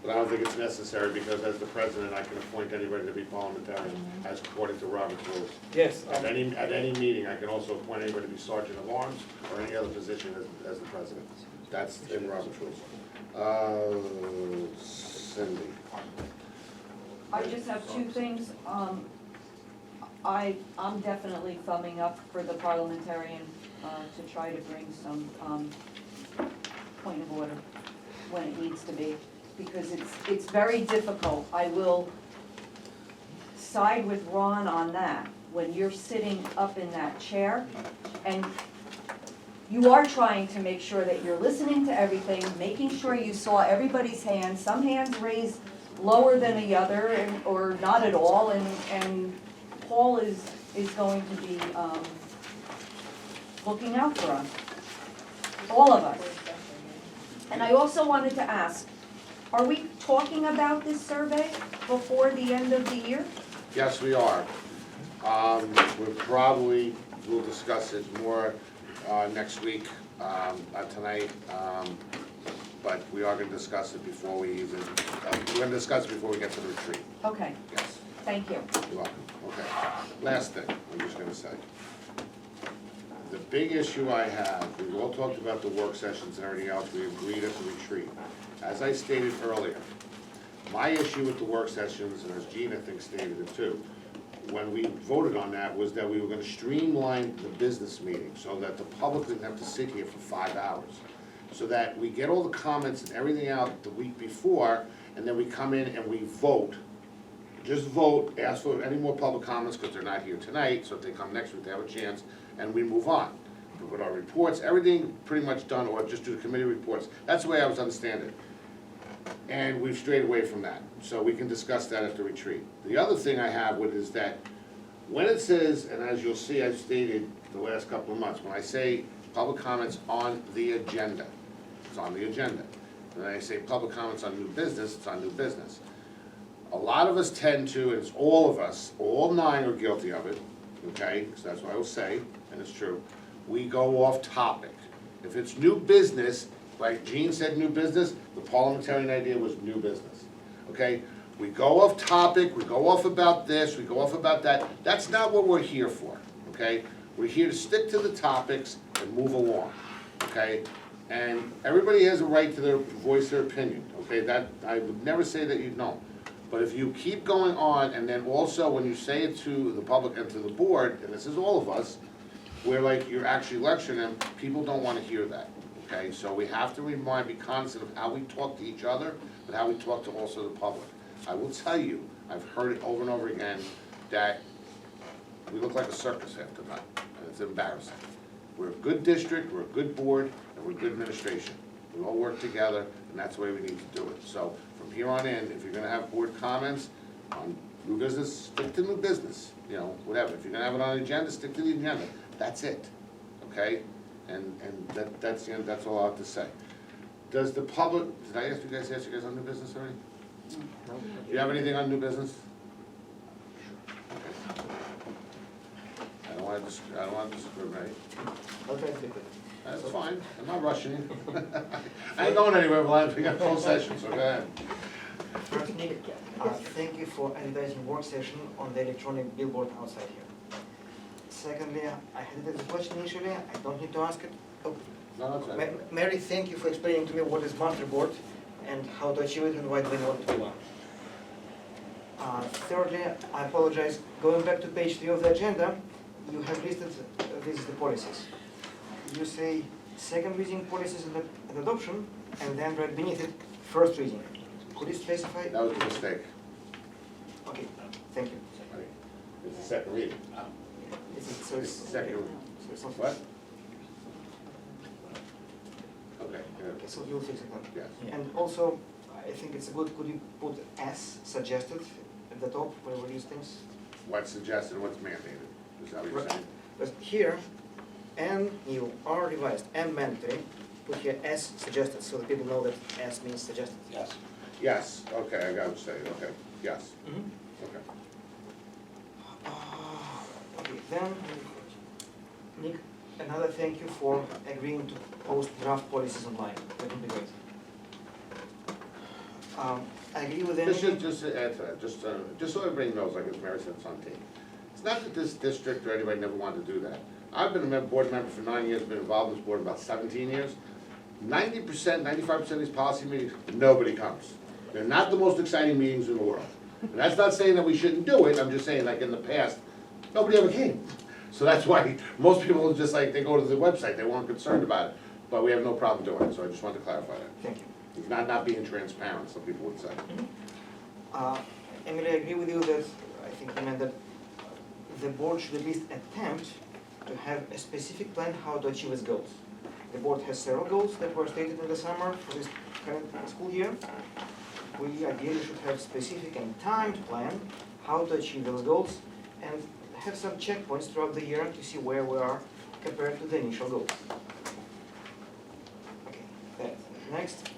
But I don't think it's necessary, because as the president, I can appoint anybody to be parliamentarian, as according to Robert's rules. Yes. At any meeting, I can also appoint anybody to be sergeant of arms, or any other position as the president. That's in Robert's rules. Cindy. I just have 2 things. I'm definitely thumbing up for the parliamentarian to try to bring some point of order when it needs to be, because it's very difficult. I will side with Ron on that. When you're sitting up in that chair and you are trying to make sure that you're listening to everything, making sure you saw everybody's hands, some hands raised lower than the other or not at all, and Paul is going to be looking out for us, all of us. And I also wanted to ask, are we talking about this survey before the end of the year? Yes, we are. We'll discuss it more next week, not tonight, but we are gonna discuss it before we even, we're gonna discuss it before we get to the retreat. Okay, Yes, thank you. you're welcome. Okay. Last thing, I'm just gonna say. The big issue I have, we've all talked about the work sessions and everything else, we agreed at the retreat. As I stated earlier, my issue with the work sessions, and as Gene I think stated it too, when we voted on that, was that we were gonna streamline the business meeting so that the public didn't have to sit here for 5 hours. So that we get all the comments and everything out the week before, and then we come in and we vote. Just vote, ask for any more public comments, because they're not here tonight, so if they come next week, they have a chance, and we move on. We put our reports, everything pretty much done, or just do the committee reports. That's the way I was understanding. And we've strayed away from that, so we can discuss that at the retreat. The other thing I have with it is that, when it says, and as you'll see, I've stated the last couple of months, when I say public comments on the agenda, it's on the agenda. When I say public comments on new business, it's on new business. A lot of us tend to, and it's all of us, all 9 are guilty of it, okay, so that's what I will say, and it's true, we go off topic. If it's new business, like Gene said new business, the parliamentarian idea was new business, okay? We go off topic, we go off about this, we go off about that, that's not what we're here for, okay? We're here to stick to the topics and move along, okay? And everybody has a right to voice their opinion, okay? That, I would never say that you don't. But if you keep going on, and then also when you say it to the public and to the board, and this is all of us, where like you're actually lecturing them, people don't wanna hear that, okay? So we have to be cognizant of how we talk to each other, but how we talk to also the public. I will tell you, I've heard it over and over again, that we look like a circus half the time, and it's embarrassing. We're a good district, we're a good board, and we're a good administration. We all work together, and that's the way we need to do it. So from here on in, if you're gonna have board comments on new business, stick to new business, you know, whatever. If you're gonna have it on the agenda, stick to the agenda. That's it, okay? And that's the end, that's all I have to say. Does the public, did I ask you guys on new business already? No. Do you have anything on new business? Okay. I don't want to discriminate. Okay, quickly. That's fine, I'm not rushing you. I ain't going anywhere, Vlad, we got full session, so go ahead. First, Nick, thank you for advertising work session on the electronic billboard outside here. Secondly, I had this question initially, I don't need to ask it. Oh. No, that's fine. Mary, thank you for explaining to me what is master board and how to achieve it and why do we want to be one. Thirdly, I apologize, going back to page 3 of the agenda, you have listed, this is the policies. You say second reading policies and adoption, and then right beneath it, first reading. Could you specify? That was a mistake. Okay, thank you. It's the second reading. So It's the second, so it's not- what? Okay, Okay, so you'll fix it then. yes. And also, I think it's good, could you put as suggested at the top, wherever these things? What's suggested, what's mandated, is that what you're Right. saying? But here, and new, are revised, and mandatory, put here as suggested, so that people know that as means suggested. Yes. Yes, okay, I got what you're saying, okay, yes, okay. Okay, then, Nick, another thank you for agreeing to post draft policies online, that would be great. I agree with anything. Just to add to that, just so everybody knows, like as Mary said, it's on tape. It's not that this district or anybody never wanted to do that. I've been a board member for 9 years, been involved in this board about 17 years. 90%, 95% of these policy meetings, nobody comes. They're not the most exciting meetings in the world. And that's not saying that we shouldn't do it, I'm just saying like in the past, nobody ever came. So that's why most people just like, they go to the website, they weren't concerned about it. But we have no problem doing it, so I just wanted to clarify that. Thank you. It's not being transparent, some people would say. Emily, I agree with you that, I think you meant that the board should at least attempt to have a specific plan how to achieve its goals. The board has several goals that were stated in the summer for this current school year. We ideally should have specific and timed plan how to achieve those goals and have some checkpoints throughout the year to see where we are compared to the initial goals. Okay, that. Next,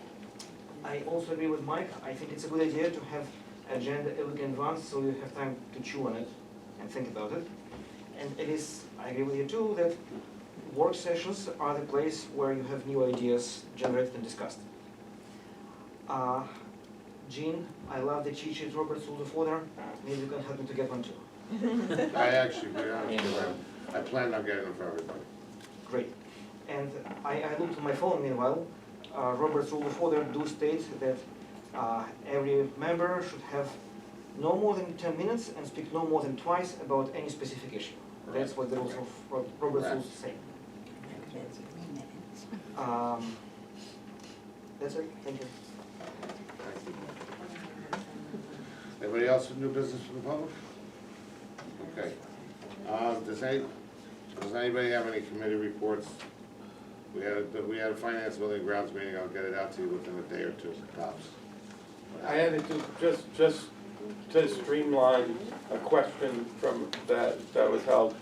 I also agree with Mike. I think it's a good idea to have agenda a week in advance so you have time to chew on it and think about it. And it is, I agree with you too, that work sessions are the place where you have new ideas generated and discussed. Jean, I love the cheat sheet Robert's Rules of Order. Maybe you can help me to get one too. I actually, to be honest with you, I planned on getting them for everybody. Great. And I looked at my phone meanwhile. Robert's Rule of Order do state that every member should have no more than 10 minutes and speak no more than twice about any specific issue. That's what the rules of Robert's Rules say. That's it, thank you. Anybody else with new business from the public? Okay. Does anybody have any committee reports? We had a finance building grounds meeting, I'll get it out to you within a day or two, tops. I had to just to streamline a question from that was held.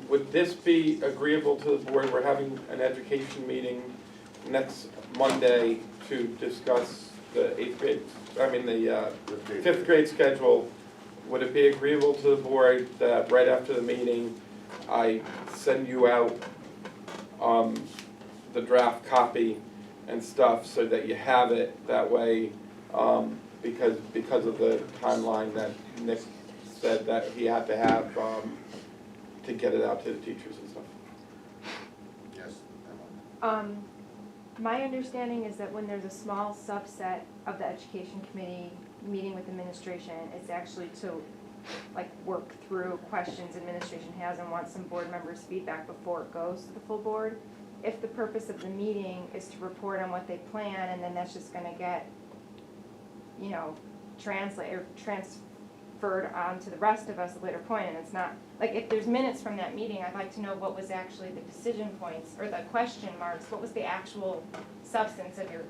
Would this be agreeable to the board? We're having an education meeting next Monday to discuss the fifth grade schedule. Would it be agreeable to the board that right after the meeting, I send you out the draft copy and stuff so that you have it that way, because of the timeline that Nick said that he had to have to get it out to the teachers and stuff. Yes. My understanding is that when there's a small subset of the education committee meeting with administration, it's actually to like work through questions administration has and wants some board members' feedback before it goes to the full board. If the purpose of the meeting is to report on what they plan and then that's just gonna get, transferred on to the rest of us at a later point, and it's not, like, if there's minutes from that meeting, I'd like to know what was actually the decision points, or the question marks, what was the actual substance of your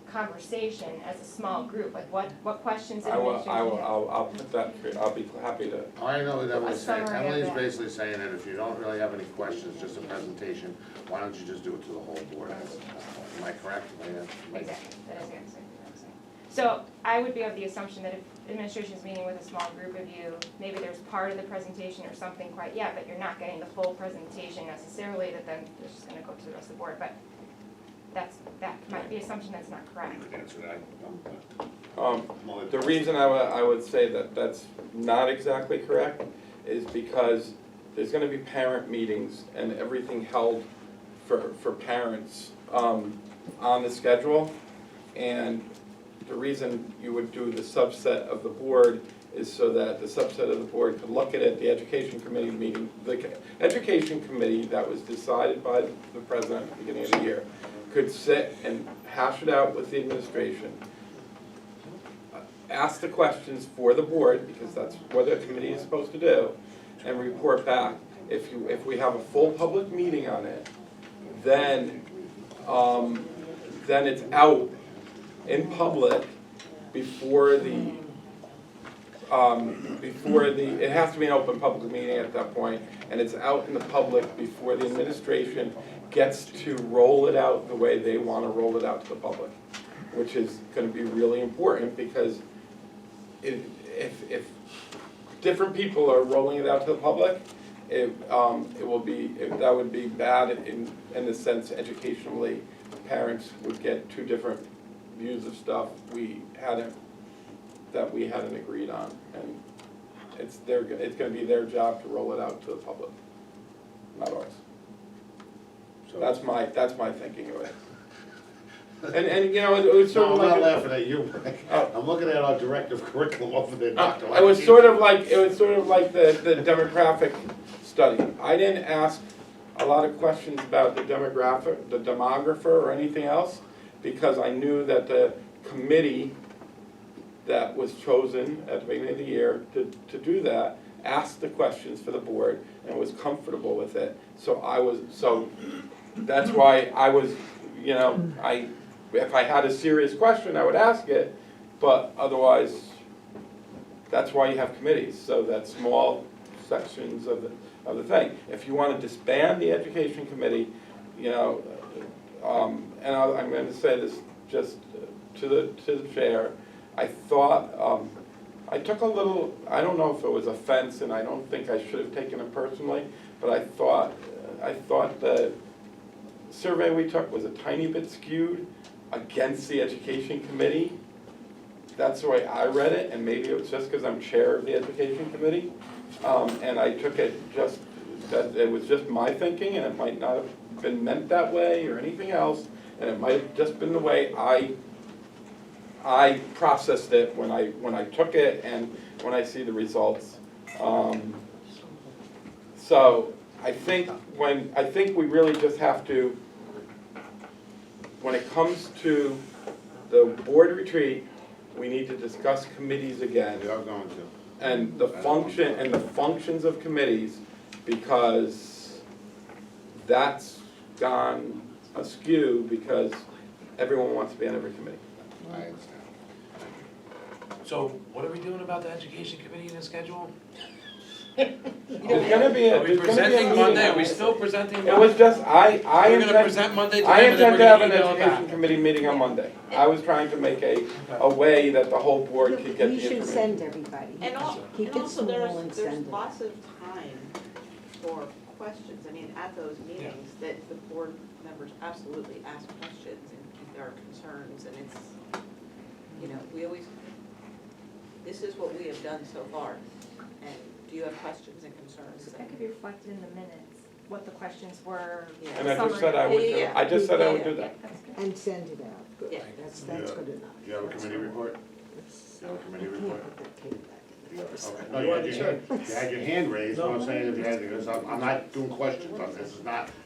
conversation as a small group, like what questions did administration have? I'll put that, I'll be happy to. I know what Emily's saying. summary of Emily's that. basically saying that if you don't really have any questions, just a presentation, why don't you just do it to the whole board? Am I correct? Exactly, that is exactly what I'm saying. So I would be of the assumption that if administration is meeting with a small group of you, maybe there's part of the presentation or something quite yet, but you're not getting the full presentation necessarily, that then it's just gonna go to the rest of the board, but that might be an assumption that's not correct. You would answer that. The reason I would say that that's not exactly correct is because there's gonna be parent meetings and everything held for parents on the schedule. And the reason you would do the subset of the board is so that the subset of the board could look at it, the education committee meeting, the education committee that was decided by the president at the beginning of the year could sit and hash it out with the administration, ask the questions for the board, because that's what a committee is supposed to do, and report back. If we have a full public meeting on it, then it's out in public before the, it has to be an open public meeting at that point, and it's out in the public before the administration gets to roll it out the way they want to roll it out to the public, which is going to be really important, because if different people are rolling it out to the public, it will be, that would be bad in the sense educationally, parents would get two different views of stuff that we hadn't agreed on, and it's going to be their job to roll it out to the public, not ours. So that's my thinking of it. And you know, it was sort No, of I'm like not laughing at you, I'm looking at our director of curriculum over there, Dr. it was sort of like the demographic study. I didn't ask a lot of questions about the demographer or anything else, because I knew that the committee that was chosen at the beginning of the year to do that asked the questions for the board and was comfortable with it. So that's why I was, you know, if I had a serious question, I would ask it, but otherwise, that's why you have committees, so that small sections of the thing. If you want to disband the education committee, you know, and I'm going to say this just to the chair, I thought, I took a little, I don't know if it was offense, and I don't think I should have taken it personally, but I thought the survey we took was a tiny bit skewed against the education committee. That's the way I read it, and maybe it was just because I'm chair of the education committee. And I took it just, that it was just my thinking, and it might not have been meant that way or anything else, and it might have just been the way I processed it when I took it and when I see the results. So I think we really just have to, when it comes to the board retreat, we need to discuss committees again. We are going to. And the functions of committees, because that's gone askew because everyone wants to be on every committee. I understand. So what are we doing about the education committee in the schedule? There's gonna be Are we presenting Monday, are we still presenting Monday? It was just, We're gonna present Monday to I them and then intend we're to have gonna an email it education back. committee meeting on Monday. I was trying to make a way that the whole board could get the We information. should send everybody. And Keep it also small and there's send it. lots of time for questions. I mean, at those meetings, that the board members absolutely ask questions and there are concerns, and it's, you know, we always, this is what we have done so far. And do you have questions and concerns? That could be reflected in the minutes, what the questions were. Yeah. And I just said I would do, Yeah. I just said I would do that. And send it out, good, Yeah. that's Yeah. good enough. Do you have a committee report? You have a committee report? Put that tape back in the first Okay. time. No, you had your hand raised, what I'm saying, if you had, because I'm not doing questions on this,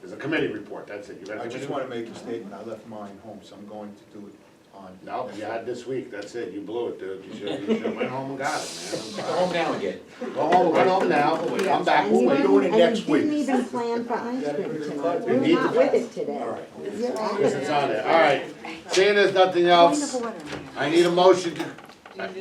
it's a committee report, that's it. You got a I just committee want to make a statement, I left mine home, so I'm going to do it on. No, you had this week, that's it, you blew it, dude, you should've went home and got it, man. Go home now again. Go home, run home now, I'm back, And we'll you wait. doing it didn't- next And you week. didn't even plan for ice cream tonight, You we're need not to- with it today. All right. You're out. Yes, it's on there, all right, seeing there's nothing else, I need a motion to,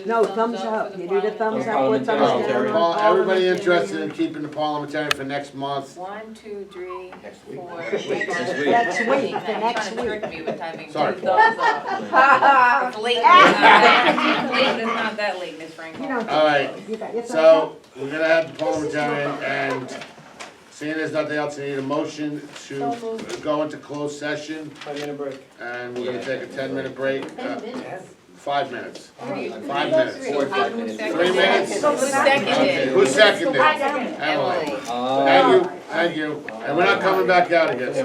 No, thumbs up, you do the thumbs up or thumbs Parliamentary. down on everybody parliamentary. interested in keeping the parliamentary for next month? 1, 2, 3, Next week. 4. Next week. Next week, the next Trying to trick me with typing 2 Sorry, thumbs Paul. up. It's late, it's not that late, Ms. Franco. You don't All right, You got your thumbs so, up? we're gonna have the parliamentarian, and seeing there's nothing else, I need a motion to go into closed session, 5-minute break. and we're gonna take a 10-minute break. 5 minutes. 3. 5 minutes. 4 or 5 minutes. 3 minutes? Who seconded? Who seconded? Emily. Emily. Thank you, and we're not coming back out again, so.